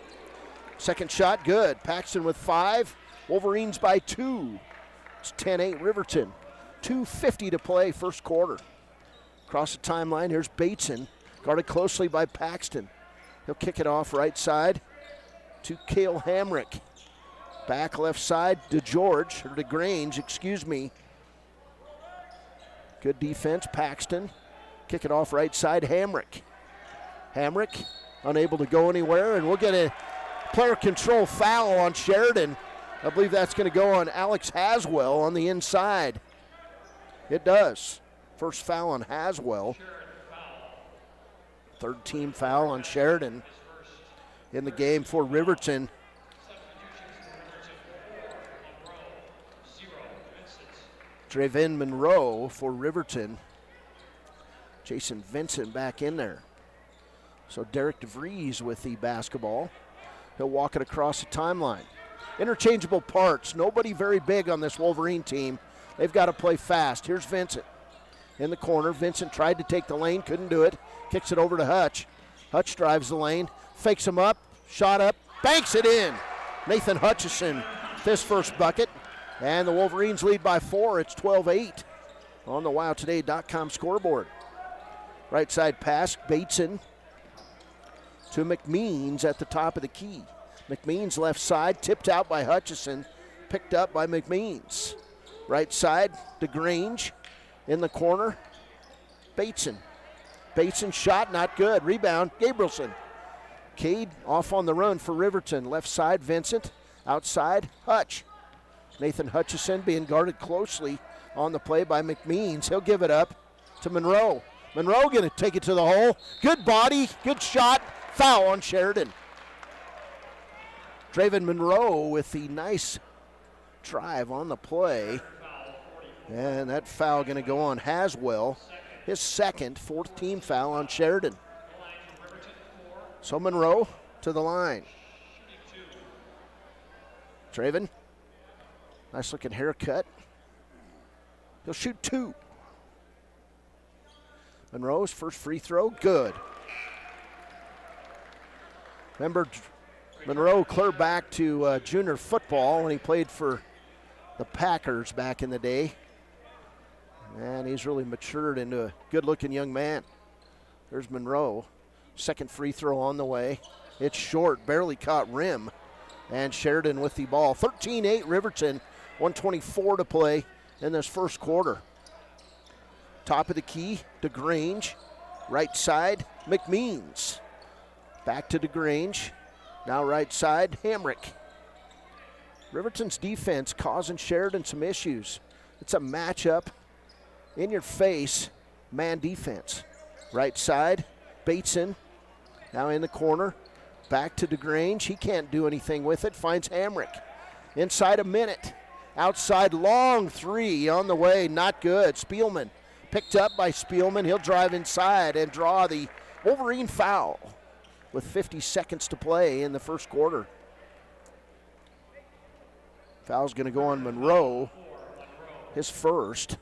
Second shot, good. Paxton with 5. Wolverines by 2. It's 10-8 Riverton. 2:50 to play first quarter. Across the timeline, here's Bateson, guarded closely by Paxton. He'll kick it off right side to Cale Hamrick. Back left side to DeGrange, excuse me. Good defense, Paxton. Kick it off right side, Hamrick. Hamrick unable to go anywhere, and we'll get a player control foul on Sheridan. I believe that's going to go on Alex Haswell on the inside. It does. First foul on Haswell. Third team foul on Sheridan in the game for Riverton. Draven Monroe for Riverton. Jason Vincent back in there. So Derek DeVries with the basketball. He'll walk it across the timeline. Interchangeable parts. Nobody very big on this Wolverine team. They've got to play fast. Here's Vincent in the corner. Vincent tried to take the lane, couldn't do it. Kicks it over to Hutch. Hutch drives the lane, fakes him up, shot up, banks it in. Nathan Hutchison, this first bucket. And the Wolverines lead by 4. It's 12-8 on the WowToday.com scoreboard. Right side pass, Bateson to McMeans at the top of the key. McMeans left side, tipped out by Hutchison, picked up by McMeans. Right side, DeGrange in the corner, Bateson. Bateson shot, not good. Rebound, Gabrielson. Cade off on the run for Riverton. Left side, Vincent. Outside, Hutch. Nathan Hutchison being guarded closely on the play by McMeans. He'll give it up to Monroe. Monroe going to take it to the hole. Good body, good shot. Foul on Sheridan. Draven Monroe with the nice drive on the play. And that foul going to go on Haswell. His second, fourth team foul on Sheridan. So Monroe to the line. Draven, nice looking haircut. He'll shoot 2. Monroe's first free throw, good. Remember, Monroe clear back to junior football when he played for the Packers back in the day. And he's really matured into a good-looking young man. There's Monroe. Second free throw on the way. It's short, barely caught rim. And Sheridan with the ball. 13-8 Riverton, 1:24 to play in this first quarter. Top of the key, DeGrange. Right side, McMeans. Back to DeGrange. Now right side, Hamrick. Riverton's defense causing Sheridan some issues. It's a matchup, in your face, man defense. Right side, Bateson. Now in the corner. Back to DeGrange. He can't do anything with it. Finds Hamrick. Inside a minute. Outside, long 3 on the way. Not good. Spielman. Picked up by Spielman. He'll drive inside and draw the Wolverine foul with 50 seconds to play in the first quarter. Foul's going to go on Monroe, his first.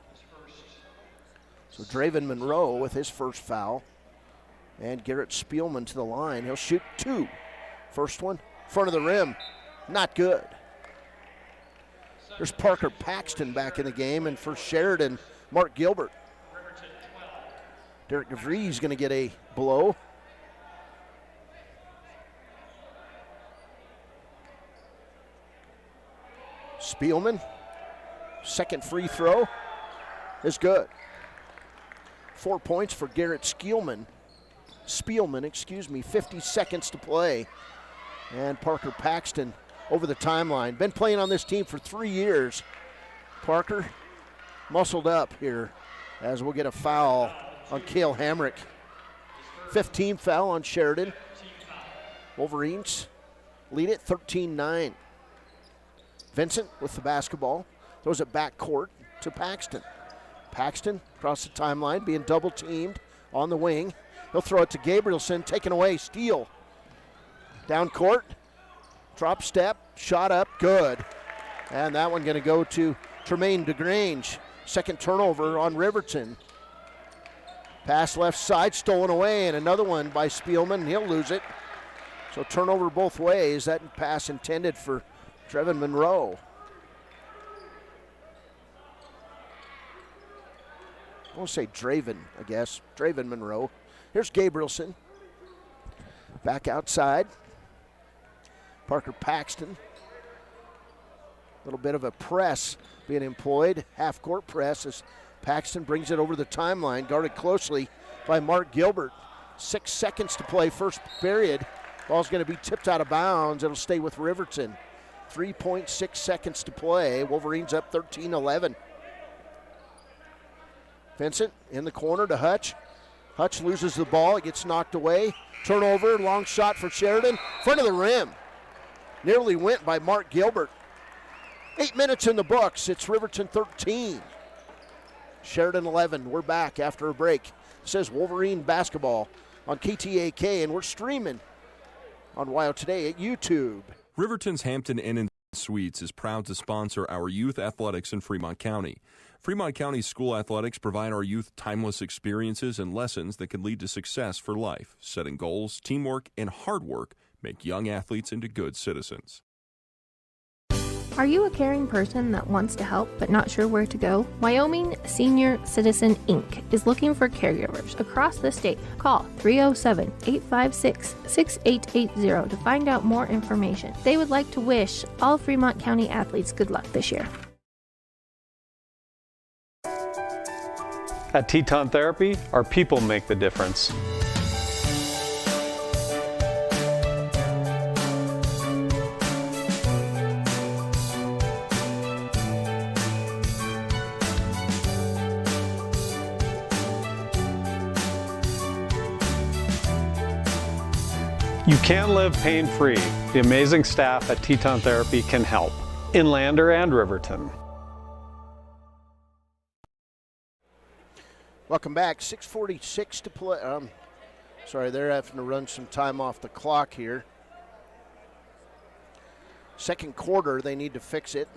So Draven Monroe with his first foul. And Garrett Spielman to the line. He'll shoot 2. First one, front of the rim. Not good. There's Parker Paxton back in the game. And for Sheridan, Mark Gilbert. Derek DeVries going to get a blow. Spielman, second free throw is good. 4 points for Garrett Spielman, 50 seconds to play. And Parker Paxton over the timeline. Been playing on this team for 3 years. Parker muscled up here as we'll get a foul on Cale Hamrick. 15 foul on Sheridan. Wolverines lead it 13-9. Vincent with the basketball. Throws it back court to Paxton. Paxton across the timeline being double teamed on the wing. He'll throw it to Gabrielson, taken away, steal. Down court, drop step, shot up, good. And that one going to go to Tremaine DeGrange. Second turnover on Riverton. Pass left side, stolen away, and another one by Spielman. He'll lose it. So turnover both ways. That pass intended for Trevin Monroe. I won't say Draven, I guess. Draven Monroe. Here's Gabrielson. Back outside. Parker Paxton. A little bit of a press being employed. Half-court press as Paxton brings it over the timeline. Guarded closely by Mark Gilbert. 6 seconds to play first period. Ball's going to be tipped out of bounds. It'll stay with Riverton. 3.6 seconds to play. Wolverines up 13-11. Vincent in the corner to Hutch. Hutch loses the ball. It gets knocked away. Turnover, long shot for Sheridan. Front of the rim. Nearly went by Mark Gilbert. 8 minutes in the books. It's Riverton 13. Sheridan 11. We're back after a break. It says Wolverine basketball on KTAK, and we're streaming on WYO Today at YouTube. Riverton's Hampton Inn & Suites is proud to sponsor our youth athletics in Fremont County. Fremont County school athletics provide our youth timeless experiences and lessons that can lead to success for life. Setting goals, teamwork, and hard work make young athletes into good citizens. Are you a caring person that wants to help but not sure where to go? Wyoming Senior Citizen Inc. is looking for caregivers across the state. Call 307-856-6880 to find out more information. They would like to wish all Fremont County athletes good luck this year. At Teton Therapy, our people make the difference. You can live pain-free. The amazing staff at Teton Therapy can help. In Lander and Riverton. Welcome back. 6:46 to play. Sorry, they're having to run some time off the clock here. Second quarter, they need to fix it.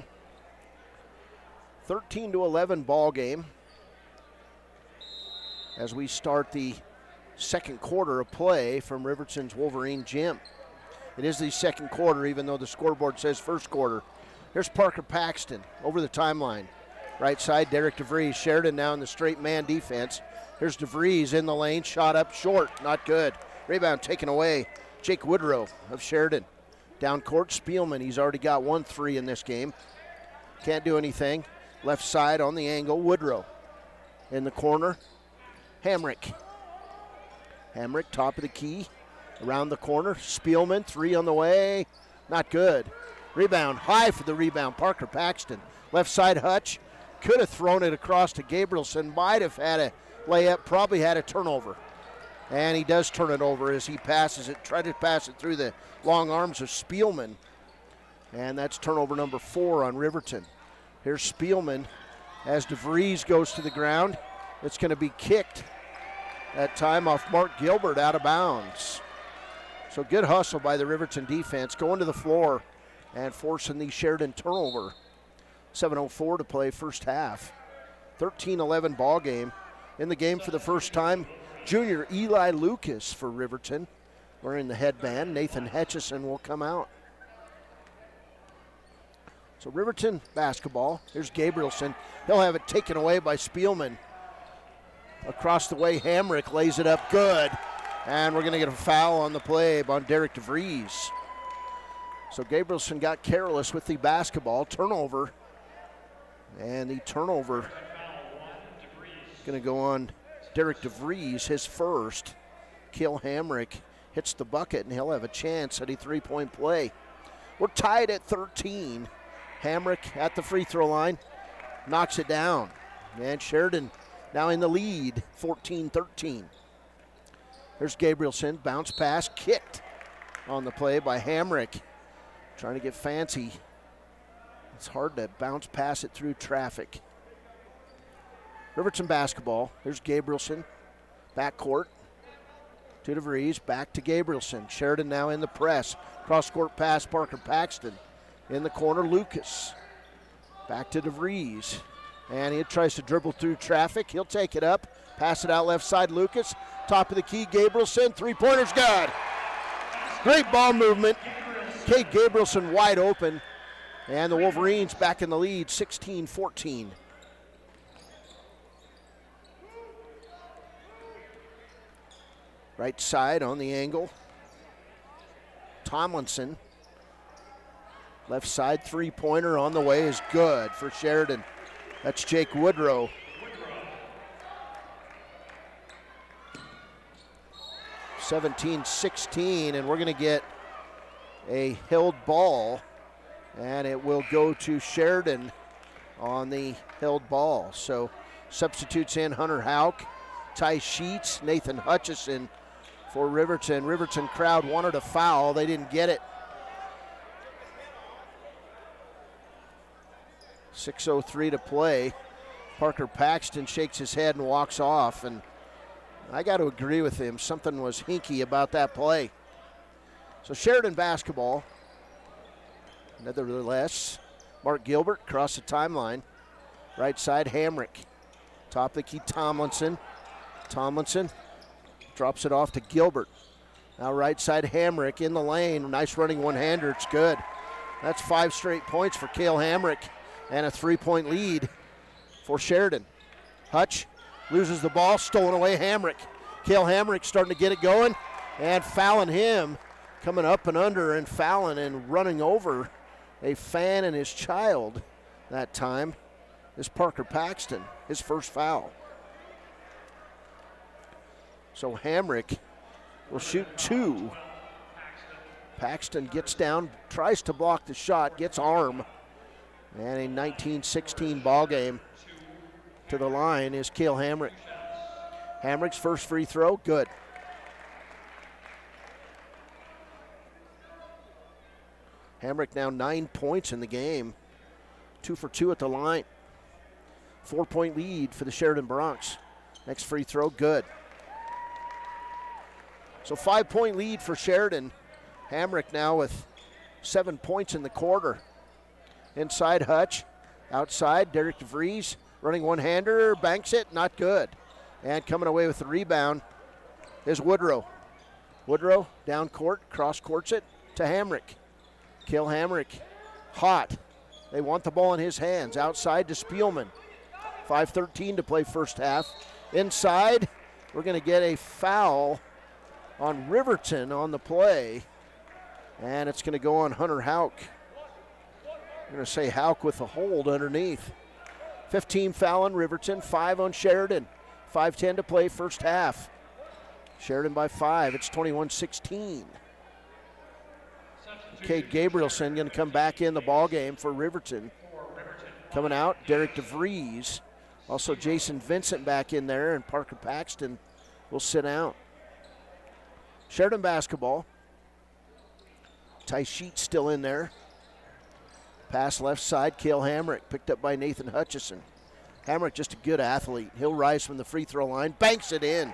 13-11 ball game as we start the second quarter of play from Riverton's Wolverine Gym. It is the second quarter, even though the scoreboard says first quarter. Here's Parker Paxton over the timeline. Right side, Derek DeVries. Sheridan now in the straight man defense. Here's DeVries in the lane, shot up short, not good. Rebound taken away. Jake Woodrow of Sheridan. Down court, Spielman. He's already got 1 3 in this game. Can't do anything. Left side on the angle, Woodrow. In the corner, Hamrick. Hamrick, top of the key, around the corner. Spielman, 3 on the way, not good. Rebound, high for the rebound, Parker Paxton. Left side, Hutch, could have thrown it across to Gabrielson, might have had a layup, probably had a turnover. And he does turn it over as he passes it, tried to pass it through the long arms of Spielman. And that's turnover number 4 on Riverton. Here's Spielman as DeVries goes to the ground. It's going to be kicked. That time off Mark Gilbert, out of bounds. So good hustle by the Riverton defense, going to the floor and forcing the Sheridan turnover. 7:04 to play first half. 13-11 ball game. In the game for the first time, junior Eli Lucas for Riverton. Wearing the headband. Nathan Hetchison will come out. So Riverton basketball. Here's Gabrielson. He'll have it taken away by Spielman. Across the way, Hamrick lays it up good. And we're going to get a foul on the play on Derek DeVries. So Gabrielson got careless with the basketball. Turnover. And the turnover going to go on Derek DeVries, his first. Cale Hamrick hits the bucket, and he'll have a chance at a three-point play. We're tied at 13. Hamrick at the free throw line, knocks it down. And Sheridan now in the lead, 14-13. There's Gabrielson, bounce pass, kicked on the play by Hamrick. Trying to get fancy. It's hard to bounce pass it through traffic. Riverton basketball. There's Gabrielson, backcourt. To DeVries, back to Gabrielson. Sheridan now in the press. Cross-court pass, Parker Paxton. In the corner, Lucas. Back to DeVries. And he tries to dribble through traffic. He'll take it up. Pass it out left side, Lucas. Top of the key, Gabrielson. Three-pointer's good. Great ball movement. Cade Gabrielson wide open. And the Wolverines back in the lead, 16-14. Right side on the angle. Tomlinson. Left side three-pointer on the way is good for Sheridan. That's Jake Woodrow. (17-16), and we're going to get a held ball, and it will go to Sheridan on the held ball. So substitutes in Hunter Hauk, Ty Sheets, Nathan Hutchison for Riverton. Riverton crowd wanted a foul. They didn't get it. 6:03 to play. Parker Paxton shakes his head and walks off, and I got to agree with him. Something was hinky about that play. So Sheridan basketball. Nevertheless, Mark Gilbert across the timeline. Right side, Hamrick. Top of the key, Tomlinson. Tomlinson drops it off to Gilbert. Now right side, Hamrick in the lane. Nice running one-hander. It's good. That's 5 straight points for Cale Hamrick and a 3-point lead for Sheridan. Hutch loses the ball, stolen away, Hamrick. Cale Hamrick starting to get it going, and fouling him, coming up and under and fouling and running over a fan and his child that time is Parker Paxton, his first foul. So Hamrick will shoot 2. Paxton gets down, tries to block the shot, gets arm, and a 19-16 ball game. To the line is Cale Hamrick. Hamrick's first free throw, good. Hamrick now 9 points in the game. 2 for 2 at the line. 4-point lead for the Sheridan Broncs. Next free throw, good. So 5-point lead for Sheridan. Hamrick now with 7 points in the quarter. Inside Hutch, outside Derek DeVries. Running one-hander, banks it, not good. And coming away with the rebound is Woodrow. Woodrow down court, cross-courts it to Hamrick. Cale Hamrick, hot. They want the ball in his hands. Outside to Spielman. 5:13 to play first half. Inside, we're going to get a foul on Riverton on the play. And it's going to go on Hunter Hauk. I'm going to say Hauk with a hold underneath. 15 foul on Riverton, 5 on Sheridan. 5:10 to play first half. Sheridan by 5. It's 21-16. Cade Gabrielson going to come back in the ball game for Riverton. Coming out, Derek DeVries. Also Jason Vincent back in there, and Parker Paxton will sit out. Sheridan basketball. Ty Sheets still in there. Pass left side, Cale Hamrick, picked up by Nathan Hutchison. Hamrick just a good athlete. He'll rise from the free throw line, banks it in.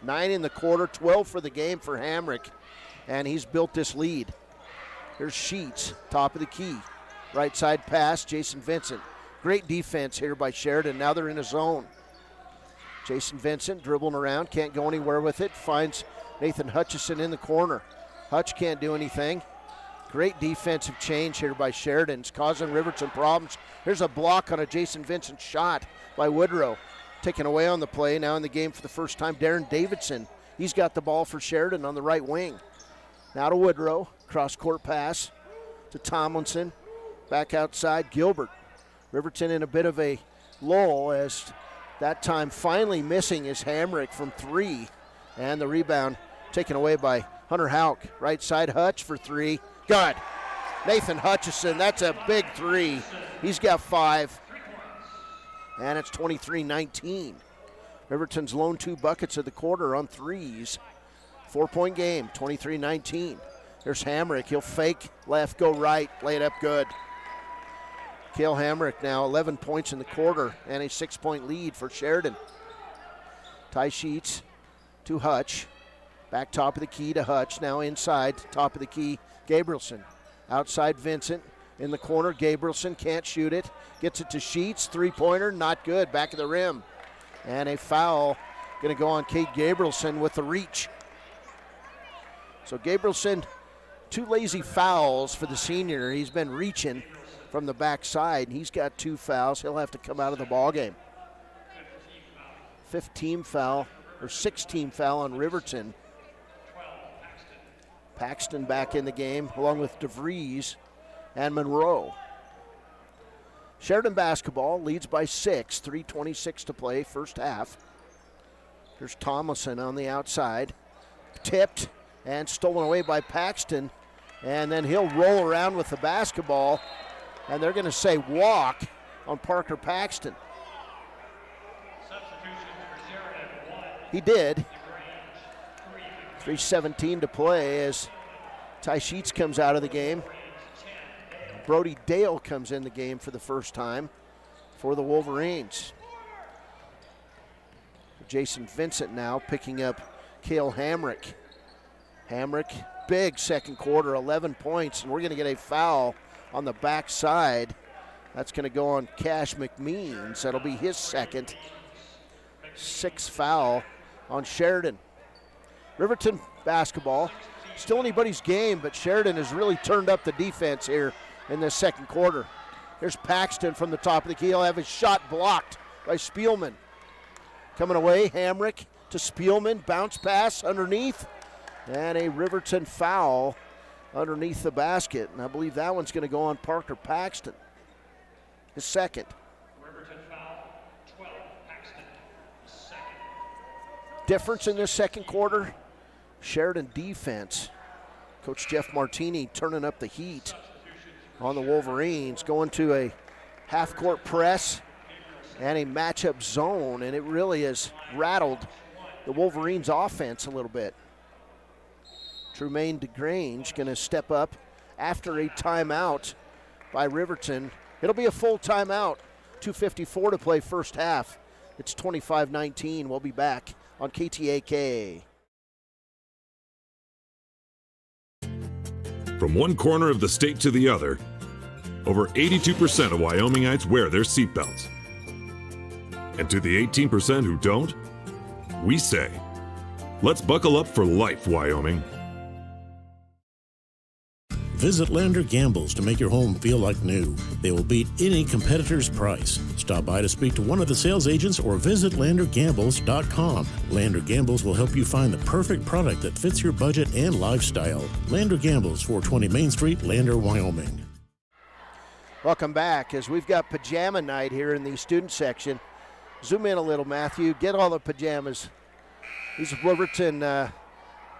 9 in the quarter, 12 for the game for Hamrick, and he's built this lead. Here's Sheets, top of the key. Right side pass, Jason Vincent. Great defense here by Sheridan. Now they're in a zone. Jason Vincent dribbling around, can't go anywhere with it. Finds Nathan Hutchison in the corner. Hutch can't do anything. Great defensive change here by Sheridan. It's causing Riverton problems. Here's a block on a Jason Vincent shot by Woodrow. Taken away on the play. Now in the game for the first time, Darren Davidson He's got the ball for Sheridan on the right wing. Now to Woodrow. Cross-court pass to Tomlinson. Back outside, Gilbert. Riverton in a bit of a lull as that time finally missing is Hamrick from 3. And the rebound taken away by Hunter Houck. Right side, Hutch for 3. Good. Nathan Hutchison, that's a big 3. He's got 5. And it's 23-19. Riverton's lone 2 buckets of the quarter on 3s. 4-point game, 23-19. There's Hamrick. He'll fake left, go right, lay it up good. Cale Hamrick now 11 points in the quarter and a 6-point lead for Sheridan. Ty Sheets to Hutch. Back top of the key to Hutch. Now inside, top of the key, Gabrielson. Outside Vincent. In the corner, Gabrielson can't shoot it. Gets it to Sheets. 3-pointer, not good. Back of the rim. And a foul going to go on Kate Gabrielson with the reach. So Gabrielson, 2 lazy fouls for the senior. He's been reaching from the backside. He's got 2 fouls. He'll have to come out of the ball game. 16 foul on Riverton. Paxton back in the game along with DeVries and Monroe. Sheridan basketball leads by 6, 3:26 to play, first half. Here's Tomlinson on the outside. Tipped and stolen away by Paxton. And then he'll roll around with the basketball. And they're going to say walk on Parker Paxton. He did. 3:17 to play as Ty Sheets comes out of the game. Brody Dale comes in the game for the first time for the Wolverines. Jason Vincent now picking up Cale Hamrick. Hamrick, big second quarter, 11 points, and we're going to get a foul on the backside. That's going to go on Cash McMeans. That'll be his second. 6th foul on Sheridan. Riverton basketball, still anybody's game, but Sheridan has really turned up the defense here in this second quarter. Here's Paxton from the top of the key. He'll have his shot blocked by Spielman. Coming away, Hamrick to Spielman. Bounce pass underneath. And a Riverton foul underneath the basket. And I believe that one's going to go on Parker Paxton. His second. Riverton foul, 12, Paxton, second. Difference in this second quarter, Sheridan defense. Coach Jeff Martini turning up the heat on the Wolverines, going to a half-court press and a matchup zone, and it really has rattled the Wolverines' offense a little bit. Trumaine DeGrange going to step up after a timeout by Riverton. It'll be a full timeout. 2:54 to play first half. It's 25-19. We'll be back on KTAK. From one corner of the state to the other, over 82% of Wyomingites wear their seatbelts. And to the 18% who don't, we say, let's buckle up for life, Wyoming. Visit Lander Gambles to make your home feel like new. They will beat any competitor's price. Stop by to speak to one of the sales agents or visit LanderGambles.com. Lander Gambles will help you find the perfect product that fits your budget and lifestyle. Lander Gambles, 420 Main Street, Lander, Wyoming. Welcome back as we've got pajama night here in the student section. Zoom in a little, Matthew. Get all the pajamas. These Riverton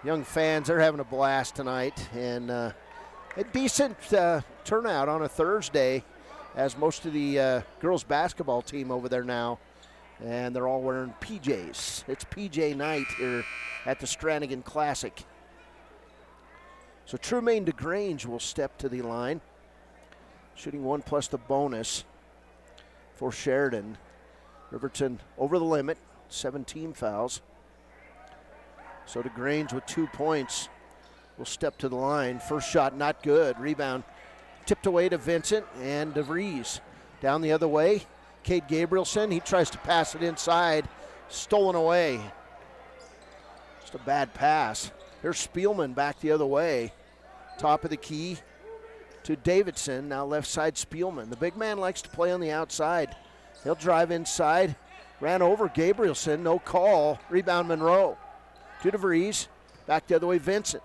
young fans, they're having a blast tonight. And a decent turnout on a Thursday, as most of the girls basketball team over there now, and they're all wearing PJs. It's PJ night here at the Strannigan Classic. So Trumaine DeGrange will step to the line, shooting 1 plus the bonus for Sheridan. Riverton over the limit, 17 fouls. So DeGrange with 2 points will step to the line. First shot not good. Rebound tipped away to Vincent and DeVries. Down the other way, Cade Gabrielson. He tries to pass it inside. Stolen away. Just a bad pass. There's Spielman back the other way. Top of the key to Davidson. Now left side Spielman. The big man likes to play on the outside. He'll drive inside. Ran over Gabrielson. No call. Rebound Monroe. to DeVries. Back the other way, Vincent.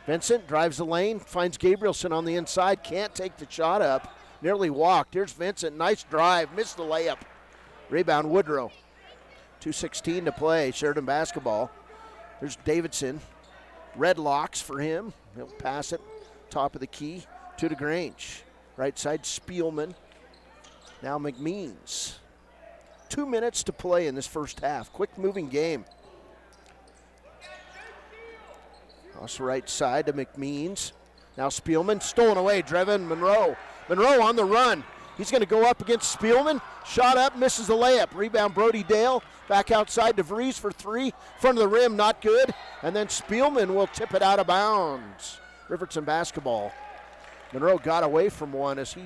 Vincent drives the lane, finds Gabrielson on the inside, can't take the shot up, nearly walked. Here's Vincent, nice drive, missed the layup. Rebound, Woodrow. 2:16 to play, Sheridan basketball. There's Davidson, red locks for him. He'll pass it, top of the key to DeGrange. Right side, Spielman. Now McMeans. 2 minutes to play in this first half. Quick moving game. Cross right side to McMeans. Now Spielman, stolen away, Drevin Monroe. Monroe on the run. He's going to go up against Spielman. Shot up, misses the layup. Rebound, Brody Dale. Back outside, DeVries for three. Front of the rim, not good. And then Spielman will tip it out of bounds. Riverton basketball. Monroe got away from one as he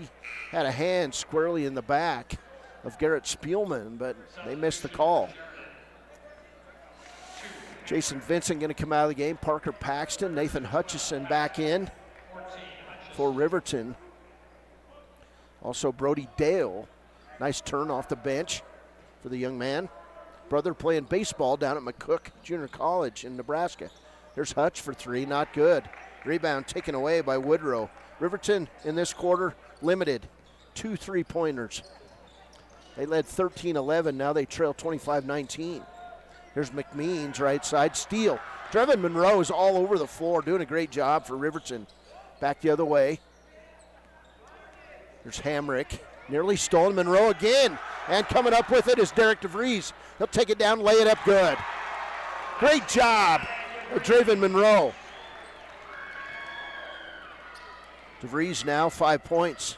had a hand squarely in the back of Garrett Spielman, but they missed the call. Jason Vincent going to come out of the game. Parker Paxton, Nathan Hutchison back in for Riverton. Also Brody Dale. Nice turn off the bench for the young man. Brother playing baseball down at McCook Junior College in Nebraska. There's Hutch for three, not good. Rebound taken away by Woodrow. Riverton in this quarter limited. 2 3-pointers. They led 13-11, now they trail 25-19. Here's McMeans, right side, steal. Drevin Monroe is all over the floor, doing a great job for Riverton. Back the other way. There's Hamrick, nearly stolen. Monroe again, and coming up with it is Derek DeVries. He'll take it down, lay it up good. Great job of Drevin Monroe. DeVries now 5 points,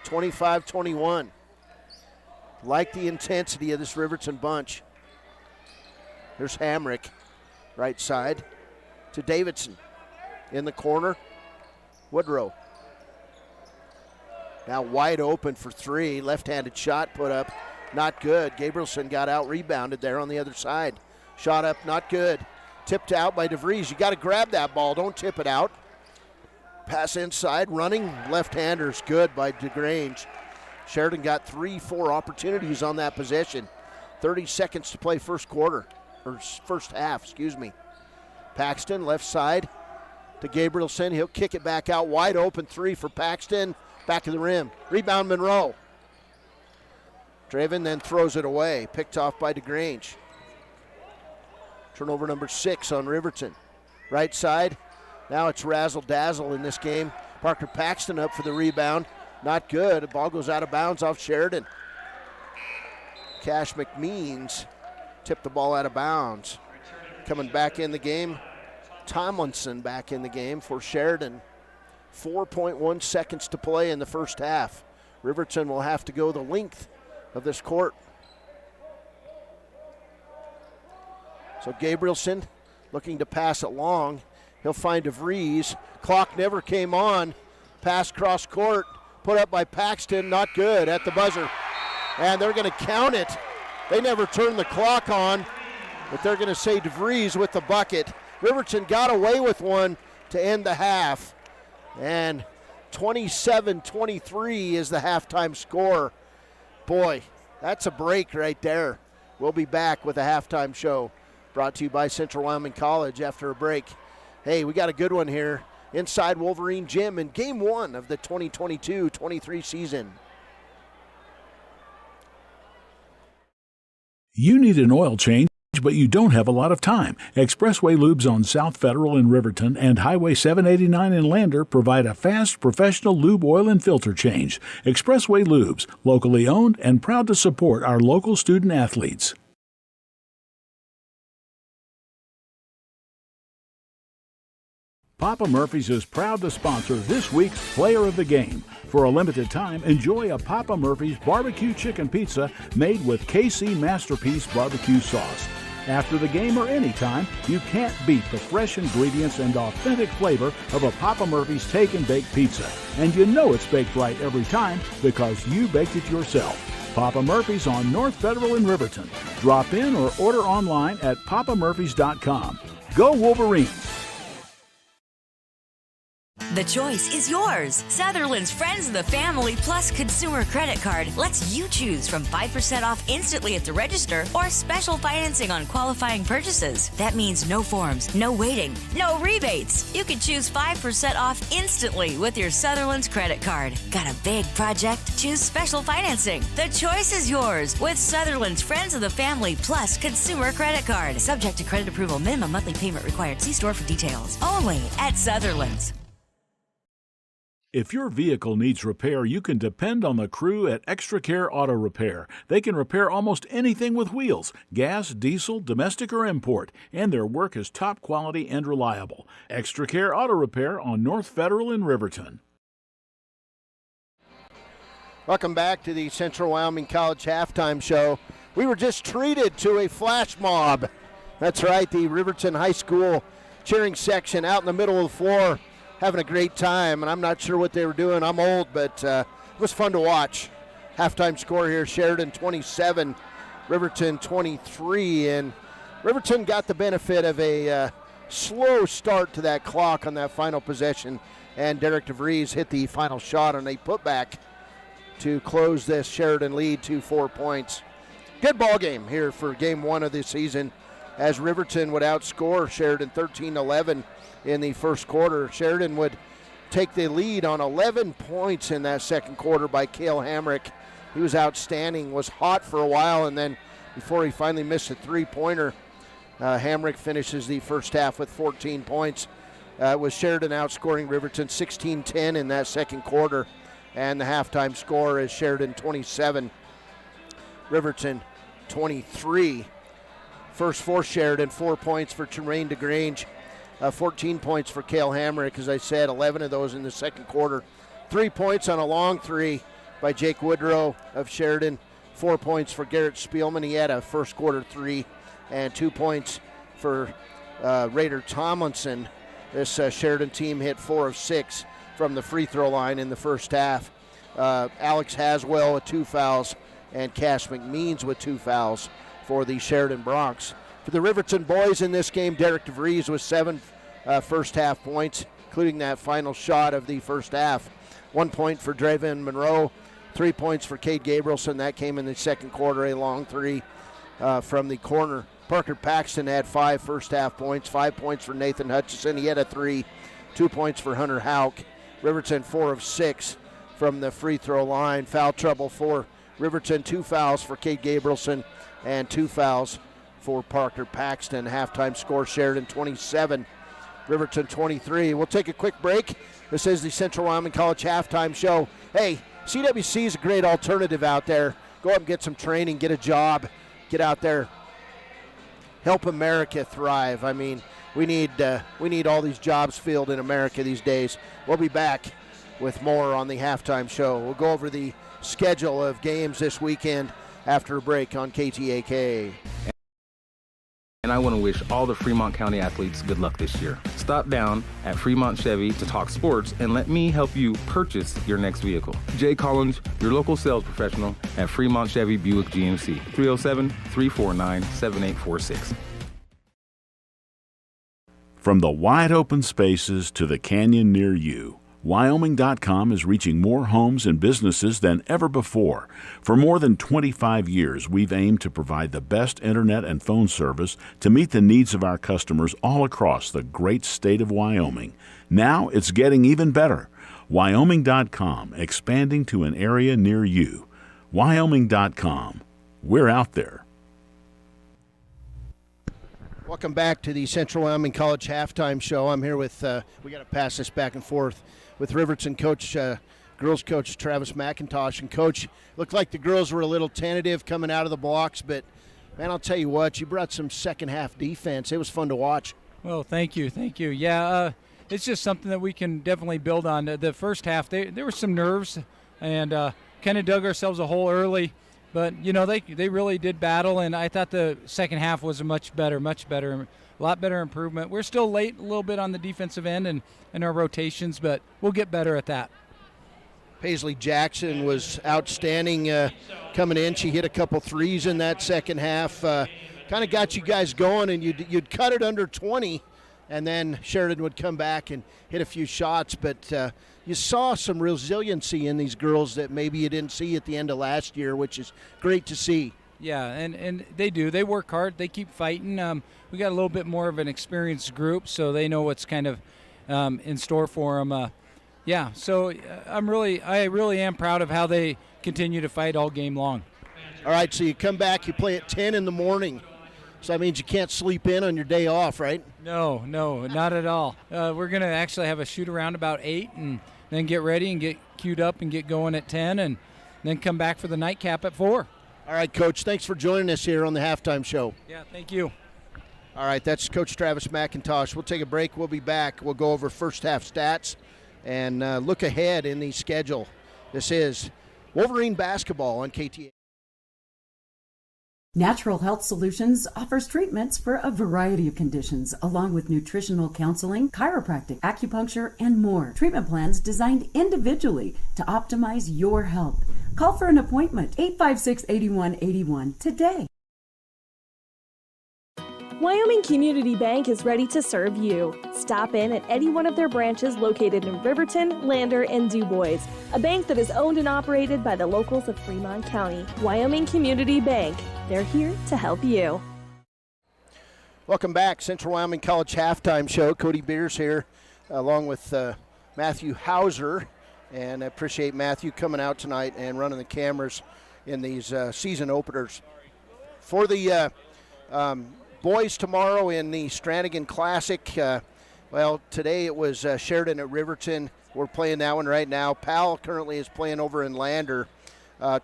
25-21. Like the intensity of this Riverton bunch. There's Hamrick, right side to Davidson. In the corner, Woodrow. Now wide open for three. Left-handed shot put up, not good. Gabrielson got out rebounded there on the other side. Shot up, not good. Tipped out by DeVries. You got to grab that ball, don't tip it out. Pass inside, running left-handers, good by DeGrange. Sheridan got 3-4 opportunities on that possession. 30 seconds to play first half, excuse me. Paxton, left side to Gabrielson. He'll kick it back out. Wide open three for Paxton. Back to the rim. Rebound, Monroe. Draven then throws it away. Picked off by DeGrange. Turnover number 6 on Riverton. Right side. Now it's razzle-dazzle in this game. Parker Paxton up for the rebound. Not good. The ball goes out of bounds off Sheridan. Cash McMeans tipped the ball out of bounds. Coming back in the game, Tomlinson back in the game for Sheridan. 4.1 seconds to play in the first half. Riverton will have to go the length of this court. So Gabrielson looking to pass it long. He'll find DeVries. Clock never came on. Pass cross court. Put up by Paxton. Not good at the buzzer. And they're going to count it. They never turned the clock on, but they're going to say DeVries with the bucket. Riverton got away with one to end the half. And 27-23 is the halftime score. Boy, that's a break right there. We'll be back with a halftime show brought to you by Central Wyoming College after a break. Hey, we got a good one here inside Wolverine Gym in Game 1 of the 2022-23 season. You need an oil change, but you don't have a lot of time. Expressway Lubes on South Federal in Riverton and Highway 789 in Lander provide a fast, professional lube, oil, and filter change. Expressway Lubes, locally owned and proud to support our local student athletes. Papa Murphy's is proud to sponsor this week's Player of the Game. For a limited time, enjoy a Papa Murphy's barbecue chicken pizza made with KC Masterpiece barbecue sauce. After the game or anytime, you can't beat the fresh ingredients and authentic flavor of a Papa Murphy's Take and Bake pizza. And you know it's baked right every time because you baked it yourself. Papa Murphy's on North Federal in Riverton. Drop in or order online at papamurphys.com. Go Wolverines! The choice is yours. Sutherland's Friends of the Family Plus Consumer Credit Card lets you choose from 5% off instantly at the register or special financing on qualifying purchases. That means no forms, no waiting, no rebates. You can choose 5% off instantly with your Sutherland's credit card. Got a big project? Choose special financing. The choice is yours with Sutherland's Friends of the Family Plus Consumer Credit Card. Subject to credit approval. Minimum monthly payment required. See store for details. Only at Sutherland's. If your vehicle needs repair, you can depend on the crew at Extra Care Auto Repair. They can repair almost anything with wheels, gas, diesel, domestic, or import, and their work is top quality and reliable. Extra Care Auto Repair on North Federal in Riverton. Welcome back to the Central Wyoming College Halftime Show. We were just treated to a flash mob. That's right, the Riverton High School cheering section out in the middle of the floor, having a great time, and I'm not sure what they were doing. I'm old, but it was fun to watch. Halftime score here, Sheridan 27, Riverton 23, and Riverton got the benefit of a slow start to that clock on that final possession, and Derek DeVries hit the final shot on a putback to close this Sheridan lead to 4 points. Good ball game here for game one of the season, as Riverton would outscore Sheridan 13-11 in the first quarter. Sheridan would take the lead on 11 points in that second quarter by Cale Hamrick. He was outstanding, was hot for a while, and then before he finally missed a three-pointer, Hamrick finishes the first half with 14 points. It was Sheridan outscoring Riverton 16-10 in that second quarter, and the halftime score is Sheridan 27, Riverton 23. First for Sheridan, 4 points for Tremaine DeGrange, 14 points for Cale Hamrick, as I said, 11 of those in the second quarter. 3 points on a long three by Jake Woodrow of Sheridan. 4 points for Garrett Spielman. He had a first quarter three, and 2 points for Raider Tomlinson. This Sheridan team hit 4 of 6 from the free throw line in the first half. Alex Haswell with 2 fouls, and Cash McMeans with 2 fouls for the Sheridan Broncs. For the Riverton boys in this game, Derek DeVries with 7 first half points, including that final shot of the first half. 1 point for Draven Monroe, 3 points for Cade Gabrielson. That came in the second quarter, a long three from the corner. Parker Paxton had 5 first half points, 5 points for Nathan Hutchison. He had a 3, 2 points for Hunter Hauk. Riverton 4 of 6 from the free throw line. Foul trouble for Riverton, 2 fouls for Cade Gabrielson and 2 fouls for Parker Paxton. Halftime score, Sheridan 27, Riverton 23. We'll take a quick break. This is the Central Wyoming College Halftime Show. Hey, CWC is a great alternative out there. Go up and get some training, get a job, get out there, help America thrive. I mean, we need all these jobs filled in America these days. We'll be back with more on the Halftime Show. We'll go over the schedule of games this weekend after a break on KTAK. And I want to wish all the Fremont County athletes good luck this year. Stop down at Fremont Chevy to talk sports and let me help you purchase your next vehicle. Jay Collins, your local sales professional at Fremont Chevy Buick GMC, 307-349-7846. From the wide open spaces to the canyon near you, Wyoming.com is reaching more homes and businesses than ever before. For more than 25 years, we've aimed to provide the best internet and phone service to meet the needs of our customers all across the great state of Wyoming. Now it's getting even better. Wyoming.com, expanding to an area near you. Wyoming.com. We're out there. Welcome back to the Central Wyoming College Halftime Show. I'm here with, we got to pass this back and forth, with Riverton coach, girls coach Travis McIntosh. And coach, looked like the girls were a little tentative coming out of the blocks, but man, I'll tell you what, you brought some second half defense. It was fun to watch. Well, thank you. Yeah, it's just something that we can definitely build on. The first half, there were some nerves, and kind of dug ourselves a hole early. But, you know, they really did battle, and I thought the second half was a much better, a lot better improvement. We're still late a little bit on the defensive end and our rotations, but we'll get better at that. Paisley Jackson was outstanding coming in. She hit a couple threes in that second half. Kind of got you guys going, and you'd cut it under 20, and then Sheridan would come back and hit a few shots. But you saw some resiliency in these girls that maybe you didn't see at the end of last year, which is great to see. Yeah, and they do. They work hard. They keep fighting. We got a little bit more of an experienced group, so they know what's kind of in store for them. Yeah, so I really am proud of how they continue to fight all game long. All right, so you come back, you play at 10 in the morning. So that means you can't sleep in on your day off, right? No, not at all. We're going to actually have a shoot around about 8 and then get ready and get queued up and get going at 10 and then come back for the nightcap at 4. All right, Coach, thanks for joining us here on the halftime show. Yeah, thank you. All right, that's Coach Travis McIntosh. We'll take a break. We'll be back. We'll go over first half stats and look ahead in the schedule. This is Wolverine basketball on KTA. Natural Health Solutions offers treatments for a variety of conditions, along with nutritional counseling, chiropractic, acupuncture, and more. Treatment plans designed individually to optimize your health. Call for an appointment, 856-8181 today. Wyoming Community Bank is ready to serve you. Stop in at any one of their branches located in Riverton, Lander, and DuBois. A bank that is owned and operated by the locals of Fremont County. Wyoming Community Bank. They're here to help you. Welcome back. Central Wyoming College halftime show. Cody Beers here along with Matthew Hauser. And I appreciate Matthew coming out tonight and running the cameras in these season openers. For the boys tomorrow in the Strannigan Classic, today it was Sheridan at Riverton. We're playing that one right now. Powell currently is playing over in Lander.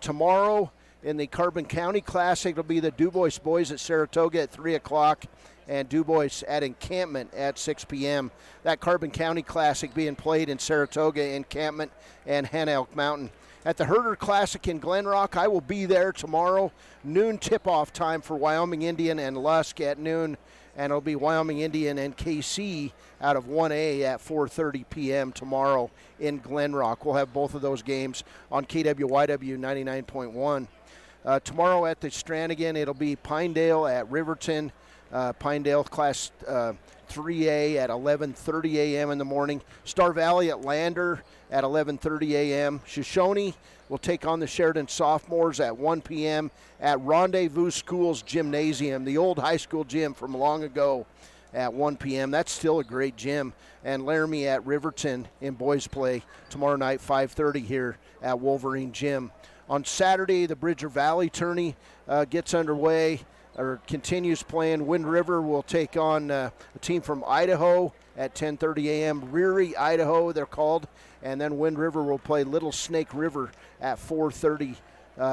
Tomorrow in the Carbon County Classic, it'll be the DuBois boys at Saratoga at 3 o'clock and DuBois at Encampment at 6 p.m. That Carbon County Classic being played in Saratoga, Encampment, and Hen Elk Mountain. At the Herder Classic in Glen Rock, I will be there tomorrow. Noon tip-off time for Wyoming Indian and Lusk at noon, and it'll be Wyoming Indian and KC out of 1A at 4:30 p.m. tomorrow in Glen Rock. We'll have both of those games on KWYW 99.1. Tomorrow at the Strannigan, it'll be Pinedale at Riverton. Pinedale Class 3A at 11:30 a.m. in the morning. Star Valley at Lander at 11:30 a.m. Shoshone will take on the Sheridan sophomores at 1 p.m. at Rendezvous Schools Gymnasium, the old high school gym from long ago, at 1 p.m. That's still a great gym. And Laramie at Riverton in boys play tomorrow night, 5:30 here at Wolverine Gym. On Saturday, the Bridger Valley tourney gets underway, or continues playing. Wind River will take on a team from Idaho at 10:30 a.m. Reary, Idaho, they're called. And then Wind River will play Little Snake River at 4:30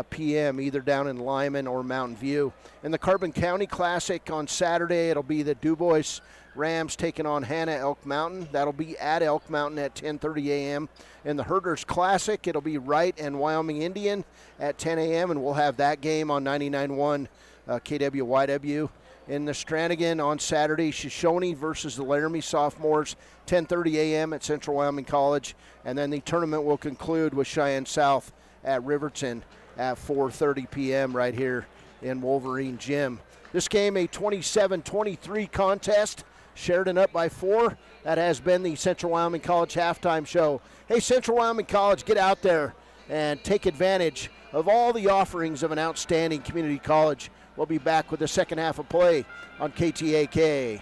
p.m., either down in Lyman or Mountain View. In the Carbon County Classic on Saturday, it'll be the DuBois Rams taking on Hanna Elk Mountain. That'll be at Elk Mountain at 10:30 a.m. In the Herders Classic, it'll be Wright and Wyoming Indian at 10 a.m., and we'll have that game on 99.1 KWYW. In the Strannigan on Saturday, Shoshone versus the Laramie sophomores, 10:30 a.m. at Central Wyoming College. And then the tournament will conclude with Cheyenne South at Riverton at 4:30 p.m. right here in Wolverine Gym. This game, a 27-23 contest. Sheridan up by 4. That has been the Central Wyoming College halftime show. Hey, Central Wyoming College, get out there and take advantage of all the offerings of an outstanding community college. We'll be back with the second half of play on KTAK.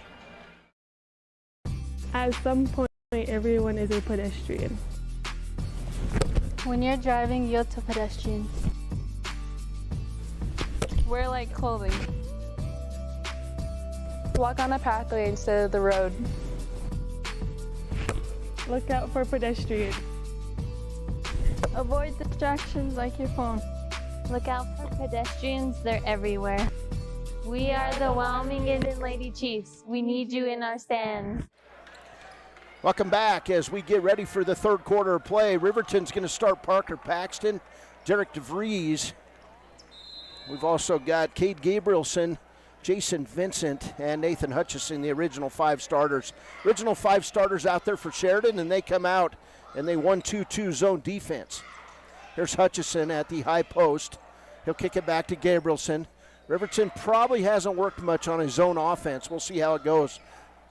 At some point, everyone is a pedestrian. When you're driving, yield to pedestrians. Wear light clothing. Walk on a pathway instead of the road. Look out for pedestrians. Avoid distractions like your phone. Look out for pedestrians, they're everywhere. We are the Wyoming Indian Lady Chiefs. We need you in our stands. Welcome back as we get ready for the third quarter of play. Riverton's going to start Parker Paxton, Derek DeVries. We've also got Cade Gabrielson, Jason Vincent, and Nathan Hutchison, the original 5 starters. Original 5 starters out there for Sheridan, and they come out and they 1-2-2 zone defense. Here's Hutchison at the high post. He'll kick it back to Gabrielson. Riverton probably hasn't worked much on his zone offense. We'll see how it goes.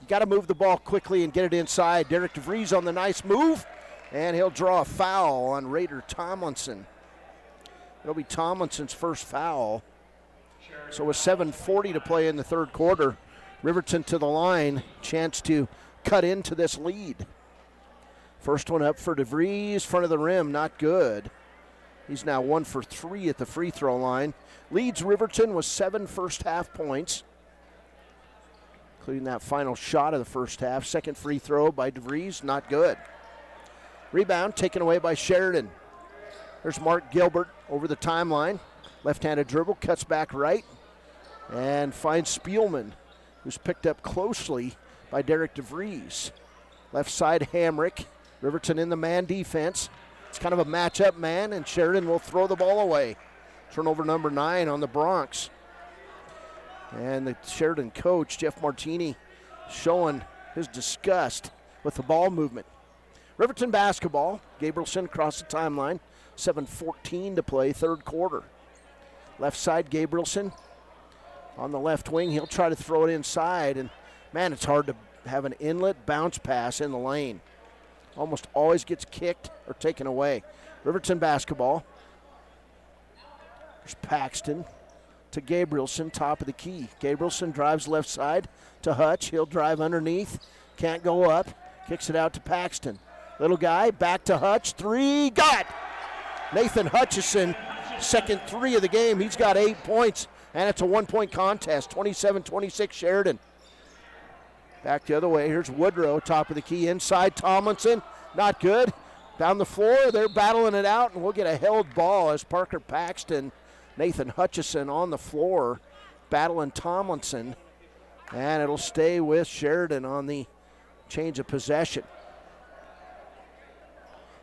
You got to move the ball quickly and get it inside. Derek DeVries on the nice move, and he'll draw a foul on Raider Tomlinson. It'll be Tomlinson's first foul. So with 7:40 to play in the third quarter, Riverton to the line, chance to cut into this lead. First one up for DeVries, front of the rim, not good. He's now 1 for 3 at the free throw line. Leads Riverton with 7 first half points, including that final shot of the first half. Second free throw by DeVries, not good. Rebound taken away by Sheridan. There's Mark Gilbert over the timeline. Left-handed dribble, cuts back right, and finds Spielman, who's picked up closely by Derek DeVries. Left side, Hamrick. Riverton in the man defense. It's kind of a matchup man, and Sheridan will throw the ball away. Turnover number 9 on the Bronx. And the Sheridan coach, Jeff Martini, showing his disgust with the ball movement. Riverton basketball. Gabrielson across the timeline. 7:14 to play, third quarter. Left side, Gabrielson on the left wing. He'll try to throw it inside, and man, it's hard to have an inlet bounce pass in the lane. Almost always gets kicked or taken away. Riverton basketball. There's Paxton to Gabrielson, top of the key. Gabrielson drives left side to Hutch. He'll drive underneath, can't go up, kicks it out to Paxton. Little guy, back to Hutch, 3, got! Nathan Hutchison, second 3 of the game. He's got 8 points, and it's a 1-point contest, 27-26 Sheridan. Back the other way, here's Woodrow, top of the key, inside Tomlinson, not good. Down the floor, they're battling it out, and we'll get a held ball as Parker Paxton, Nathan Hutchison on the floor, battling Tomlinson, and it'll stay with Sheridan on the change of possession.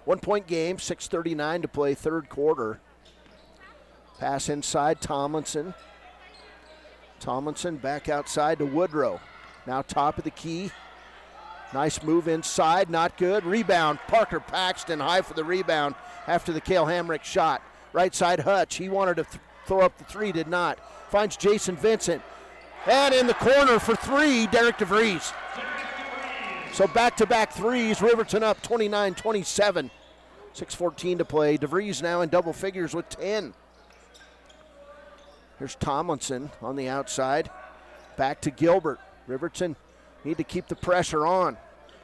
1-point game, 6:39 to play, third quarter. Pass inside, Tomlinson. Tomlinson back outside to Woodrow. Now top of the key. Nice move inside, not good. Rebound, Parker Paxton high for the rebound after the Cale Hamrick shot. Right side, Hutch. He wanted to throw up the 3, did not. Finds Jason Vincent. And in the corner for 3, Derek DeVries. So back-to-back threes, Riverton up 29-27. 6:14 to play. DeVries now in double figures with 10. Here's Tomlinson on the outside. Back to Gilbert. Riverton need to keep the pressure on.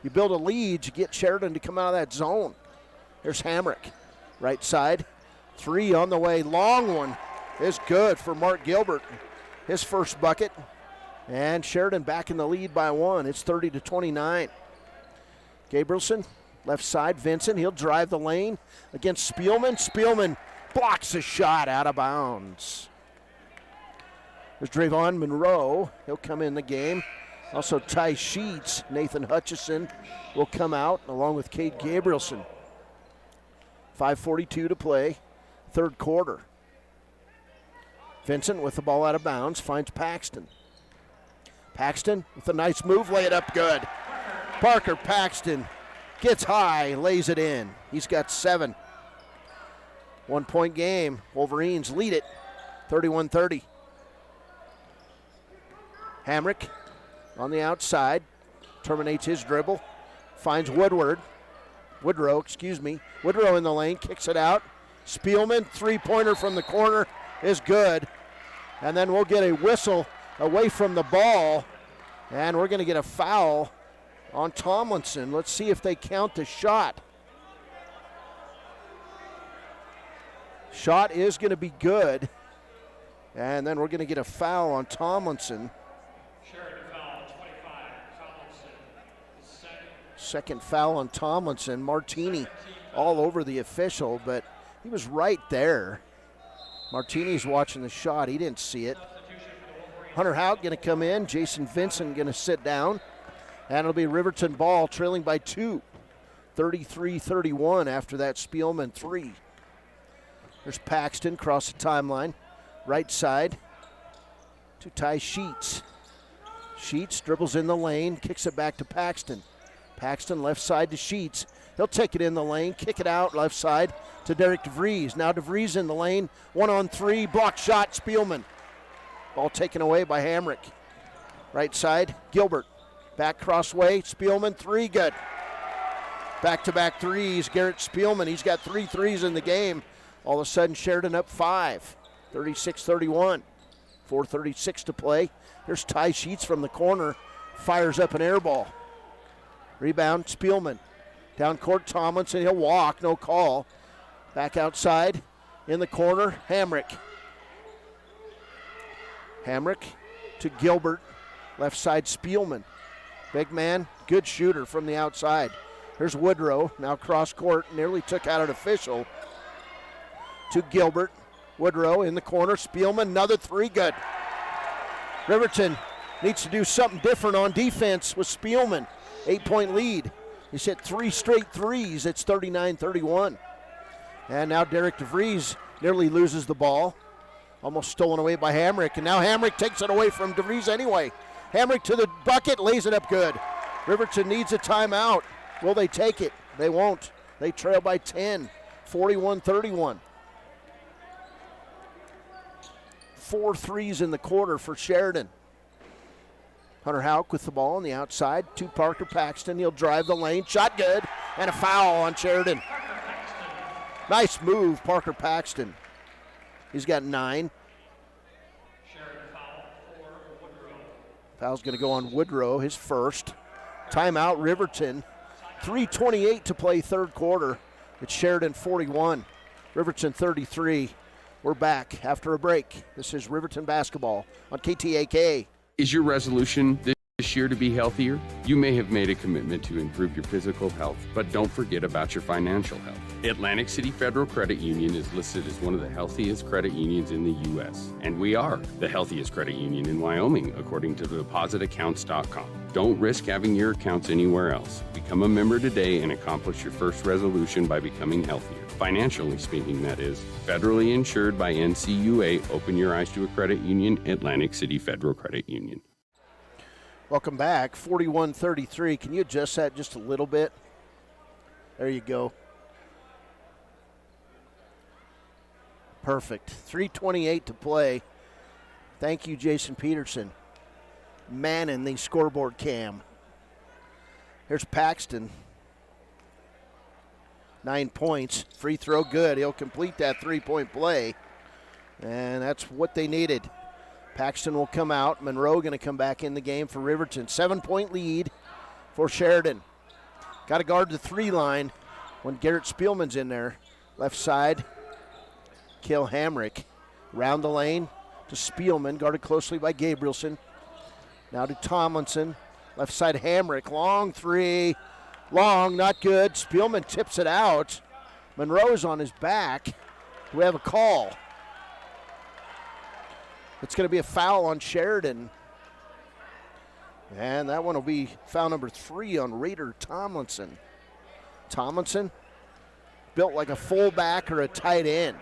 You build a lead, you get Sheridan to come out of that zone. Here's Hamrick. Right side. 3 on the way. Long one is good for Mark Gilbert. His first bucket. And Sheridan back in the lead by 1. It's 30-29. Gabrielson, left side. Vincent, he'll drive the lane against Spielman. Spielman blocks a shot out of bounds. There's Drayvon Monroe. He'll come in the game. Also Ty Sheets. Nathan Hutchison will come out along with Cade Gabrielson. 5:42 to play, third quarter. Vincent with the ball out of bounds finds Paxton. Paxton with a nice move, lay it up good. Parker Paxton gets high, lays it in. He's got 7. 1-point game. Wolverines lead it, 31-30. Hamrick on the outside, terminates his dribble, finds Woodrow in the lane, kicks it out. Spielman, three-pointer from the corner is good. And then we'll get a whistle away from the ball, and we're going to get a foul on Tomlinson. Let's see if they count the shot. Shot is going to be good, and then we're going to get a foul on Tomlinson. Second foul on Tomlinson. Martini all over the official, but he was right there. Martini's watching the shot. He didn't see it. Hunter Houck going to come in. Jason Vincent going to sit down. And it'll be Riverton ball trailing by 2. 33-31 after that Spielman 3. There's Paxton across the timeline. Right side to Ty Sheets. Sheets dribbles in the lane, kicks it back to Paxton. Paxton left side to Sheets. He'll take it in the lane, kick it out left side to Derek DeVries. Now DeVries in the lane, 1-on-3, block shot, Spielman. Ball taken away by Hamrick. Right side, Gilbert. Back crossway, Spielman, three, good. Back-to-back threes, Garrett Spielman. He's got 3 threes in the game. All of a sudden, Sheridan up 5, 36-31. 4:36 to play. Here's Ty Sheets from the corner. Fires up an air ball. Rebound, Spielman. Down court, Tomlinson. He'll walk, no call. Back outside, in the corner, Hamrick. Hamrick to Gilbert. Left side, Spielman. Big man, good shooter from the outside. Here's Woodrow, now cross court, nearly took out an official. To Gilbert. Woodrow in the corner, Spielman, another three, good. Riverton needs to do something different on defense with Spielman. 8-point lead. He's hit 3 straight threes. It's 39-31. And now Derek DeVries nearly loses the ball. Almost stolen away by Hamrick. And now Hamrick takes it away from DeVries anyway. Hamrick to the bucket, lays it up good. Riverton needs a timeout. Will they take it? They won't. They trail by 10, 41-31. 4 threes in the quarter for Sheridan. Hunter Houck with the ball on the outside to Parker Paxton. He'll drive the lane. Shot good. And a foul on Sheridan. Nice move, Parker Paxton. He's got 9. Foul's going to go on Woodrow, his first. Timeout, Riverton. 3:28 to play third quarter. It's Sheridan 41, Riverton 33. We're back after a break. This is Riverton basketball on KTAK. Is your resolution this year to be healthier? You may have made a commitment to improve your physical health, but don't forget about your financial health. Atlantic City Federal Credit Union is listed as one of the healthiest credit unions in the U.S., and we are the healthiest credit union in Wyoming, according to depositaccounts.com. Don't risk having your accounts anywhere else. Become a member today and accomplish your first resolution by becoming healthier. Financially speaking, that is. Federally insured by NCUA. Open your eyes to a credit union. Atlantic City Federal Credit Union. Welcome back. 41-33. Can you adjust that just a little bit? There you go. Perfect. 3:28 to play. Thank you, Jason Peterson. Manning the scoreboard cam. Here's Paxton. 9 points. Free throw good. He'll complete that 3-point play. And that's what they needed. Paxton will come out. Monroe going to come back in the game for Riverton. 7-point lead for Sheridan. Got to guard the 3 line when Garrett Spielman's in there. Left side. Cale Hamrick. Round the lane to Spielman. Guarded closely by Gabrielson. Now to Tomlinson. Left side Hamrick. Long 3. Long, not good. Spielman tips it out. Monroe's on his back. Do we have a call? It's going to be a foul on Sheridan. And that one will be foul number 3 on Raider Tomlinson. Tomlinson, built like a fullback or a tight end.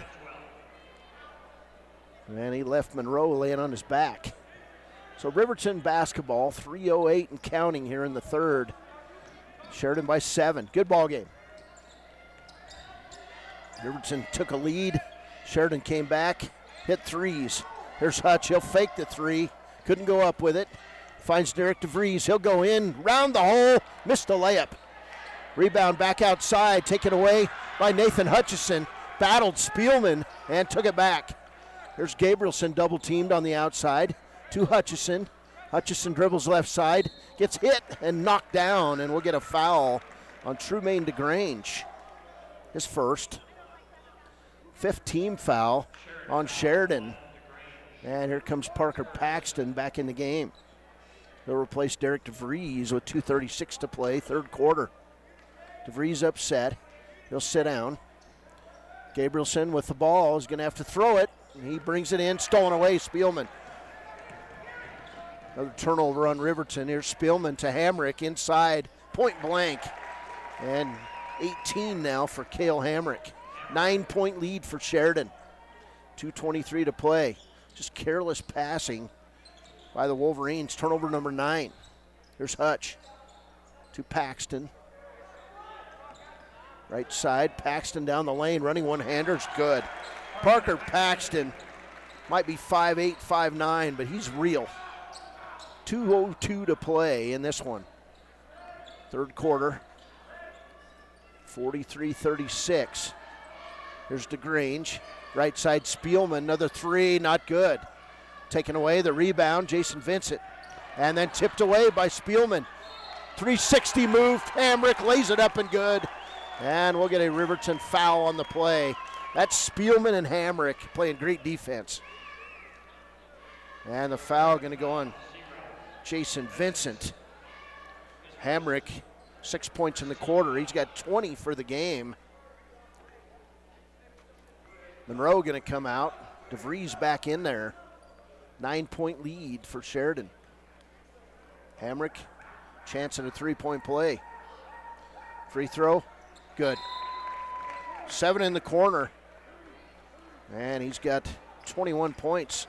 And he left Monroe laying on his back. So Riverton basketball, 3:08 and counting here in the third. Sheridan by 7. Good ball game. Riverton took a lead. Sheridan came back, hit threes. Here's Hutch. He'll fake the 3. Couldn't go up with it. Finds Derek DeVries. He'll go in, round the hole, missed a layup. Rebound back outside, taken away by Nathan Hutchison. Battled Spielman and took it back. Here's Gabrielson double teamed on the outside to Hutchison. Hutchison dribbles left side, gets hit and knocked down, and we'll get a foul on Trumaine DeGrange. His first. 5th team foul on Sheridan. And here comes Parker Paxton back in the game. He'll replace Derek DeVries with 2:36 to play, third quarter. DeVries upset. He'll sit down. Gabrielson with the ball is going to have to throw it. He brings it in, stolen away, Spielman. Another turnover on Riverton. Here's Spielman to Hamrick inside, point blank. And 18 now for Cale Hamrick. 9-point lead for Sheridan. 2:23 to play. Just careless passing by the Wolverines. Turnover number 9. Here's Hutch to Paxton. Right side, Paxton down the lane, running one-hander's good. Parker Paxton might be 5'8", 5'9", but he's real. 2:02 to play in this one. Third quarter, 43-36. Here's DeGrange. Right side Spielman, another three, not good. Taken away, the rebound, Jason Vincent. And then tipped away by Spielman. 360 move, Hamrick lays it up and good. And we'll get a Riverton foul on the play. That's Spielman and Hamrick playing great defense. And the foul going to go on Jason Vincent. Hamrick, 6 points in the quarter. He's got 20 for the game. Monroe going to come out. DeVries back in there. 9-point lead for Sheridan. Hamrick, chance at a three-point play. Free throw, good. 7 in the corner. And he's got 21 points.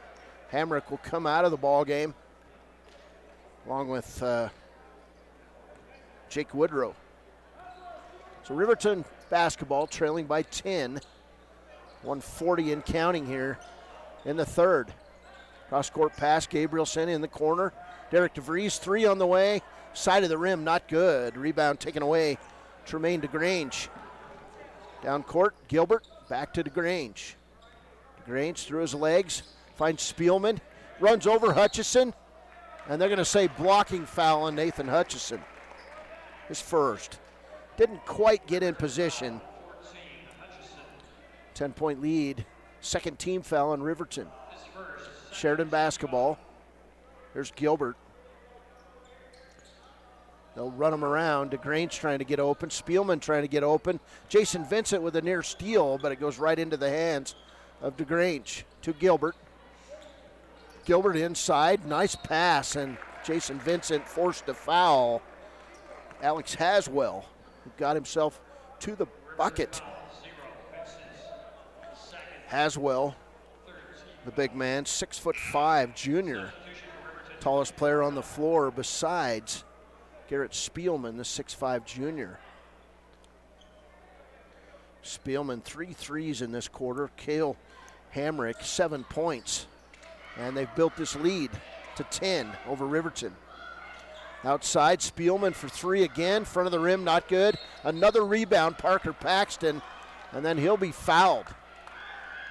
Hamrick will come out of the ball game along with Jake Woodrow. So Riverton basketball trailing by 10. 140 and counting here in the third. Cross-court pass, Gabrielson in the corner. Derek DeVries, three on the way. Side of the rim, not good. Rebound taken away. Tremaine DeGrange. Down court, Gilbert, back to DeGrange. DeGrange through his legs, finds Spielman, runs over Hutchison, and they're going to say blocking foul on Nathan Hutchison. His first. Didn't quite get in position. 10-point lead. Second team foul on Riverton. Sheridan basketball. There's Gilbert. They'll run him around. DeGrange trying to get open. Spielman trying to get open. Jason Vincent with a near steal, but it goes right into the hands of DeGrange to Gilbert. Gilbert inside. Nice pass, and Jason Vincent forced a foul. Alex Haswell got himself to the bucket. Haswell, the big man, 6'5", junior. Tallest player on the floor besides Garrett Spielman, the 6'5" junior. Spielman, 3 threes in this quarter. Cale Hamrick, 7 points. And they've built this lead to 10 over Riverton. Outside, Spielman for three again. Front of the rim, not good. Another rebound, Parker Paxton, and then he'll be fouled.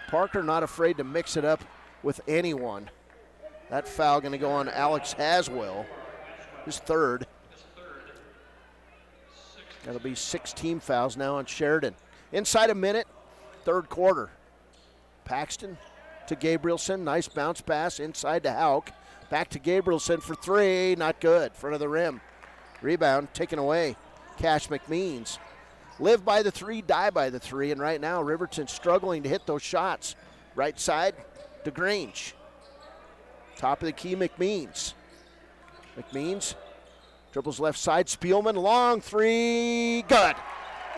Parker not afraid to mix it up with anyone. That foul going to go on Alex Haswell, his third. That'll be 6 team fouls now on Sheridan. Inside a minute, third quarter. Paxton to Gabrielson, nice bounce pass inside to Hauk. Back to Gabrielson for three, not good, front of the rim. Rebound taken away, Cash McMeans. Live by the three, die by the three, and right now Riverton struggling to hit those shots. Right side, DeGrange. Top of the key, McMeans. McMeans dribbles left side, Spielman, long three, good.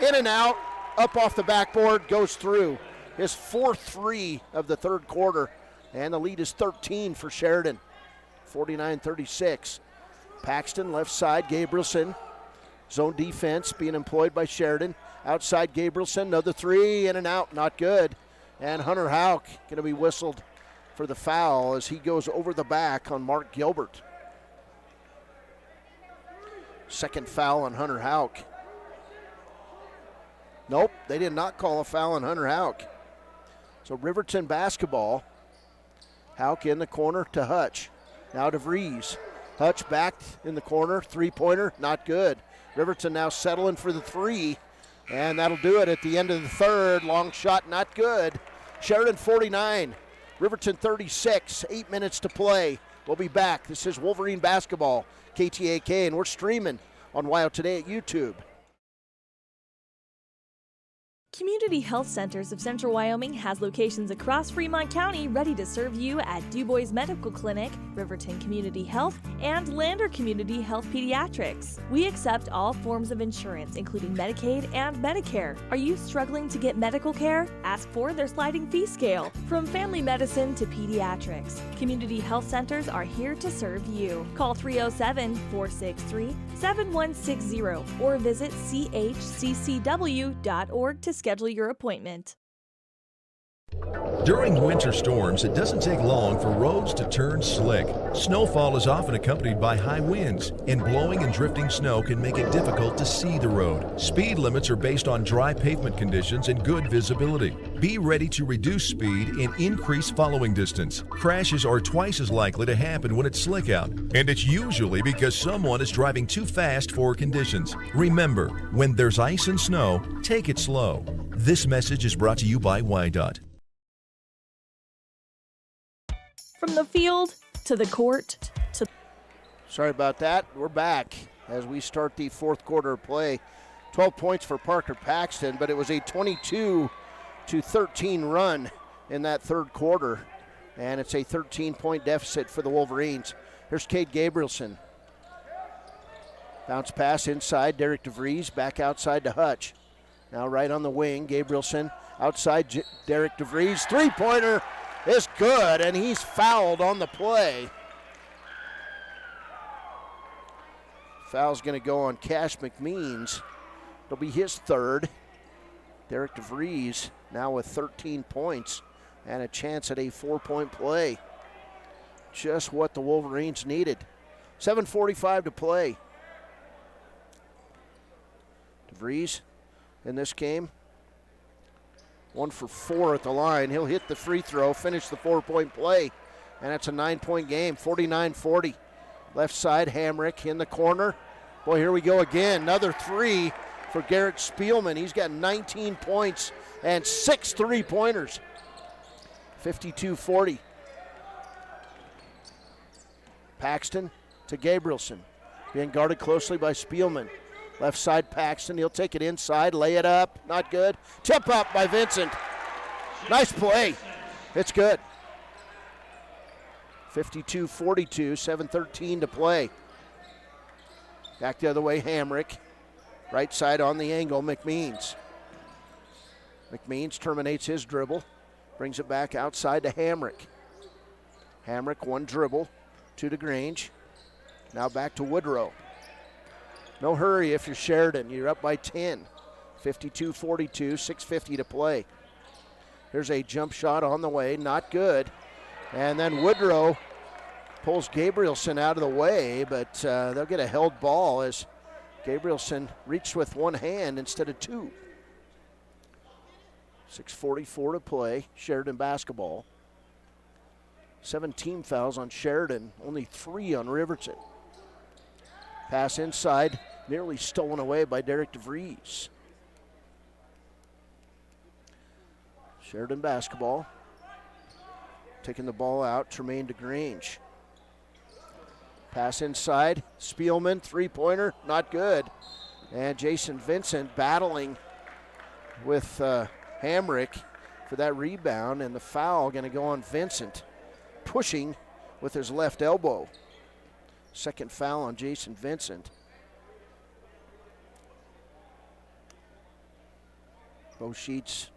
In and out, up off the backboard, goes through. His 4th three of the third quarter, and the lead is 13 for Sheridan, 49-36. Paxton, left side, Gabrielson. Zone defense being employed by Sheridan. Outside Gabrielson, another three, in and out, not good. And Hunter Hauk going to be whistled for the foul as he goes over the back on Mark Gilbert. Second foul on Hunter Hauk. Nope, they did not call a foul on Hunter Hauk. So Riverton basketball. Hauk in the corner to Hutch. Now to Vries. Hutch back in the corner, three-pointer, not good. Riverton now settling for the three, and that'll do it at the end of the third. Long shot, not good. Sheridan 49, Riverton 36, 8 minutes to play. We'll be back. This is Wolverine Basketball, KTAK, and we're streaming on WYO Today at YouTube. Community Health Centers of Central Wyoming has locations across Fremont County ready to serve you at DuBois Medical Clinic, Riverton Community Health, and Lander Community Health Pediatrics. We accept all forms of insurance, including Medicaid and Medicare. Are you struggling to get medical care? Ask for their sliding fee scale. From family medicine to pediatrics, Community Health Centers are here to serve you. Call 307-463-7160 or visit chccw.org to schedule your appointment. During winter storms, it doesn't take long for roads to turn slick. Snowfall is often accompanied by high winds, and blowing and drifting snow can make it difficult to see the road. Speed limits are based on dry pavement conditions and good visibility. Be ready to reduce speed and increase following distance. Crashes are twice as likely to happen when it's slick out, and it's usually because someone is driving too fast for conditions. Remember, when there's ice and snow, take it slow. This message is brought to you by WYDOT. From the field to the court to... Sorry about that. We're back as we start the fourth quarter of play. 12 points for Parker Paxton, but it was a 22-13 run in that third quarter, and it's a 13-point deficit for the Wolverines. Here's Cade Gabrielson. Bounce pass inside, Derek DeVries back outside to Hutch. Now right on the wing, Gabrielson outside, Derek DeVries. Three-pointer is good, and he's fouled on the play. Foul's going to go on Cash McMeans. It'll be his third. Derek DeVries now with 13 points and a chance at a 4-point play. Just what the Wolverines needed. 7:45 to play. DeVries in this game, 1 for 4 at the line. He'll hit the free throw, finish the 4-point play, and it's a 9-point game, 49-40. Left side, Hamrick in the corner. Boy, here we go again. Another three for Garrett Spielman. He's got 19 points and 6 3-pointers. 52-40. Paxton to Gabrielson. Being guarded closely by Spielman. Left side, Paxton. He'll take it inside, lay it up. Not good. Tip up by Vincent. Nice play. It's good. 52-42, 7:13 to play. Back the other way, Hamrick. Right side on the angle, McMeans. McMeans terminates his dribble. Brings it back outside to Hamrick. Hamrick, one dribble to DeGrange. Now back to Woodrow. No hurry if you're Sheridan. You're up by 10. 52-42, 6:50 to play. Here's a jump shot on the way, not good. And then Woodrow pulls Gabrielson out of the way, but they'll get a held ball as Gabrielson reached with one hand instead of two. 6:44 to play, Sheridan basketball. 7 team fouls on Sheridan, only 3 on Riverton. Pass inside, nearly stolen away by Derek DeVries. Sheridan basketball. Taking the ball out, Tremaine DeGrange. Pass inside, Spielman, three-pointer, not good. And Jason Vincent battling with Hamrick for that rebound, and the foul going to go on Vincent, pushing with his left elbow. Second foul on Jason Vincent. Bo Sheets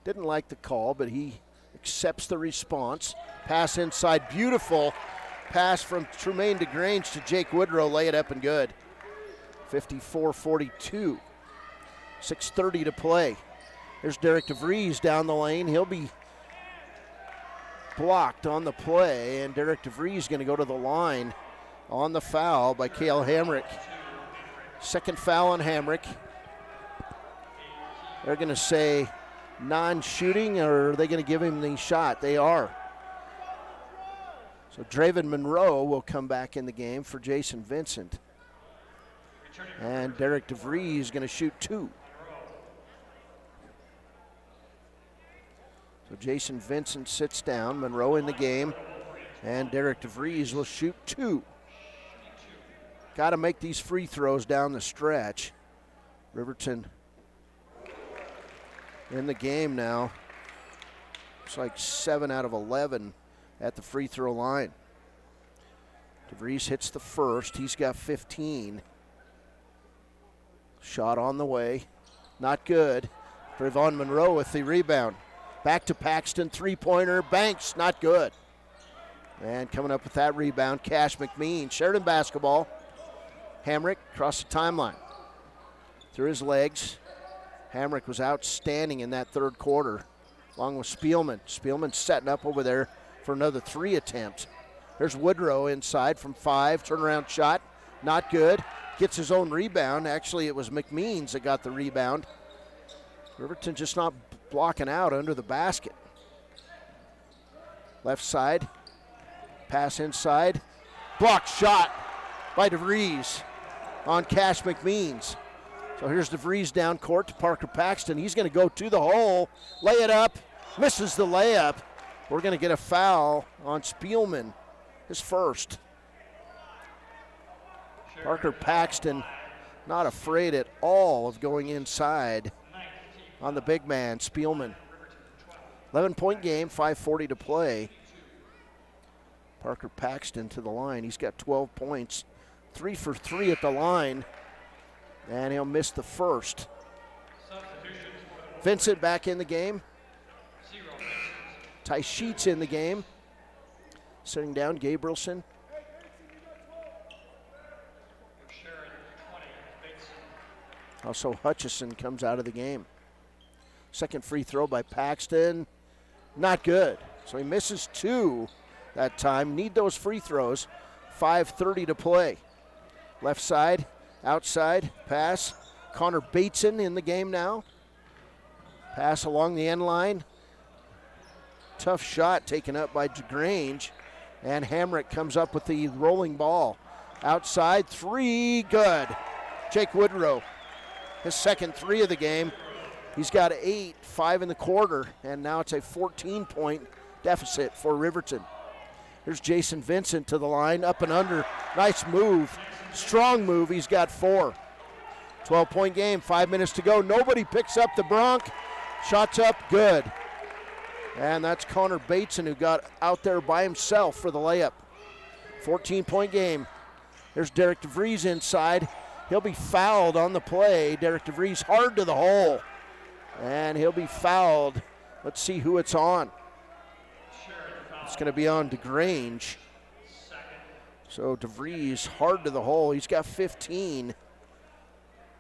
didn't like the call, but he accepts the response. Pass inside, beautiful pass from Tremaine DeGrange to Jake Woodrow, lay it up and good. 54-42, 6:30 to play. There's Derek DeVries down the lane. He'll be blocked on the play, and Derek DeVries going to go to the line on the foul by Cale Hamrick. Second foul on Hamrick. They're going to say non-shooting, or are they going to give him the shot? They are. So Draven Monroe will come back in the game for Jason Vincent. And Derek DeVries is going to shoot 2. So Jason Vincent sits down, Monroe in the game, and Derek DeVries will shoot 2. Got to make these free throws down the stretch. Riverton in the game now. It's like 7 out of 11 at the free throw line. DeVries hits the first. He's got 15. Shot on the way. Not good. Trayvon Monroe with the rebound. Back to Paxton, three-pointer. Banks, not good. And coming up with that rebound, Cash McMean. Sheridan basketball. Hamrick across the timeline. Through his legs. Hamrick was outstanding in that third quarter. along with Spielman. Spielman setting up over there for another 3 attempts. There's Woodrow inside from 5, turnaround shot, not good. Gets his own rebound. Actually, it was McMeans that got the rebound. Riverton just not blocking out under the basket. Left side, pass inside, blocked shot by DeVries on Cash McMeans. So here's DeVries down court to Parker Paxton. He's going to go to the hole, lay it up, misses the layup. We're going to get a foul on Spielman, his first. Parker Paxton not afraid at all of going inside on the big man, Spielman. 11-point game, 5:40 to play. Parker Paxton to the line. He's got 12 points, 3 for 3 at the line, and he'll miss the first. Vincent back in the game. Ty Sheets in the game. Sitting down, Gabrielson. Also, Hutchison comes out of the game. Second free throw by Paxton. Not good. So he misses 2 that time. Need those free throws. 5:30 to play. Left side, outside, pass. Connor Bateson in the game now. Pass along the end line. Tough shot taken up by DeGrange. And Hamrick comes up with the rolling ball. Outside, 3, good. Jake Woodrow, his second 3 of the game. He's got 8, 5 in the quarter, and now it's a 14-point deficit for Riverton. Here's Jason Vincent to the line, up and under. Nice move, strong move. He's got 4. 12-point game, 5 minutes to go. Nobody picks up the Bronc. Shots up, good. And that's Connor Bateson who got out there by himself for the layup. 14-point game. There's Derek DeVries inside. He'll be fouled on the play. Derek DeVries hard to the hole. And he'll be fouled. Let's see who it's on. It's going to be on DeGrange. So DeVries hard to the hole. He's got 15.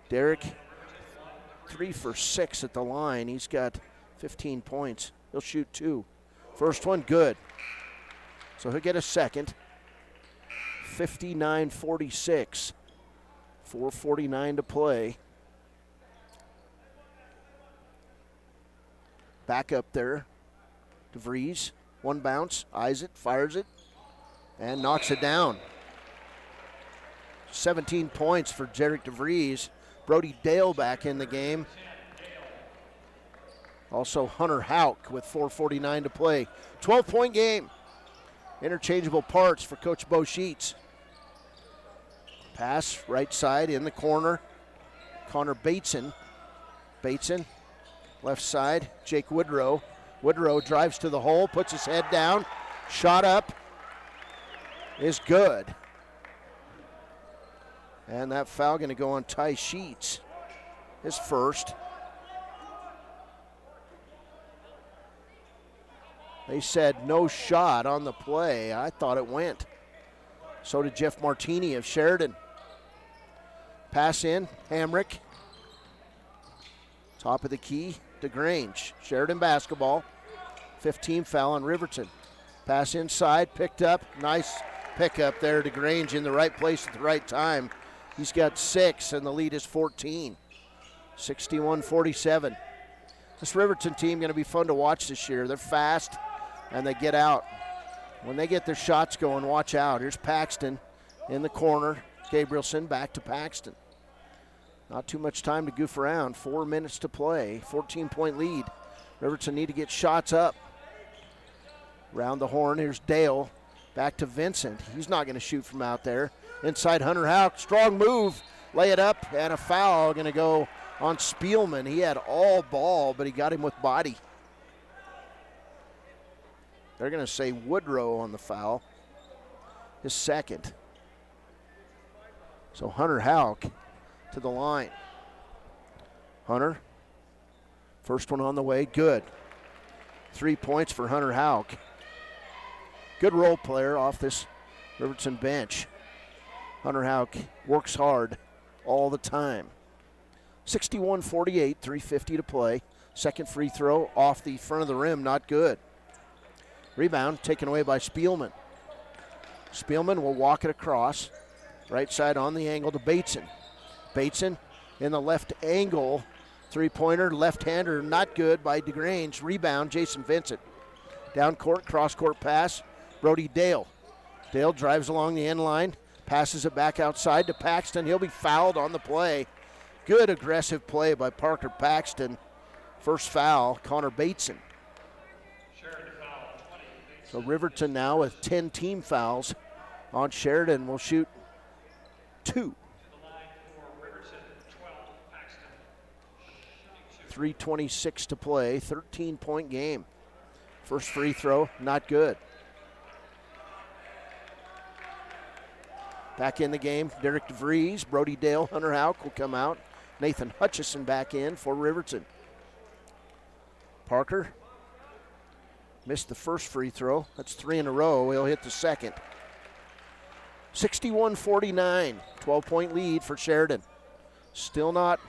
Derek, 3 for 6 at the line. He's got 15 points. He'll shoot 2. First one, good. So he'll get a second. 59-46. 4:49 to play. Back up there. DeVries, one bounce, eyes it, fires it, and knocks it down. 17 points for Derek DeVries. Brody Dale back in the game. Also Hunter Hauk with 4:49 to play. 12-point game. Interchangeable parts for Coach Bo Sheets. Pass right side in the corner. Connor Bateson. Bateson, left side. Jake Woodrow. Woodrow drives to the hole, puts his head down. Shot up is good. And that foul going to go on Ty Sheets, his first. They said no shot on the play. I thought it went. So did Jeff Martini of Sheridan. Pass in, Hamrick. Top of the key, DeGrange. Sheridan basketball. 15 foul on Riverton. Pass inside, picked up. Nice pickup there, DeGrange in the right place at the right time. He's got 6, and the lead is 14. 61-47. This Riverton team going to be fun to watch this year. They're fast, and they get out. When they get their shots going, watch out. Here's Paxton in the corner. Gabrielson back to Paxton. Not too much time to goof around. 4 minutes to play. 14-point lead. Riverton need to get shots up. Round the horn, here's Dale. Back to Vincent. He's not going to shoot from out there. Inside Hunter Hauk. Strong move. Lay it up, and a foul going to go on Spielman. He had all ball, but he got him with body. They're going to say Woodrow on the foul. His second. So Hunter Hauk to the line. Hunter, first one on the way, good. 3 points for Hunter Hauk. Good role player off this Riverton bench. Hunter Hauk works hard all the time. 61-48, 3:50 to play. Second free throw off the front of the rim, not good. Rebound taken away by Spielman. Spielman will walk it across. Right side on the angle to Bateson. Bateson in the left angle. Three-pointer, left-hander, not good by DeGrange. Rebound, Jason Vincent. Down court, cross-court pass, Brody Dale. Dale drives along the end line, passes it back outside to Paxton. He'll be fouled on the play. Good aggressive play by Parker Paxton. First foul, Connor Bateson. So Riverton now with 10 team fouls on Sheridan will shoot 2. 3:26 to play, 13-point game. First free throw, not good. Back in the game, Derek DeVries, Brody Dale, Hunter Houck will come out. Nathan Hutchison back in for Riverton. Parker missed the first free throw. That's 3 in a row. He'll hit the second. 61-49, 12-point lead for Sheridan. Still not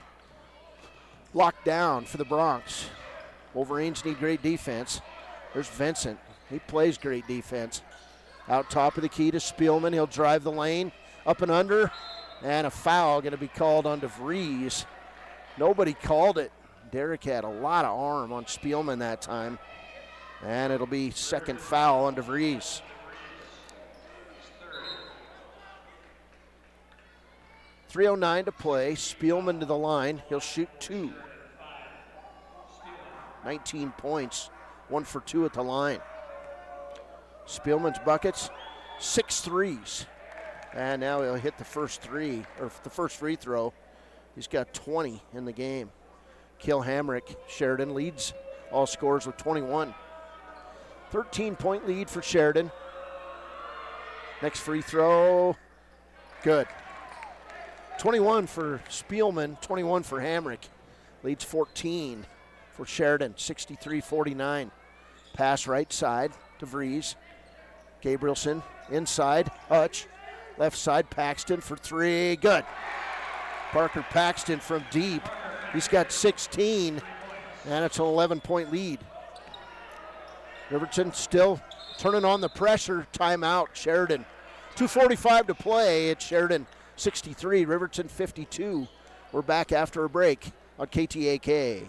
locked down for the Bronx. Wolverines need great defense. There's Vincent. He plays great defense. Out top of the key to Spielman. He'll drive the lane, up and under, and a foul going to be called on DeVries. Nobody called it. Derek had a lot of arm on Spielman that time, and it'll be second foul on DeVries. .309 to play. Spielman to the line. He'll shoot 2. 19 points. 1 for 2 at the line. Spielman's buckets, 6 threes. And now he'll hit the first free throw. He's got 20 in the game. Kill Hamrick, Sheridan leads all scorers with 21. 13-point lead for Sheridan. Next free throw, good. 21 for Spielman, 21 for Hamrick. Leads 14 for Sheridan, 63-49. Pass right side to Vries. Gabrielson inside, Hutch. Left side, Paxton for 3, good. Parker Paxton from deep. He's got 16, and it's an 11-point lead. Riverton still turning on the pressure. Timeout, Sheridan. 2:45 to play. It's Sheridan 63, Riverton 52. We're back after a break on KTAK.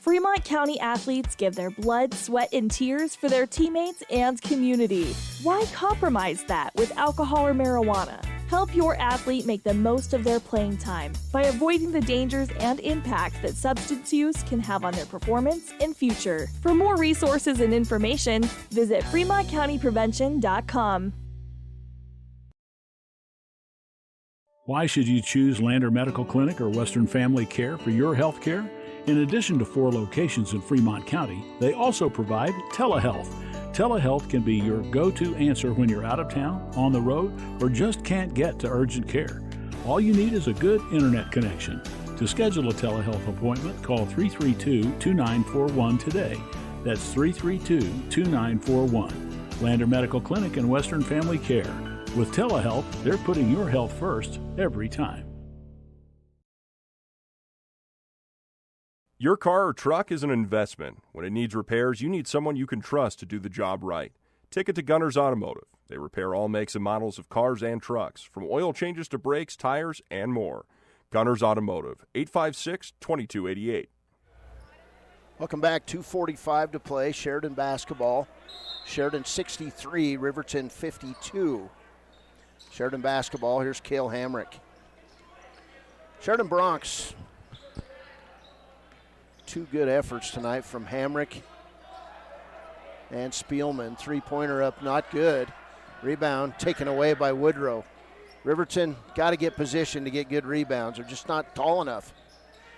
Fremont County athletes give their blood, sweat, and tears for their teammates and community. Why compromise that with alcohol or marijuana? Help your athlete make the most of their playing time by avoiding the dangers and impact that substance use can have on their performance and future. For more resources and information, visit FremontCountyPrevention.com. Why should you choose Lander Medical Clinic or Western Family Care for your health care? In addition to 4 locations in Fremont County, they also provide telehealth. Telehealth can be your go-to answer when you're out of town, on the road, or just can't get to urgent care. All you need is a good internet connection. To schedule a telehealth appointment, call 332-2941 today. That's 332-2941. Lander Medical Clinic and Western Family Care. With telehealth, they're putting your health first every time. Your car or truck is an investment. When it needs repairs, you need someone you can trust to do the job right. Take it to Gunners Automotive. They repair all makes and models of cars and trucks, from oil changes to brakes, tires, and more. Gunners Automotive, 856-2288. Welcome back. 2:45 to play. Sheridan basketball. Sheridan 63, Riverton 52. Sheridan basketball. Here's Cale Hamrick. Sheridan Bronx. 2 good efforts tonight from Hamrick and Spielman. Three-pointer up, not good. Rebound taken away by Woodrow. Riverton got to get position to get good rebounds. They're just not tall enough.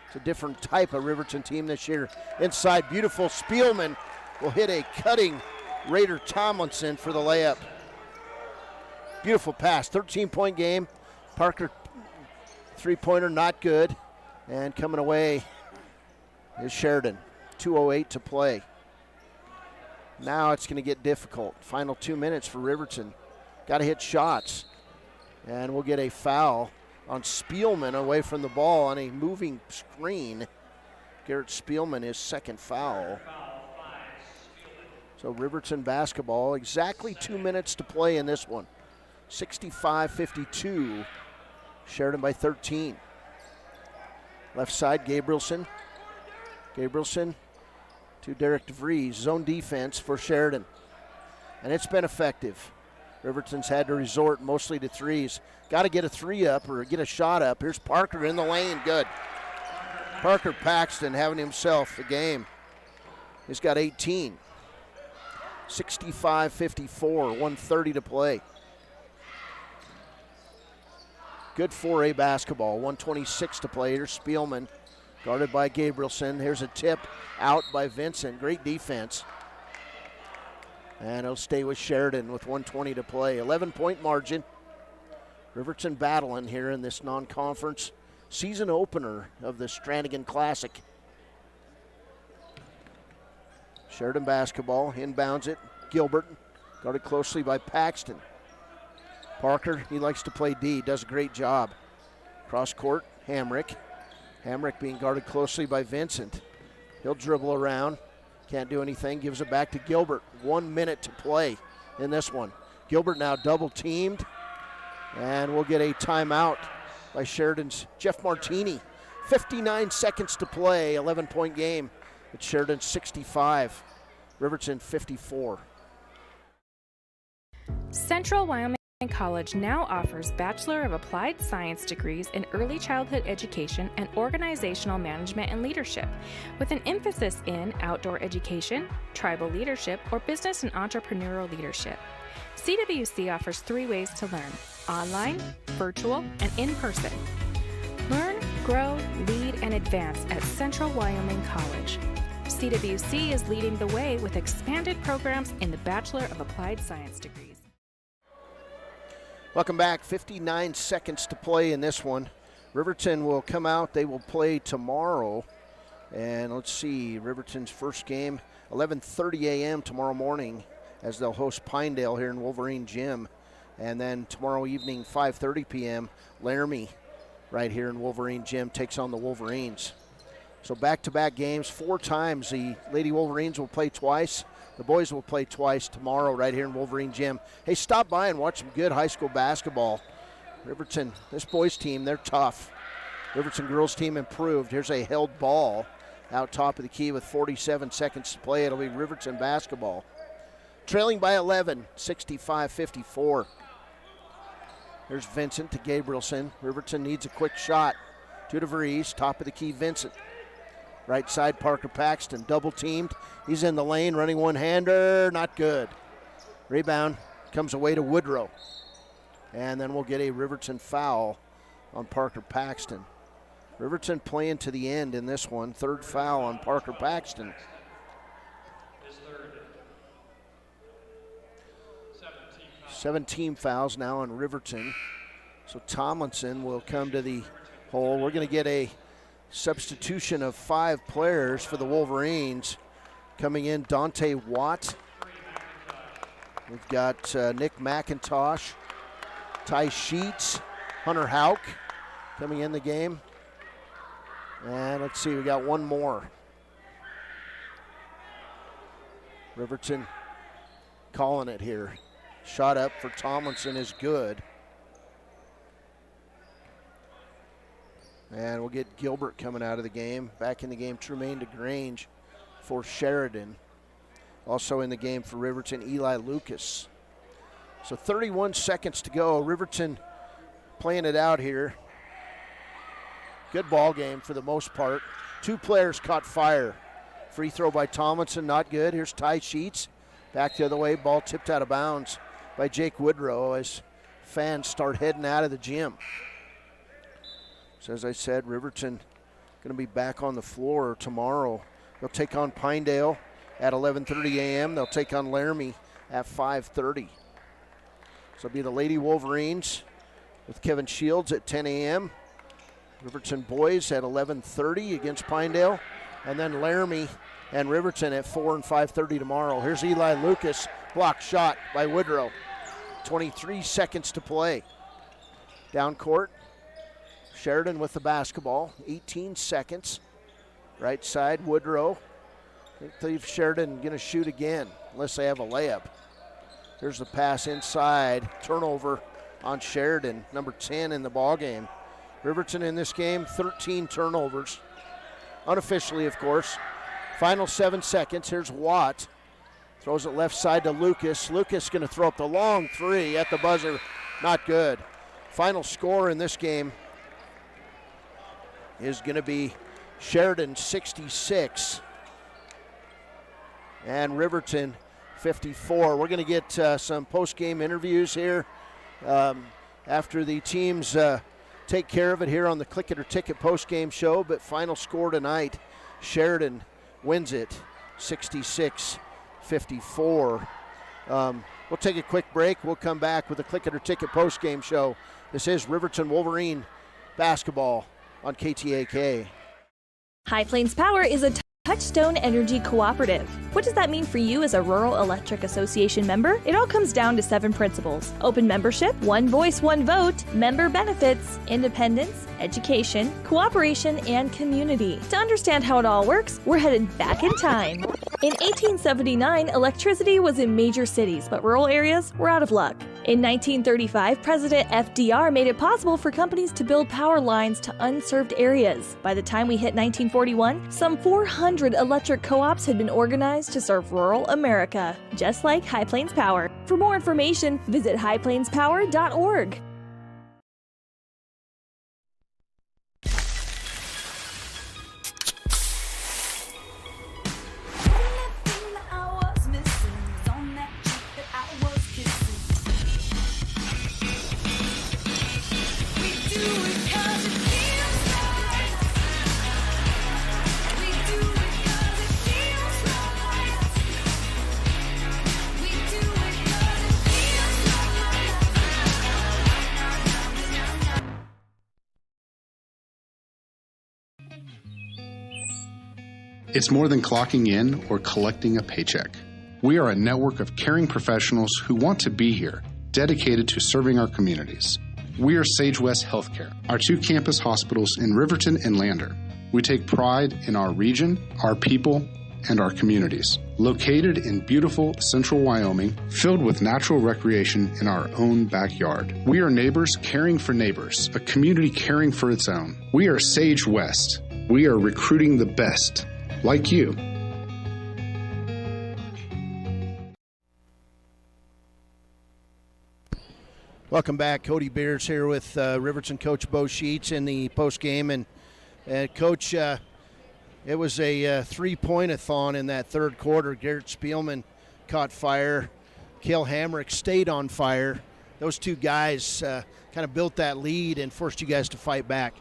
It's a different type of Riverton team this year. Inside, beautiful. Spielman will hit a cutting Raider Tomlinson for the layup. Beautiful pass. 13-point game. Parker, three-pointer, not good. And coming away is Sheridan. 2:08 to play. Now it's going to get difficult. Final 2 minutes for Riverton. Got to hit shots. And we'll get a foul on Spielman away from the ball on a moving screen. Garrett Spielman his second foul. So Riverton basketball, exactly 2 minutes to play in this one. 65-52, Sheridan by 13. Left side, Gabrielson. Gabrielson to Derek DeVries, zone defense for Sheridan. And it's been effective. Riverton's had to resort mostly to threes. Got to get a three up or get a shot up. Here's Parker in the lane, good. Parker Paxton having himself a game. He's got 18. 65-54, 1:30 to play. Good 4A basketball, 1:26 to play. Here's Spielman, guarded by Gabrielson. Here's a tip out by Vincent. Great defense. And it'll stay with Sheridan with 1:20 to play. 11-point margin. Riverton battling here in this non-conference season opener of the Strannigan Classic. Sheridan basketball, inbounds it. Gilbert, guarded closely by Paxton. Parker, he likes to play D, does a great job. Cross court, Hamrick. Hamrick being guarded closely by Vincent. He'll dribble around, can't do anything, gives it back to Gilbert. 1 minute to play in this one. Gilbert now double teamed, and we'll get a timeout by Sheridan's Jeff Martini. 59 seconds to play, 11-point game. It's Sheridan 65, Riverton 54. Central Wyoming College now offers Bachelor of Applied Science degrees in Early Childhood Education and Organizational Management and Leadership, with an emphasis in outdoor education, tribal leadership, or business and entrepreneurial leadership. CWC offers 3 ways to learn: online, virtual, and in person. Learn, grow, lead, and advance at Central Wyoming College. CWC is leading the way with expanded programs in the Bachelor of Applied Science degrees. Welcome back. 59 seconds to play in this one. Riverton will come out. They will play tomorrow. And let's see, Riverton's first game, 11:30 a.m. tomorrow morning, as they'll host Pinedale here in Wolverine Gym. And then tomorrow evening, 5:30 p.m., Laramie, right here in Wolverine Gym, takes on the Wolverines. So back-to-back games, 4 times. The Lady Wolverines will play twice. The boys will play twice tomorrow right here in Wolverine Gym. Hey, stop by and watch some good high school basketball. Riverton, this boys team, they're tough. Riverton girls team improved. Here's a held ball out top of the key with 47 seconds to play. It'll be Riverton basketball. Trailing by 11, 65-54. Here's Vincent to Gabrielson. Riverton needs a quick shot. To DeVries, top of the key, Vincent. Right side, Parker Paxton, double teamed. He's in the lane, running one-hander, not good. Rebound comes away to Woodrow. And then we'll get a Riverton foul on Parker Paxton. Riverton playing to the end in this one. 3rd foul on Parker Paxton. 17 fouls now on Riverton. So Tomlinson will come to the hole. We're going to get a substitution of 5 players for the Wolverines. Coming in, Dante Watt. We've got Nick McIntosh, Ty Sheets, Hunter Hauk coming in the game. And let's see, we got one more. Riverton calling it here. Shot up for Tomlinson is good. And we'll get Gilbert coming out of the game. Back in the game, Tremaine DeGrange for Sheridan. Also in the game for Riverton, Eli Lucas. So 31 seconds to go. Riverton playing it out here. Good ball game for the most part. 2 players caught fire. Free throw by Tomlinson, not good. Here's Ty Sheets. Back the other way, ball tipped out of bounds by Jake Woodrow as fans start heading out of the gym. So as I said, Riverton going to be back on the floor tomorrow. They'll take on Pinedale at 11:30 a.m. They'll take on Laramie at 5:30. So it'll be the Lady Wolverines with Kevin Shields at 10 a.m. Riverton boys at 11:30 against Pinedale. And then Laramie and Riverton at 4 and 5:30 tomorrow. Here's Eli Lucas, block shot by Woodrow. 23 seconds to play. Down court, Sheridan with the basketball, 18 seconds. Right side, Woodrow. I think Sheridan going to shoot again, unless they have a layup. Here's the pass inside. Turnover on Sheridan, number 10 in the ball game. Riverton in this game, 13 turnovers. Unofficially, of course. Final 7 seconds. Here's Watt. Throws it left side to Lucas. Lucas going to throw up the long three at the buzzer. Not good. Final score in this game is going to be Sheridan 66 and Riverton 54. We're going to get some post-game interviews here after the teams take care of it here on the Click It or Ticket post-game show. But final score tonight, Sheridan wins it 66-54. We'll take a quick break. We'll come back with the Click It or Ticket post-game show. This is Riverton Wolverine basketball on KTAK. High Plains Power is a Touchstone Energy Cooperative. What does that mean for you as a Rural Electric Association member? It all comes down to 7 principles: open membership, one voice, one vote, member benefits, independence, education, cooperation, and community. To understand how it all works, we're headed back in time. In 1879, electricity was in major cities, but rural areas were out of luck. In 1935, President FDR made it possible for companies to build power lines to unserved areas. By the time we hit 1941, some 400 electric co-ops had been organized to serve rural America, just like High Plains Power. For more information, visit highplainspower.org. It's more than clocking in or collecting a paycheck. We are a network of caring professionals who want to be here, dedicated to serving our communities. We are Sage West Healthcare, our 2 campus hospitals in Riverton and Lander. We take pride in our region, our people, and our communities. Located in beautiful central Wyoming, filled with natural recreation in our own backyard. We are neighbors caring for neighbors, a community caring for its own. We are Sage West. We are recruiting the best, like you. Welcome back. Cody Beers here with Riverton coach Bo Sheets in the post game. And Coach, it was a 3-point-a-thon in that third quarter. Garrett Spielman caught fire. Cale Hamrick stayed on fire. Those 2 guys kind of built that lead and forced you guys to fight back.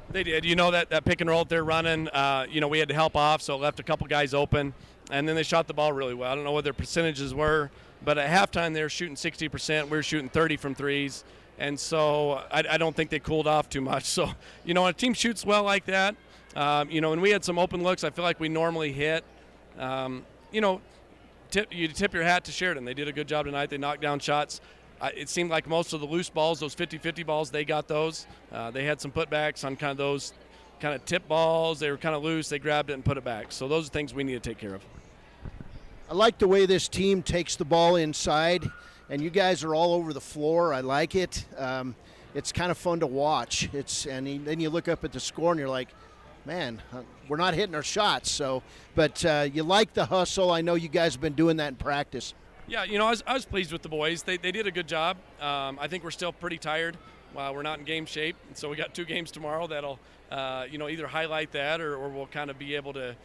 They did. That pick and roll that they're running, we had to help off, so it left a couple guys open. And then they shot the ball really well. I don't know what their percentages were, but at halftime they were shooting 60%. We were shooting 30 from threes. And so I don't think they cooled off too much. So, when a team shoots well like that, and we had some open looks I feel like we normally hit, you tip your hat to Sheridan. They did a good job tonight. They knocked down shots. It seemed like most of the loose balls, those 50-50 balls, they got those. They had some putbacks on kind of those kind of tip balls. They were kind of loose. They grabbed it and put it back. So those are things we need to take care of. I like the way this team takes the ball inside, and you guys are all over the floor. I like it. It's kind of fun to watch. Then you look up at the score and you're like, man, we're not hitting our shots. But you like the hustle. I know you guys have been doing that in practice. Yeah, I was pleased with the boys. They did a good job. I think we're still pretty tired. We're not in game shape, so we got 2 games tomorrow that'll, either highlight that or we'll kind of be able to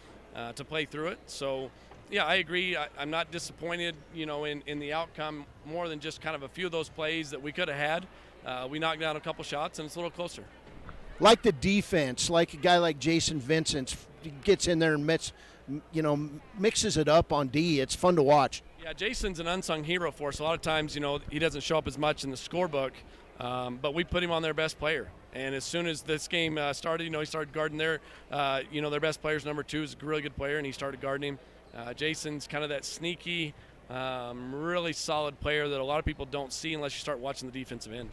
play through it. So, yeah, I agree. I'm not disappointed, in the outcome more than just kind of a few of those plays that we could have had. We knocked down a couple shots, and it's a little closer. Like the defense, like a guy like Jason Vincent gets in there and mixes it up on D. It's fun to watch. Yeah, Jason's an unsung hero for us. A lot of times, he doesn't show up as much in the scorebook, but we put him on their best player. And as soon as this game started, he started guarding their best player's number 2 is a really good player, and he started guarding him. Jason's kind of that sneaky, really solid player that a lot of people don't see unless you start watching the defensive end.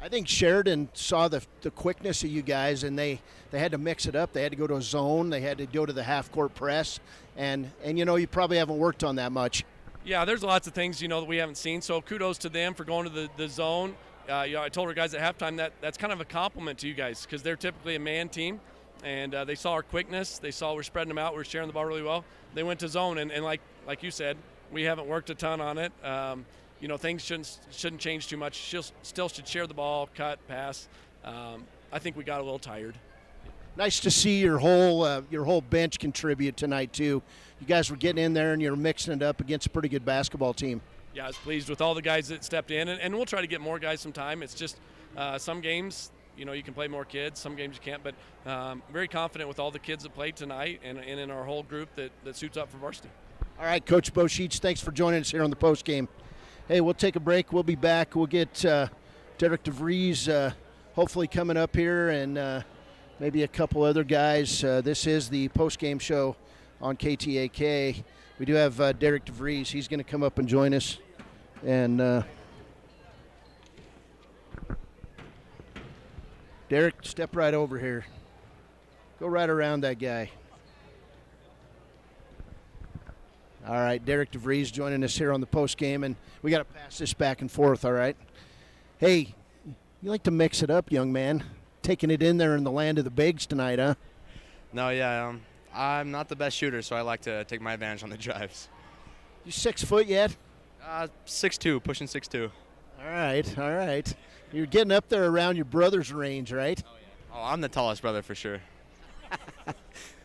I think Sheridan saw the quickness of you guys, and they had to mix it up. They had to go to a zone. They had to go to the half-court press, and you probably haven't worked on that much. Yeah, there's lots of things, that we haven't seen. So kudos to them for going to the zone. I told our guys at halftime that's kind of a compliment to you guys because they're typically a man team, and they saw our quickness. They saw we're spreading them out. We're sharing the ball really well. They went to zone, and like you said, we haven't worked a ton on it. Things shouldn't change too much. Still should share the ball, cut, pass. I think we got a little tired. Nice to see your whole bench contribute tonight too. You guys were getting in there and you're mixing it up against a pretty good basketball team. Yeah, I was pleased with all the guys that stepped in, and we'll try to get more guys some time. It's just some games, you can play more kids. Some games you can't, but very confident with all the kids that played tonight and in our whole group that suits up for varsity. All right, Coach Boschitz, thanks for joining us here on the post game. Hey, we'll take a break. We'll be back. We'll get Derek DeVries hopefully coming up here and maybe a couple other guys. This is the post-game show on KTAK. We do have Derek DeVries. He's going to come up and join us. And Derek, step right over here. Go right around that guy. All right, Derek DeVries joining us here on the post game, and we got to pass this back and forth, all right? Hey, you like to mix it up, young man. Taking it in there in the land of the bigs tonight, huh? No, yeah, I'm not the best shooter, so I like to take my advantage on the drives. You 6 foot yet? 6'2", pushing 6'2". All right. You're getting up there around your brother's range, right? Oh, I'm the tallest brother for sure.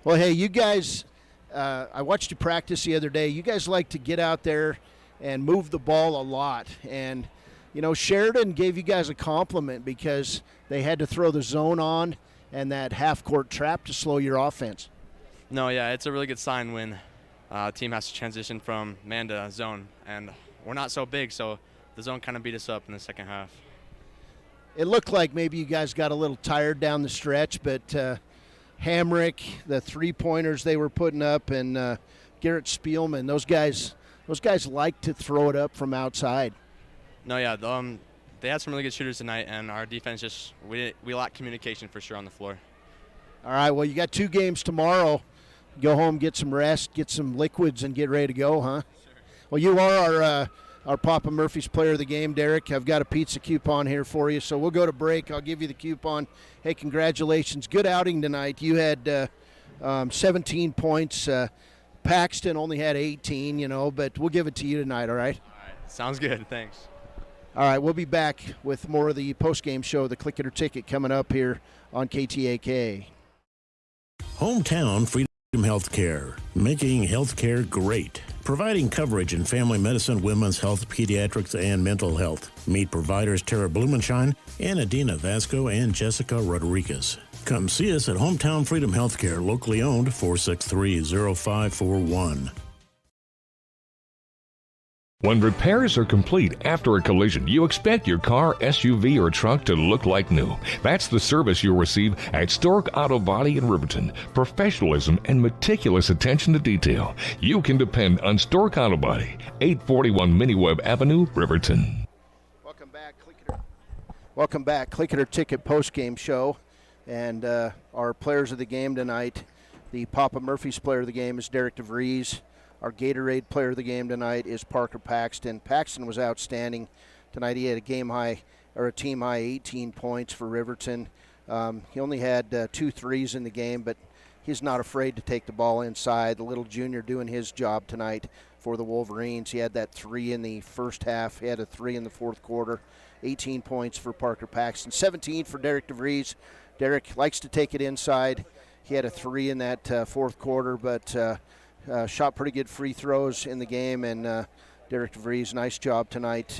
Well, hey, you guys, I watched you practice the other day. You guys like to get out there and move the ball a lot. And, Sheridan gave you guys a compliment because they had to throw the zone on and that half-court trap to slow your offense. No, yeah, it's a really good sign when a team has to transition from man to zone. And we're not so big, so the zone kind of beat us up in the second half. It looked like maybe you guys got a little tired down the stretch, but Hamrick, the three-pointers they were putting up, and Garrett Spielman, those guys like to throw it up from outside. No, yeah, they had some really good shooters tonight, and our defense we lack communication for sure on the floor. All right, well, you got 2 games tomorrow. Go home, get some rest, get some liquids, and get ready to go, huh? Sure. Well, you are our Papa Murphy's player of the game, Derek. I've got a pizza coupon here for you, so we'll go to break. I'll give you the coupon. Hey, congratulations. Good outing tonight. You had 17 points. Paxton only had 18, but we'll give it to you tonight, all right? All right, sounds good. Thanks. All right, we'll be back with more of the post-game show, the Click It or Ticket, coming up here on KTAK. Hometown Freedom Healthcare, making healthcare great. Providing coverage in family medicine, women's health, pediatrics, and mental health. Meet providers Tara Blumenshine and Adina Vasco and Jessica Rodriguez. Come see us at Hometown Freedom Healthcare, locally owned, 463-0541. When repairs are complete after a collision, you expect your car, SUV, or truck to look like new. That's the service you'll receive at Stork Auto Body in Riverton. Professionalism and meticulous attention to detail. You can depend on Stork Auto Body, 841 Miniweb Avenue, Riverton. Welcome back. Click It or Ticket post-game show. And our players of the game tonight, the Papa Murphy's player of the game is Derek DeVries. Our Gatorade player of the game tonight is Parker Paxton. Paxton was outstanding tonight. He had a team high 18 points for Riverton. He only had 2 threes in the game, but he's not afraid to take the ball inside. The little junior doing his job tonight for the Wolverines. He had that 3 in the first half. He had a 3 in the fourth quarter. 18 points for Parker Paxton. 17 for Derek DeVries. Derek likes to take it inside. He had a 3 in that fourth quarter, but shot pretty good free throws in the game, and Derek DeVries, nice job tonight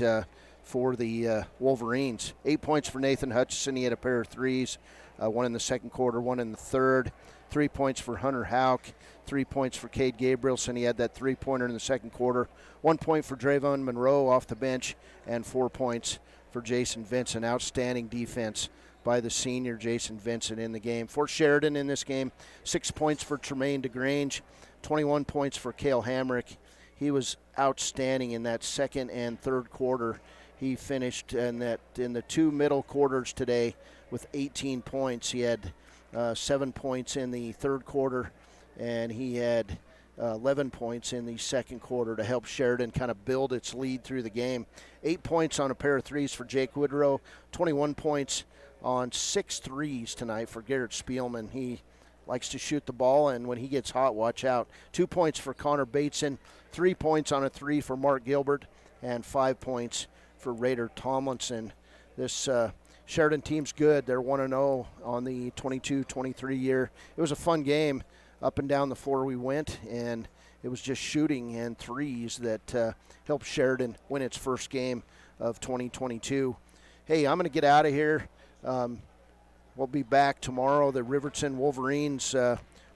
for the Wolverines. 8 points for Nathan Hutchison. He had a pair of threes, 1 in the second quarter, 1 in the third. 3 points for Hunter Hauk, 3 points for Cade Gabrielson. He had that three-pointer in the second quarter. 1 point for Drayvon Monroe off the bench, and 4 points for Jason Vincent. Outstanding defense by the senior Jason Vincent in the game. For Sheridan in this game, 6 points for Tremaine DeGrange, 21 points for Cale Hamrick. He was outstanding in that second and third quarter. He finished in the 2 middle quarters today with 18 points. He had 7 points in the third quarter, and he had 11 points in the second quarter to help Sheridan kind of build its lead through the game. 8 points on a pair of threes for Jake Woodrow, 21 points on 6 threes tonight for Garrett Spielman. He likes to shoot the ball, and when he gets hot, watch out. 2 points for Connor Bateson, 3 points on a 3 for Mark Gilbert, and 5 points for Raider Tomlinson. This Sheridan team's good. They're 1-0 on the 22-23 year. It was a fun game. Up and down the floor we went, and it was just shooting and threes that helped Sheridan win its first game of 2022. Hey, I'm going to get out of here. We'll be back tomorrow. The Riverton Wolverines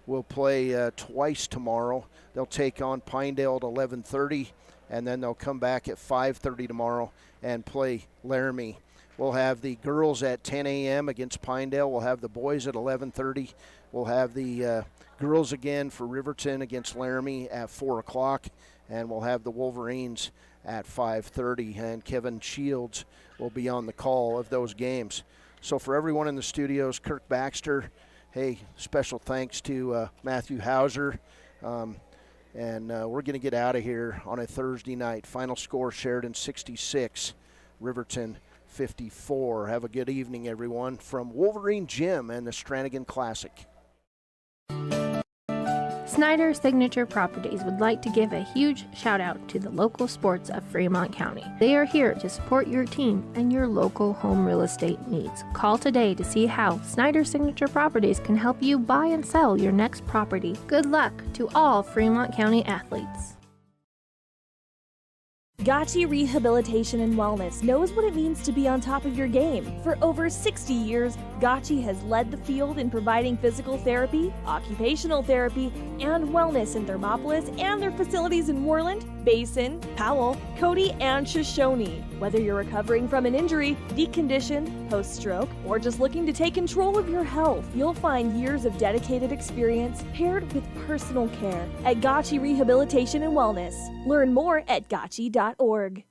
will play twice tomorrow. They'll take on Pinedale at 11:30, and then they'll come back at 5:30 tomorrow and play Laramie. We'll have the girls at 10 a.m. against Pinedale. We'll have the boys at 11:30. We'll have the girls again for Riverton against Laramie at 4 o'clock, and we'll have the Wolverines at 5:30, and Kevin Shields will be on the call of those games. So for everyone in the studios, Kirk Baxter, hey, special thanks to Matthew Hauser, and we're going to get out of here on a Thursday night. Final score, Sheridan 66, Riverton 54. Have a good evening, everyone, from Wolverine Gym and the Strannigan Classic. Snyder Signature Properties would like to give a huge shout out to the local sports of Fremont County. They are here to support your team and your local home real estate needs. Call today to see how Snyder Signature Properties can help you buy and sell your next property. Good luck to all Fremont County athletes. Gotchi Rehabilitation and Wellness knows what it means to be on top of your game. For over 60 years, Gotchi has led the field in providing physical therapy, occupational therapy, and wellness in Thermopolis and their facilities in Worland, Basin, Powell, Cody, and Shoshone. Whether you're recovering from an injury, deconditioned, post-stroke, or just looking to take control of your health, you'll find years of dedicated experience paired with personal care at Gotchi Rehabilitation and Wellness. Learn more at gotchi.org.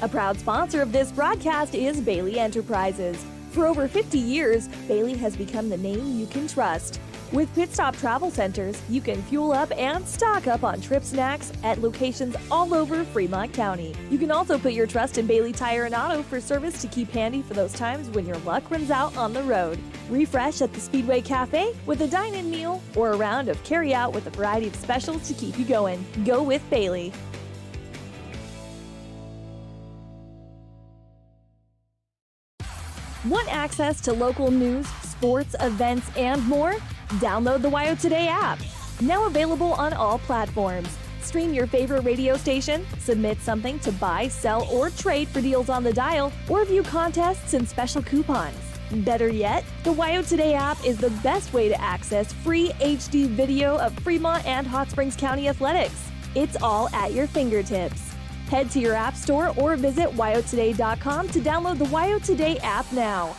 A proud sponsor of this broadcast is Bailey Enterprises. For over 50 years, Bailey has become the name you can trust. With Pit Stop Travel Centers, you can fuel up and stock up on trip snacks at locations all over Fremont County. You can also put your trust in Bailey Tire and Auto for service to keep handy for those times when your luck runs out on the road. Refresh at the Speedway Cafe with a dine-in meal or a round of carry-out with a variety of specials to keep you going. Go with Bailey. Want access to local news, sports, events, and more? Download the WYO Today app. Now available on all platforms. Stream your favorite radio station, submit something to buy, sell, or trade for deals on the dial, or view contests and special coupons. Better yet, the WYO Today app is the best way to access free HD video of Fremont and Hot Springs County athletics. It's all at your fingertips. Head to your app store or visit wyotoday.com to download the WYO Today app now.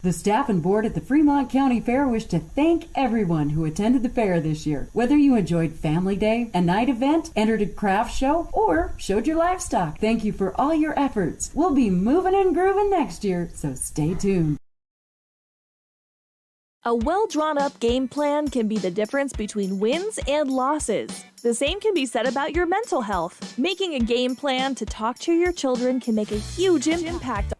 The staff and board at the Fremont County Fair wish to thank everyone who attended the fair this year. Whether you enjoyed Family Day, a night event, entered a craft show, or showed your livestock, thank you for all your efforts. We'll be moving and grooving next year, so stay tuned. A well-drawn-up game plan can be the difference between wins and losses. The same can be said about your mental health. Making a game plan to talk to your children can make a huge impact